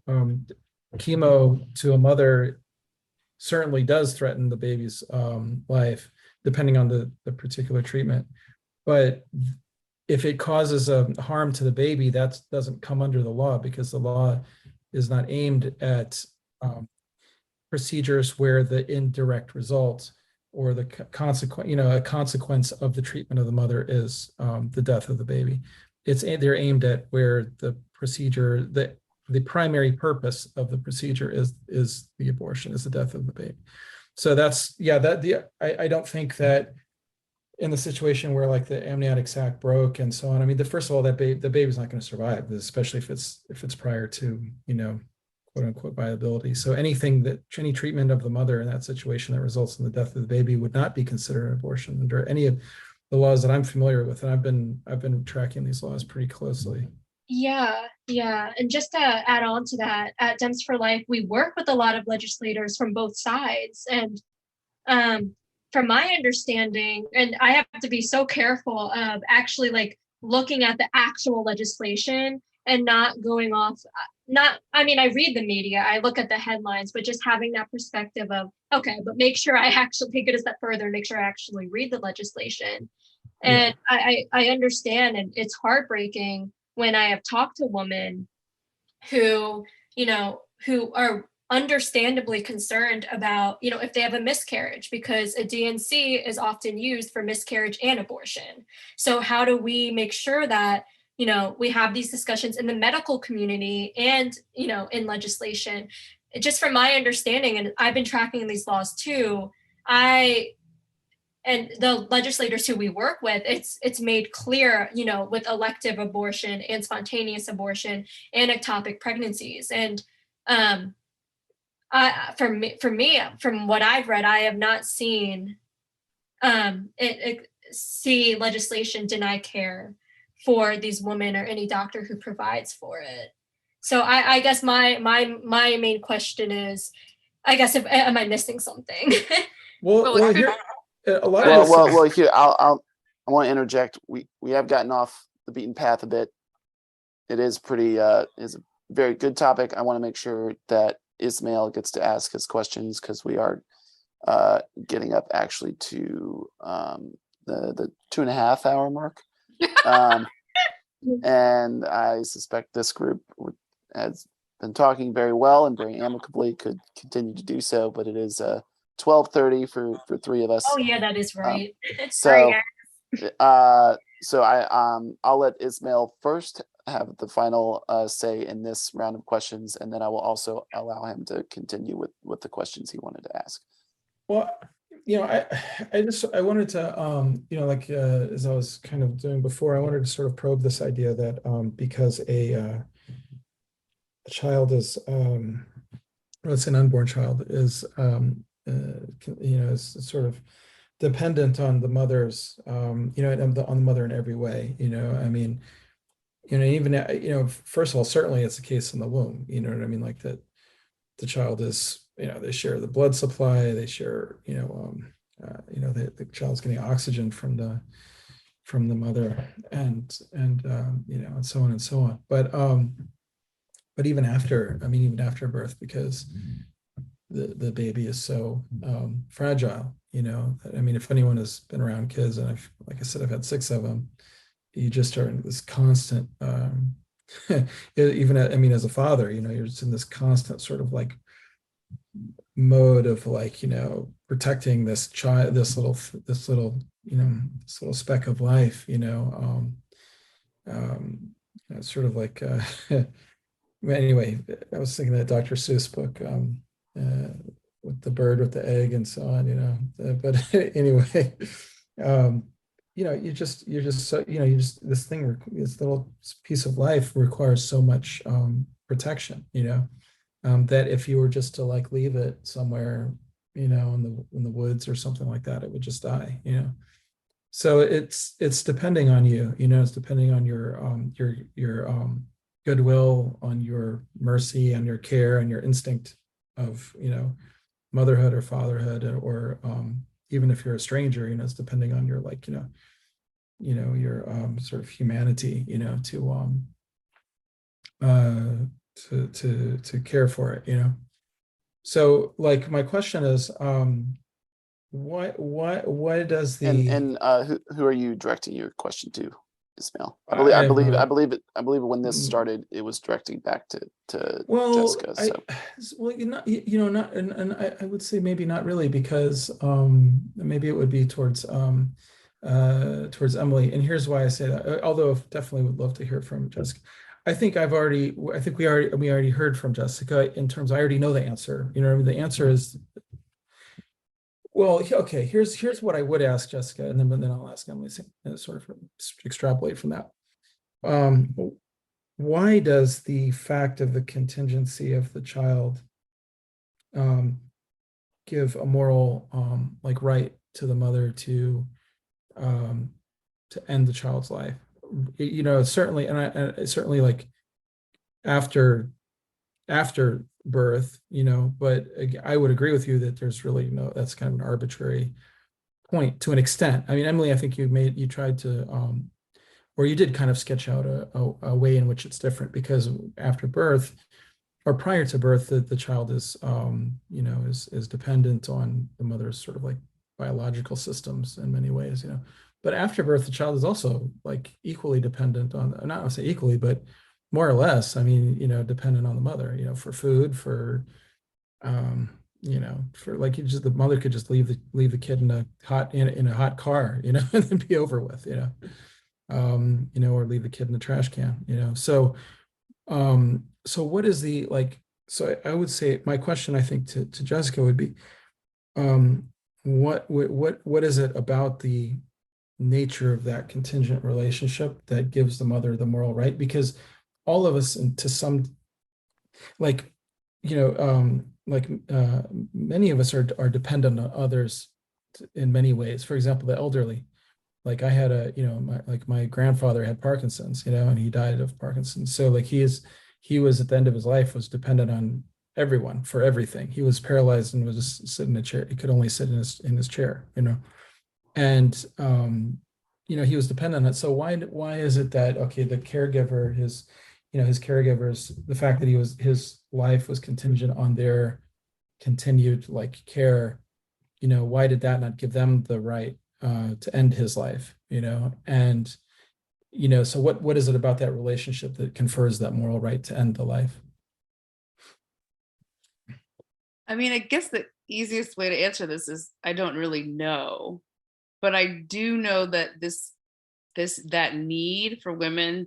chemo to a mother certainly does threaten the baby's life, depending on the particular treatment. But if it causes harm to the baby, that doesn't come under the law, because the law is not aimed at procedures where the indirect result or the a consequence of the treatment of the mother is the death of the baby. They're aimed at where the procedure, the primary purpose of the procedure is the abortion, is the death of the baby. So I don't think that in the situation where like the amniotic sac broke and so on, I mean, first of all, the baby's not going to survive, especially if it's prior to, quote unquote viability. So any treatment of the mother in that situation that results in the death of the baby would not be considered an abortion under any of the laws that I'm familiar with. And I've been tracking these laws pretty closely. Yeah. And just to add on to that, at Dems for Life, we work with a lot of legislators from both sides. And from my understanding, and I have to be so careful of actually like looking at the actual legislation and not going off, I read the media, I look at the headlines, but just having that perspective of, okay, but make sure I actually take it a step further, make sure I actually read the legislation. And I understand, and it's heartbreaking when I have talked to women who are understandably concerned about, if they have a miscarriage, because a DNC is often used for miscarriage and abortion. So how do we make sure that, we have these discussions in the medical community and, in legislation? Just from my understanding, and I've been tracking these laws too, and the legislators who we work with, it's made clear, with elective abortion and spontaneous abortion and ectopic pregnancies. And for me, from what I've read, I have not seen see legislation deny care for these women or any doctor who provides for it. So I guess my main question is, I guess, am I missing something? Well, here, a lot of Well, this well, is- well. Here, I want to interject. We have gotten off the beaten path a bit. It is is a very good topic. I want to make sure that Ismail gets to ask his questions, because we are getting up actually to the 2.5 hour mark. And I suspect this group has been talking very well and very amicably, could continue to do so, but it is 12:30 for 3 of us. Oh yeah, that is right. So I'll let Ismail first have the final say in this round of questions, and then I will also allow him to continue with the questions he wanted to ask. Well, I wanted to, like, as I was kind of doing before, I wanted to sort of probe this idea that because a child is, let's say an unborn child is, is sort of dependent on the mother's, on the mother in every way. I mean, even first of all, certainly it's the case in the womb. You know what I mean? Like that, the child is, they share the blood supply, they share, the child's getting oxygen from the mother, and so on and so on. But even after birth, because the baby is so fragile, I mean, if anyone has been around kids, and like I said, I've had 6 of them, you just are in this constant, even, as a father, you're just in this constant sort of like mode of like, protecting this child, this little speck of life, sort of like, anyway, I was thinking that Dr. Seuss book, with the bird with the egg and so on, but anyway, this little piece of life requires so much protection, that if you were just to like leave it somewhere, in the woods or something like that, it would just die, So it's depending on you, it's depending on your goodwill, on your mercy, and your care, and your instinct of, motherhood or fatherhood, or even if you're a stranger, it's depending on your like, your sort of humanity, to care for it, So like my question is, what does the And who are you directing your question to, Ismail? I believe when this started, it was directing back to Jessica. So. Not, and I would say maybe not really, because maybe it would be towards Emily. And here's why I say that. Although I definitely would love to hear from Jessica. I think we already heard from Jessica in terms, I already know the answer. The answer is, well, okay, here's what I would ask Jessica, and then I'll ask Emily, sort of extrapolate from that. Why does the fact of the contingency of the child give a moral like right to the mother to end the child's life? Certainly, and certainly like after birth, but I would agree with you that there's really that's kind of an arbitrary point to an extent. I mean, Emily, I think you tried to, or you did kind of sketch out a way in which it's different, because after birth or prior to birth, the child is, is dependent on the mother's sort of like biological systems in many ways, But after birth, the child is also like equally dependent on, not to say equally, but more or less, dependent on the mother, for food, for For like the mother could just leave the kid in a hot car, and then be over with, or leave the kid in the trash can, so what is the like? So I would say my question, I think, to Jessica would be, what is it about the nature of that contingent relationship that gives the mother the moral right? Because all of us, and to some, like, many of us are dependent on others in many ways. For example, the elderly. Like I had my grandfather had Parkinson's, and he died of Parkinson's. So like he was at the end of his life was dependent on everyone for everything. He was paralyzed and was just sitting in a chair. He could only sit in his chair, and he was dependent on it. So why is it that, okay, the caregiver, his caregivers, the fact that his life was contingent on their continued like care, why did that not give them the right to end his life, and so what is it about that relationship that confers that moral right to end the life? I mean, I guess the easiest way to answer this is I don't really know, but I do know that that need for women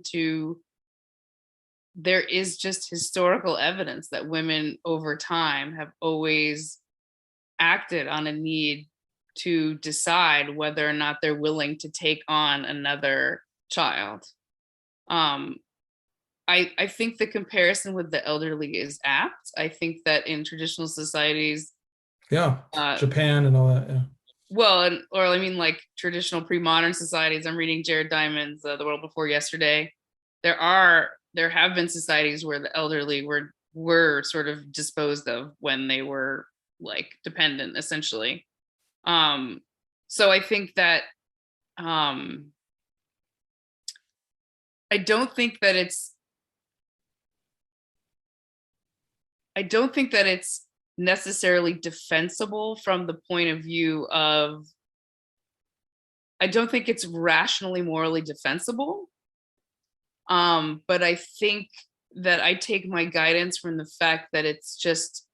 there is just historical evidence that women over time have always acted on a need to decide whether or not they're willing to take on another child. I think the comparison with the elderly is apt. I think that in traditional societies, Japan and all that, yeah. Well, or I mean, like traditional pre-modern societies. I'm reading Jared Diamond's The World Before Yesterday. There have been societies where the elderly were sort of disposed of when they were like dependent, essentially. So I think that I don't think that it's necessarily defensible from the point of view of, I don't think it's rationally, morally defensible. But I think that I take my guidance from the fact that it's just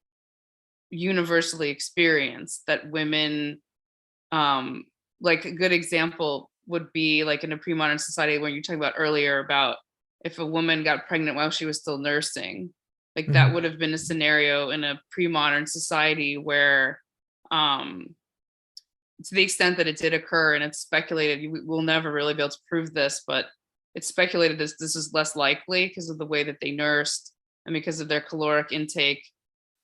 universally experienced that women, like a good example would be like in a pre-modern society when you talked about earlier about if a woman got pregnant while she was still nursing, like that would have been a scenario in a pre-modern society where, to the extent that it did occur, and it's speculated, we'll never really be able to prove this, but it's speculated this is less likely because of the way that they nursed and because of their caloric intake,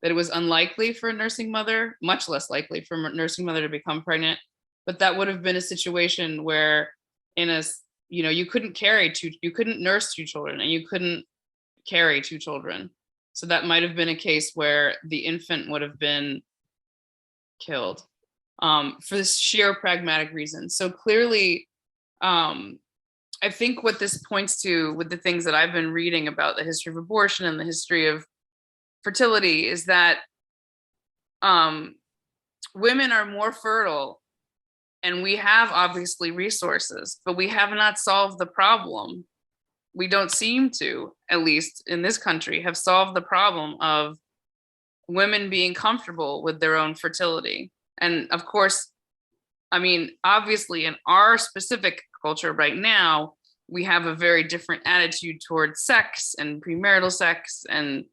that it was unlikely for a nursing mother, much less likely for a nursing mother to become pregnant. But that would have been a situation where you couldn't nurse two children and you couldn't carry two children. So that might have been a case where the infant would have been killed for this sheer pragmatic reason. So clearly, I think what this points to with the things that I've been reading about the history of abortion and the history of fertility is that women are more fertile and we have obviously resources, but we have not solved the problem. We don't seem to, at least in this country, have solved the problem of women being comfortable with their own fertility. And of course, I mean, obviously in our specific culture right now, we have a very different attitude towards sex and premarital sex and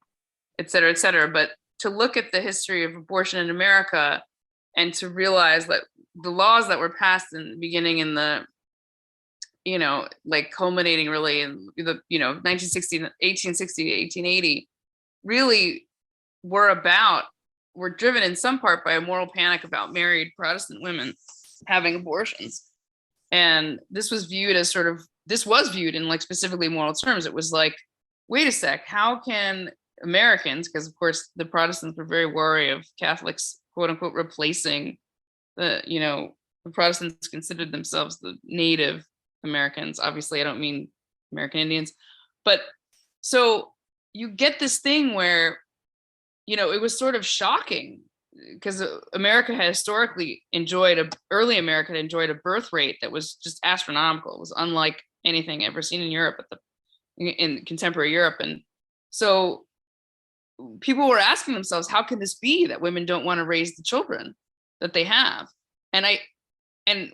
et cetera, et cetera. But to look at the history of abortion in America and to realize that the laws that were passed in the beginning in the, like culminating really in the, 1860 to 1880, really were driven in some part by a moral panic about married Protestant women having abortions. And this was viewed in like specifically moral terms. It was like, wait a sec, how can Americans, because of course the Protestants were very wary of Catholics, quote unquote, replacing the Protestants considered themselves the native Americans. Obviously, I don't mean American Indians, but so you get this thing where, it was sort of shocking because America had historically early America had enjoyed a birth rate that was just astronomical. It was unlike anything ever seen in Europe in contemporary Europe. And so people were asking themselves, how can this be that women don't want to raise the children that they have?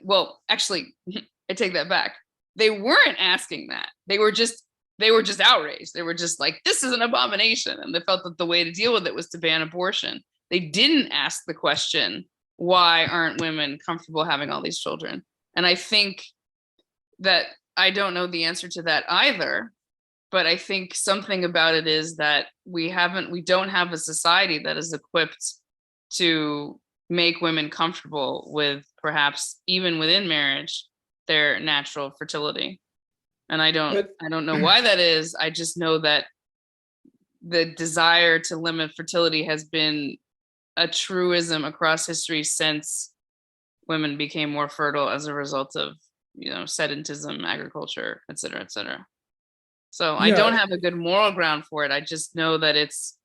Well, actually, I take that back. They weren't asking that. They were just outraged. They were just like, this is an abomination. And they felt that the way to deal with it was to ban abortion. They didn't ask the question, why aren't women comfortable having all these children? And I think that I don't know the answer to that either, but I think something about it is that we don't have a society that is equipped to make women comfortable with, perhaps even within marriage, their natural fertility. And I don't know why that is. I just know that the desire to limit fertility has been a truism across history since women became more fertile as a result of, sedentism, agriculture, et cetera, et cetera. So I don't have a good moral ground for it. I just know that it's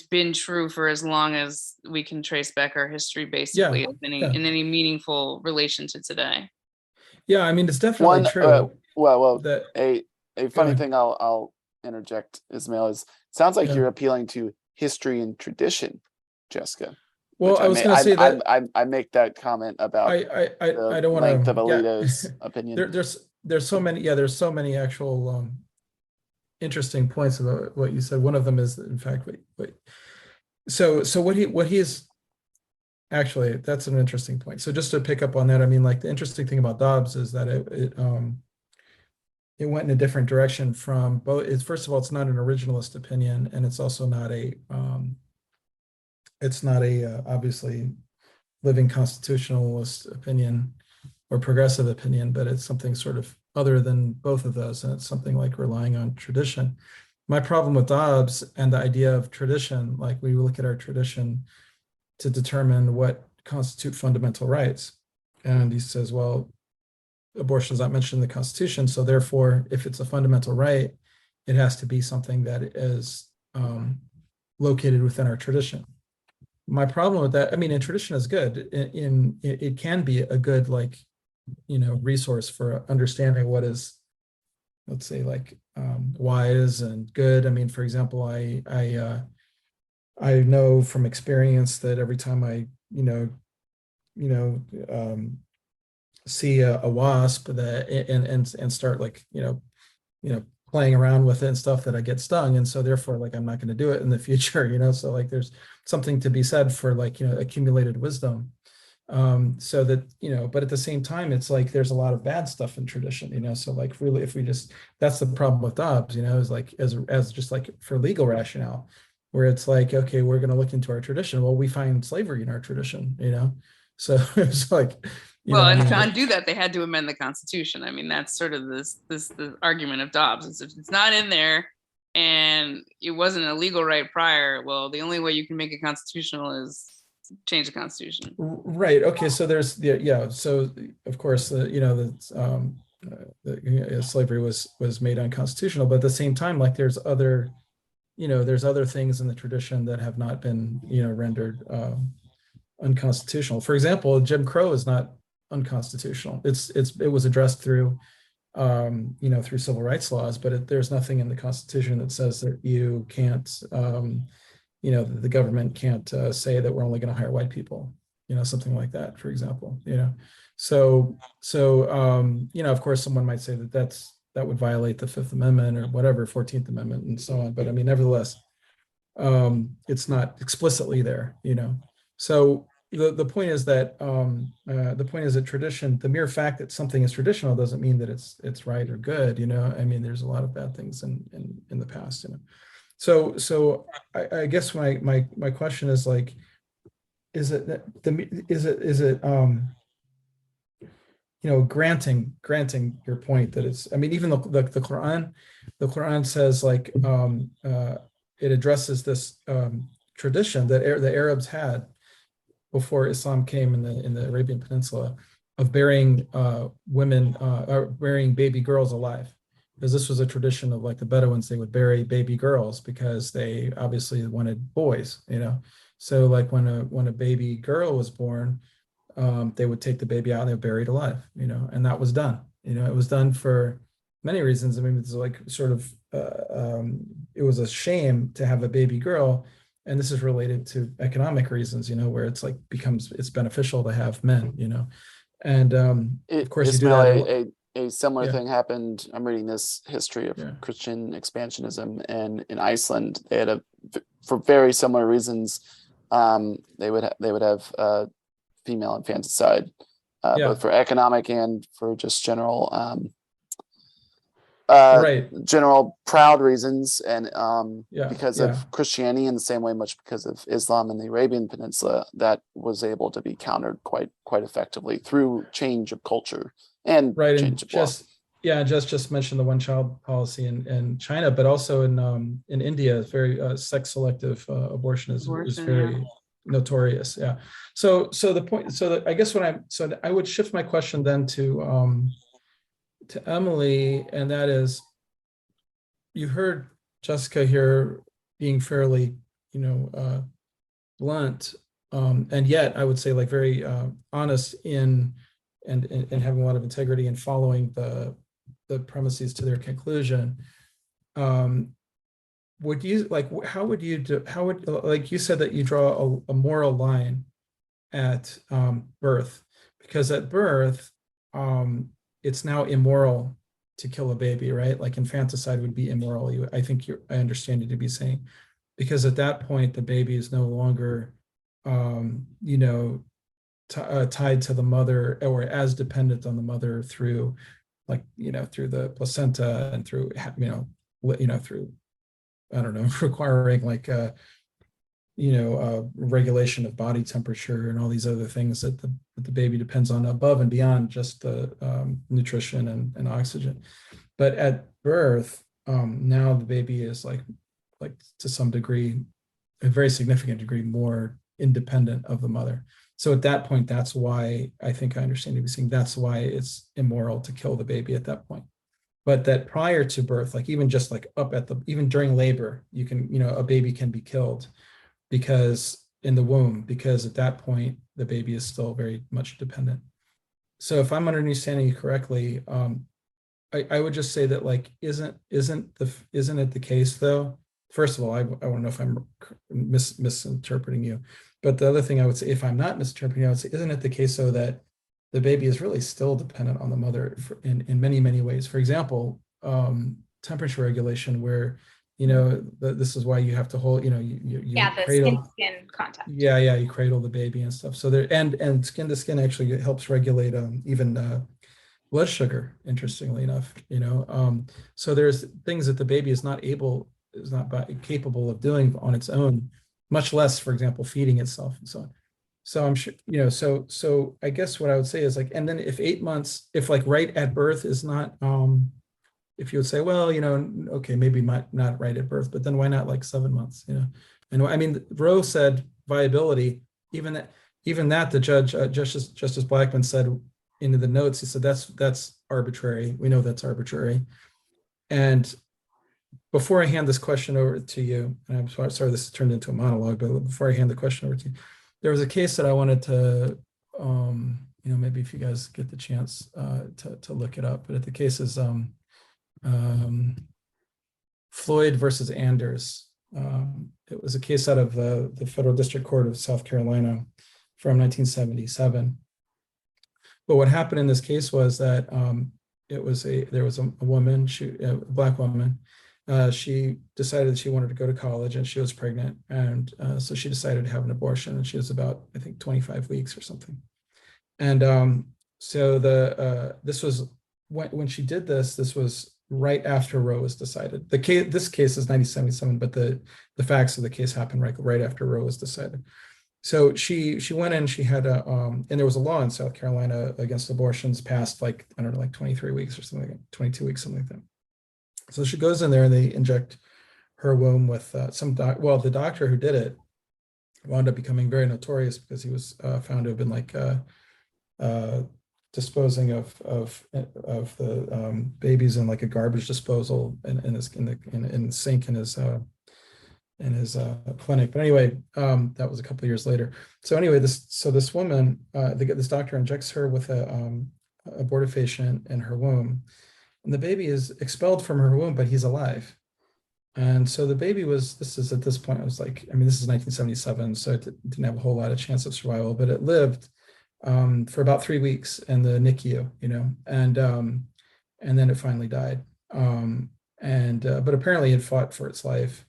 been true for as long as we can trace back our history, basically, in any meaningful relation to today. Yeah, I mean, it's definitely true. A funny thing I'll interject, Ismail, is sounds like you're appealing to history and tradition, Jessica. Well, I was going to say that I make that comment about I don't want to length of Alito's opinion. There's so many actual interesting points about what you said. One of them is, in fact, so what he is actually, that's an interesting point. So just to pick up on that, I mean, like, the interesting thing about Dobbs is that it went in a different direction from both. First of all, it's not an originalist opinion, and it's also not obviously living constitutionalist opinion or progressive opinion, but it's something sort of other than both of those, and it's something like relying on tradition. My problem with Dobbs and the idea of tradition, like, we look at our tradition to determine what constitute fundamental rights, and he says, well, abortion is not mentioned in the Constitution, so therefore, if it's a fundamental right, it has to be something that is located within our tradition. My problem with that, I mean, and tradition is good. It can be a good, resource for understanding what is, let's say, wise and good. I mean, for example, I know from experience that every time I see a wasp that and start playing around with it and stuff, that I get stung, and so therefore, I'm not going to do it in the future. So there's something to be said for accumulated wisdom. So that, but at the same time, it's like there's a lot of bad stuff in tradition, so really, if we just, that's the problem with Dobbs, is as just for legal rationale, where it's okay, we're going to look into our tradition. Well, we find slavery in our tradition, so it's to undo that, they had to amend the Constitution. I mean, that's sort of the argument of Dobbs. If it's not in there and it wasn't a legal right prior, well, the only way you can make it constitutional is change the Constitution. Right. Okay. So there's so of course slavery was made unconstitutional, but at the same time, there's other things in the tradition that have not been rendered unconstitutional. For example, Jim Crow is not unconstitutional. It was addressed through through civil rights laws, but there's nothing in the Constitution that says that you can't the government can't say that we're only going to hire white people, something like that, for example. So of course, someone might say that would violate the Fifth Amendment or whatever, 14th Amendment, and so on. But I mean, nevertheless, it's not explicitly there. So the point is that tradition, the mere fact that something is traditional doesn't mean that it's right or good. I mean, there's a lot of bad things in the past. So I guess my question is is it granting your point that it's, I mean, even the Quran says it addresses this tradition that the Arabs had before Islam came in the Arabian Peninsula of burying women or burying baby girls alive. Because this was a tradition of the Bedouins, they would bury baby girls because they obviously wanted boys, So when a baby girl was born, they would take the baby out and they would bury it alive, and that was done. It was done for many reasons. I mean, it's it was a shame to have a baby girl. And this is related to economic reasons, where it's like it's beneficial to have men, and of course you do Ismail, that. a similar Yeah. thing happened. I'm reading this history of Yeah. Christian expansionism, and in Iceland, they had for very similar reasons, they would have female infanticide, Yeah. both for economic and for just general Right. general proud reasons, and Yeah. because Yeah. of Christianity, in the same way, much because of Islam in the Arabian Peninsula, that was able to be countered quite effectively through change of culture and Right. change And of law. just mentioned the one child policy in China, but also in India, it's very sex selective abortion is Abortion, very notorious. Yeah. So the point, I guess I would shift my question then to Emily, and that is, you heard Jessica here being fairly, blunt, and yet I would say like very honest and having a lot of integrity and following the premises to their conclusion. Would you how would you do, like you said that you draw a moral line at birth, because at birth it's now immoral to kill a baby, right? Like infanticide would be immoral. I understand you to be saying, because at that point the baby is no longer tied to the mother, or as dependent on the mother through through the placenta and through through, I don't know, requiring like regulation of body temperature and all these other things that the baby depends on above and beyond just the nutrition and oxygen. But at birth, now the baby is like to some degree, a very significant degree, more independent of the mother. So at that point, that's why I think I understand you saying that's why it's immoral to kill the baby at that point. But that prior to birth, like even just like even during labor, you can, a baby can be killed because in the womb, because at that point the baby is still very much dependent. So if I'm understanding you correctly, I would just say that like isn't it the case though? First of all, I don't know if I'm misinterpreting you, but the other thing I would say, if I'm not misinterpreting, I would say, isn't it the case though that the baby is really still dependent on the mother in many ways? For example, temperature regulation, where this is why you have to hold, The cradle. skin contact. Yeah, you cradle the baby and stuff. So there, and skin to skin actually helps regulate even blood sugar, interestingly enough. So there's things that the baby is not capable of doing on its own, much less, for example, feeding itself and so on. So I'm sure, so I guess what I would say is like, and then if 8 months, if like right at birth is not, if you would say, well, okay, maybe not right at birth, but then why not like 7 months, And I mean, Roe said viability, even that the judge, Justice Blackmun said into the notes, he said, that's arbitrary. We know that's arbitrary. And before I hand this question over to you, and I'm sorry this turned into a monologue, but before I hand the question over to you, there was a case that I wanted to, maybe if you guys get the chance to look it up, but the case is Floyd versus Anders. It was a case out of the Federal District Court of South Carolina from 1977. But what happened in this case was that there was a woman, a Black woman. She decided she wanted to go to college and she was pregnant. And so she decided to have an abortion, and she was about, I think, 25 weeks or something. And so this was, when she did this was right after Roe was decided. This case is 1977, but the facts of the case happened right after Roe was decided. So she went in, she had and there was a law in South Carolina against abortions passed like, I don't know, like 23 weeks or something, like 22 weeks, something like that. So she goes in there and they inject her womb with the doctor who did it wound up becoming very notorious because he was found to have been like disposing of the babies in like a garbage disposal in the sink in his clinic. But anyway, that was a couple of years later. So anyway, this woman, this doctor injects her with a abortifacient in her womb, and the baby is expelled from her womb, but he's alive. And so the baby was, at this point, it was like, I mean, this is 1977, so it didn't have a whole lot of chance of survival, but it lived for about 3 weeks in the NICU, and then it finally died. But apparently it fought for its life.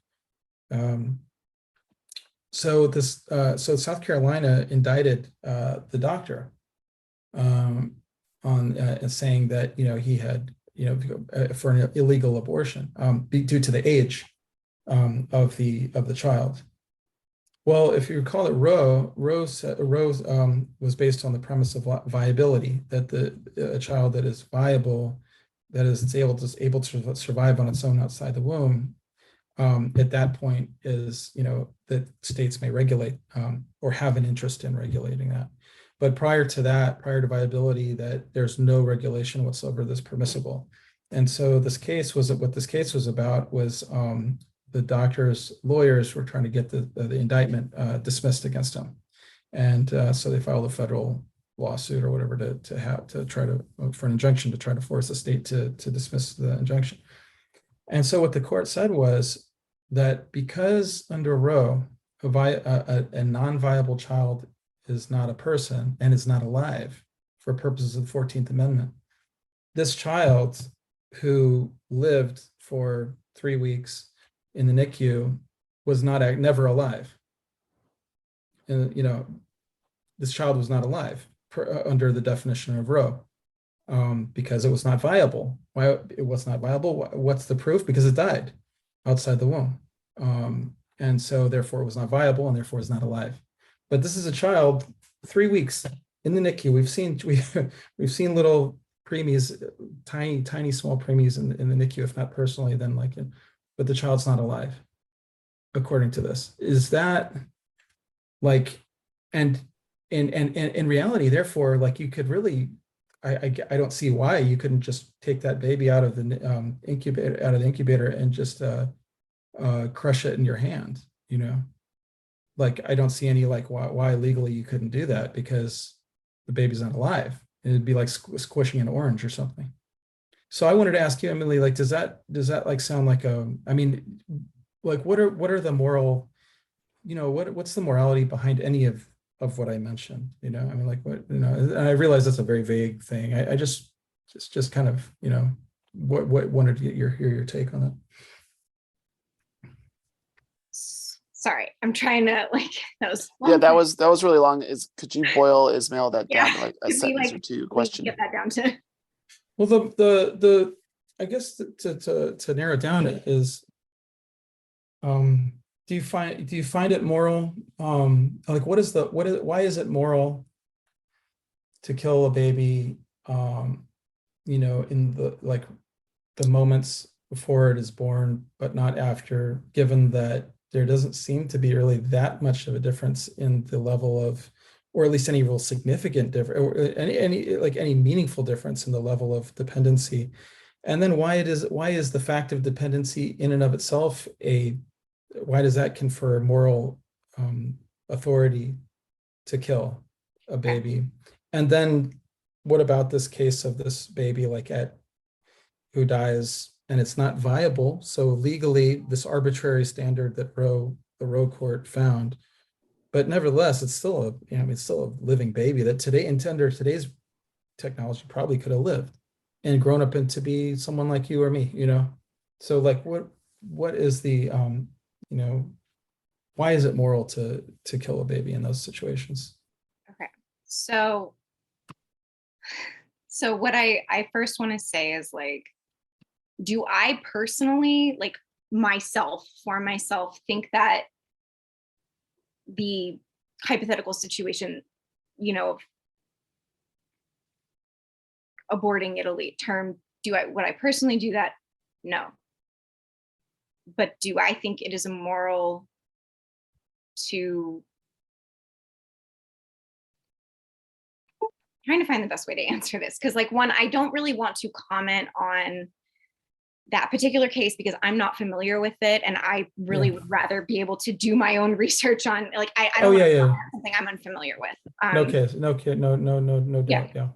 So South Carolina indicted the doctor on saying that he had for an illegal abortion due to the age of the child. Well, if you recall that Roe was based on the premise of viability, that a child that is viable, that is able to survive on its own outside the womb, at that point is that states may regulate or have an interest in regulating that. But prior to that, prior to viability, that there's no regulation whatsoever that's permissible. And so what this case was about was the doctor's lawyers were trying to get the indictment dismissed against him. And so they filed a federal lawsuit or whatever to try to for an injunction to try to force the state to dismiss the injunction. And so what the court said was that because under Roe, a non-viable child is not a person and is not alive for purposes of the 14th Amendment, this child who lived for 3 weeks in the NICU was never alive. And, this child was not alive under the definition of Roe because it was not viable. Why it was not viable? What's the proof? Because it died outside the womb. And so therefore it was not viable and therefore is not alive. But this is a child 3 weeks in the NICU. We've seen little preemies, tiny small preemies in the NICU, if not personally, then but the child's not alive, according to this. Is that and in reality, therefore, you could really, I don't see why you couldn't just take that baby out of the incubator and just crush it in your hand, I don't see any why legally you couldn't do that, because the baby's not alive. It'd be like squishing an orange or something. So I wanted to ask you, Emily, does that sound like what are the moral, what's the morality behind any of what I mentioned? And I realize that's a very vague thing. I just kind of, what wanted to get your take on that. Sorry, I'm trying to that was yeah, that was really long. Could you boil, Ismail, that down to a Could we, sentence or two question? Get that down to. Well, the I guess to narrow it down is, do you find it moral? Why is it moral to kill a baby? In the moments before it is born, but not after, given that there doesn't seem to be really that much of a difference in the level of, or at least any real significant difference, or any meaningful difference in the level of dependency. And then why is the fact of dependency in and of itself why does that confer moral authority to kill a baby? And then what about this case of this baby who dies and it's not viable? So legally, this arbitrary standard that the Roe court found, but nevertheless, it's still a living baby that under today's technology probably could have lived and grown up into be someone like you or me, So what is the why is it moral to kill a baby in those situations? Okay, so what I first want to say is do I personally for myself think that the hypothetical situation, aborting at a late term, would I personally do that? No. But do I think it is immoral to, trying to find the best way to answer this, because one, I don't really want to comment on that particular case because I'm not familiar with it, and I really would rather be able to do my own research on I don't want to comment on something I'm unfamiliar with. No doubt. Yeah.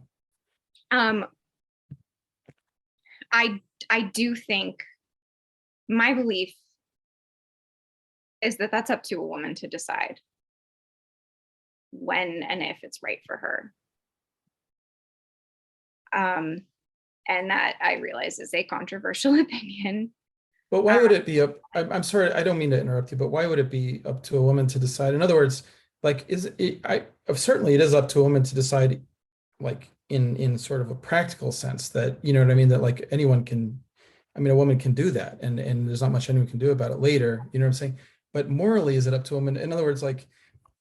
I do think, my belief is that that's up to a woman to decide when and if it's right for her. And that, I realize, is a controversial opinion. But why would it be up? I'm sorry, I don't mean to interrupt you, but why would it be up to a woman to decide? In other words, like, certainly it is up to a woman to decide, like in sort of a practical sense, that, you know what I mean, that like anyone can, I mean, a woman can do that, and there's not much anyone can do about it later, you know what I'm saying? But morally, is it up to a woman? In other words, like,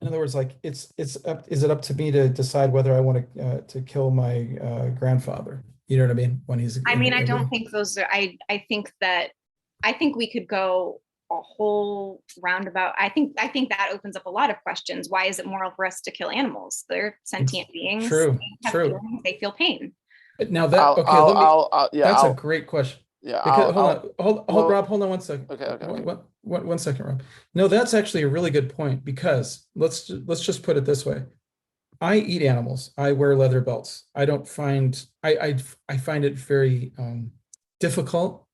is it up to me to decide whether I want to kill my grandfather? You know what I mean? When he's, I mean, I don't think those are, I think we could go a whole roundabout. I think that opens up a lot of questions. Why is it moral for us to kill animals? They're sentient beings. True, They have true. feelings, they feel pain. Now that, I'll, okay, I'll, let me, I'll, yeah, that's a I'll, great question. yeah, Because, well, Rob, hold on one second. Okay. One second, Rob. No, that's actually a really good point, because let's just put it this way. I eat animals. I wear leather belts. I don't find, I find it very difficult,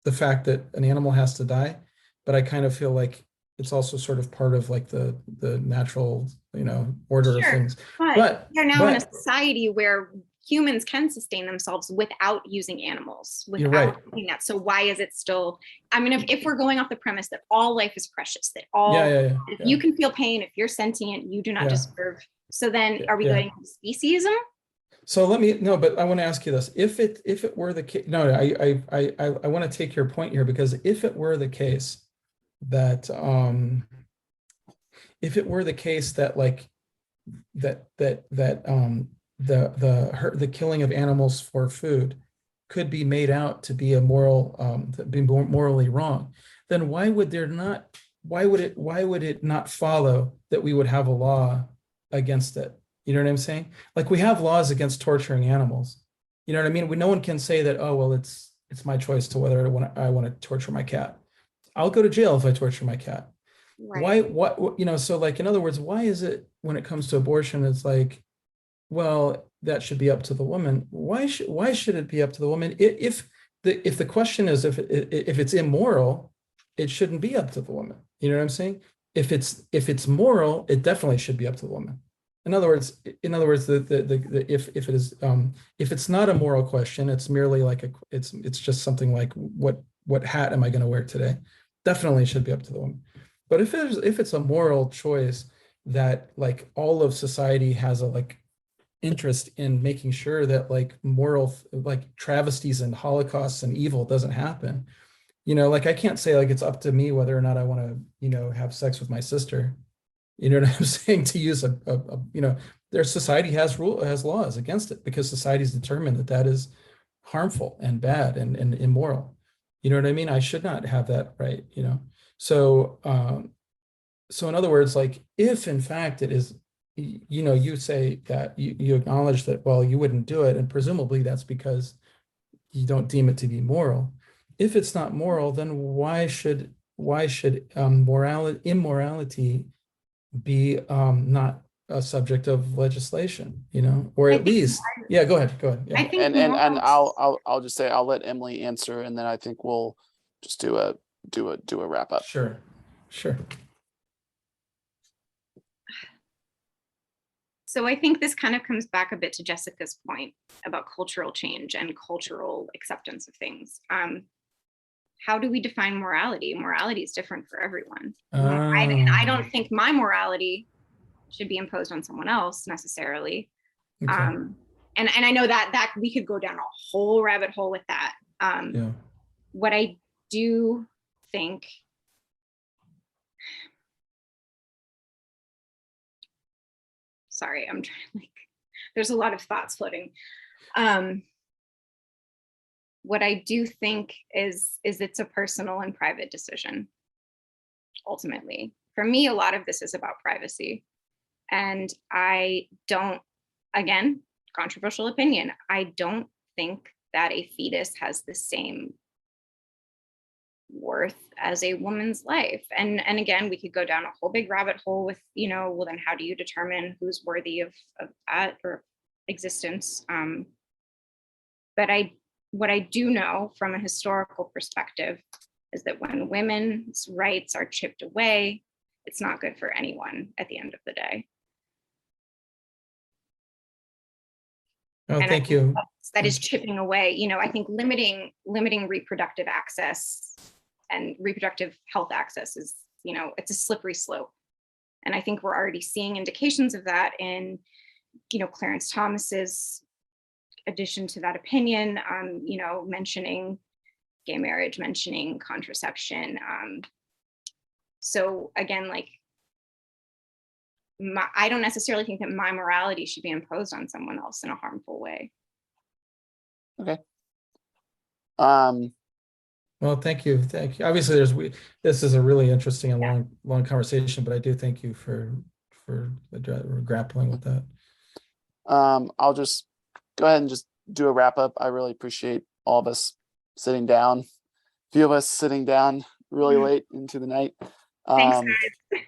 the fact that an animal has to die, but I kind of feel like it's also sort of part of like the natural, you know, order of Sure, things. but we're now in a society where humans can sustain themselves without using animals. You're right. Doing that. So why is it still, I mean, if we're going off the premise that all life is precious, that all, Yeah. if you can feel pain, if you're sentient, you do not deserve. So then are we going to speciesism? So but I want to ask you this. If it were the case, no, I want to take your point here, because if it were the case that, like, the killing of animals for food could be made out to be morally wrong, then why would it not follow that we would have a law against it? You know what I'm saying? Like, we have laws against torturing animals. You know what I mean? No one can say that, oh, well, it's my choice to whether I want to torture my cat. I'll go to jail if I torture my cat. Right. What, you know, so like, in other words, why is it when it comes to abortion, it's like, well, that should be up to the woman. Why should it be up to the woman? If the question is, if it's immoral, it shouldn't be up to the woman. You know what I'm saying? If it's moral, it definitely should be up to the woman. In other words, if it is, if it's not a moral question, it's merely like it's just something like, what hat am I going to wear today? Definitely should be up to the woman. But if it's a moral choice that like all of society has a like interest in making sure that like moral, like travesties and holocausts and evil doesn't happen, you know, like I can't say like it's up to me whether or not I want to, you know, have sex with my sister. You know what I'm saying? To use you know, their society has laws against it, because society's determined that is harmful and bad and immoral. You know what I mean? I should not have that right, you know? So, so in other words, like, if in fact it is, you know, you say that you acknowledge that, well, you wouldn't do it, and presumably that's because you don't deem it to be moral. If it's not moral, then why should immorality be not a subject of legislation, you know, or at least, yeah, go ahead. Yeah. I think and I'll just say, I'll let Emily answer, and then I think we'll just do a wrap up. Sure. So I think this kind of comes back a bit to Jessica's point about cultural change and cultural acceptance of things. How do we define morality? Morality is different for everyone. I don't think my morality should be imposed on someone else necessarily. Okay. And I know that we could go down a whole rabbit hole with that. What I do think, sorry, I'm trying, like, there's a lot of thoughts floating. What I do think is it's a personal and private decision. Ultimately, for me, a lot of this is about privacy. And I don't, again, controversial opinion, I don't think that a fetus has the same worth as a woman's life. And again, we could go down a whole big rabbit hole with, you know, well, then how do you determine who's worthy of that or existence? But what I do know from a historical perspective is that when women's rights are chipped away, it's not good for anyone at the end of the day. Oh, And thank you. That is chipping away. I think limiting reproductive access and reproductive health access is, it's a slippery slope. And I think we're already seeing indications of that in, Clarence Thomas's addition to that opinion, mentioning gay marriage, mentioning contraception. So again, I don't necessarily think that my morality should be imposed on someone else in a harmful way. Okay. Well, thank you. Obviously, this is a really interesting and long conversation, but I do thank you for grappling with that. I'll just go ahead and just do a wrap up. I really appreciate all of us sitting down, a few of us sitting down really late into the night. Thanks, guys.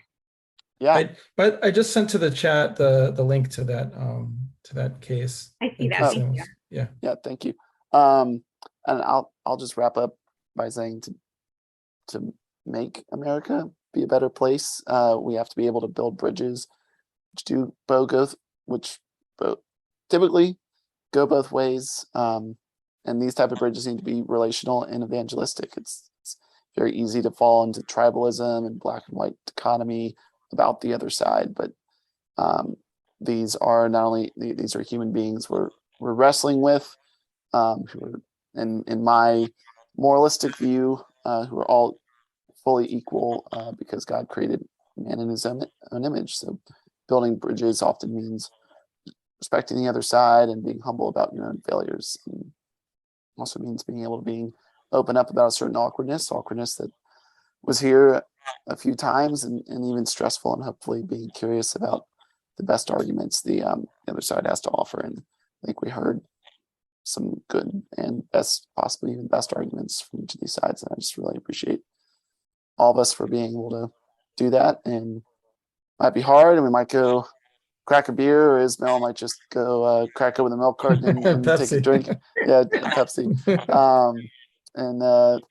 Yeah. But I just sent to the chat the link to that case. I see that. Yeah. Yeah. Thank you. And I'll just wrap up by saying to make America be a better place, we have to be able to build bridges which typically go both ways. And these type of bridges need to be relational and evangelistic. It's very easy to fall into tribalism and black and white dichotomy about the other side, but these are these are human beings we're wrestling with, who are in my moralistic view, who are all fully equal because God created man in his own image. So building bridges often means respecting the other side and being humble about your own failures. And also means being able to open up about a certain awkwardness that was here a few times and even stressful, and hopefully being curious about the best arguments the other side has to offer. And I think we heard some good and possibly even best arguments from each of these sides. And I just really appreciate all of us for being able to do that. And it might be hard, and we might go crack a beer, or Ismail might just go crack open the milk carton and take a drink. Yeah, Pepsi. And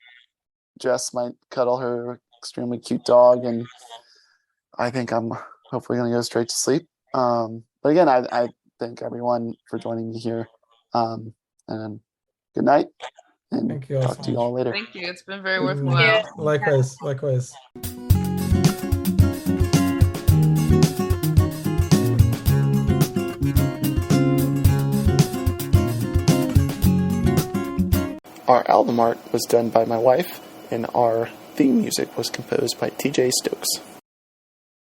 Jess might cuddle her extremely cute dog, and I think I'm hopefully going to go straight to sleep. But again, I thank everyone for joining me here. And good night, and Thank you talk to you all later. Thank you. It's been very worthwhile. Likewise. Our album art was done by my wife, and our theme music was composed by TJ Stokes.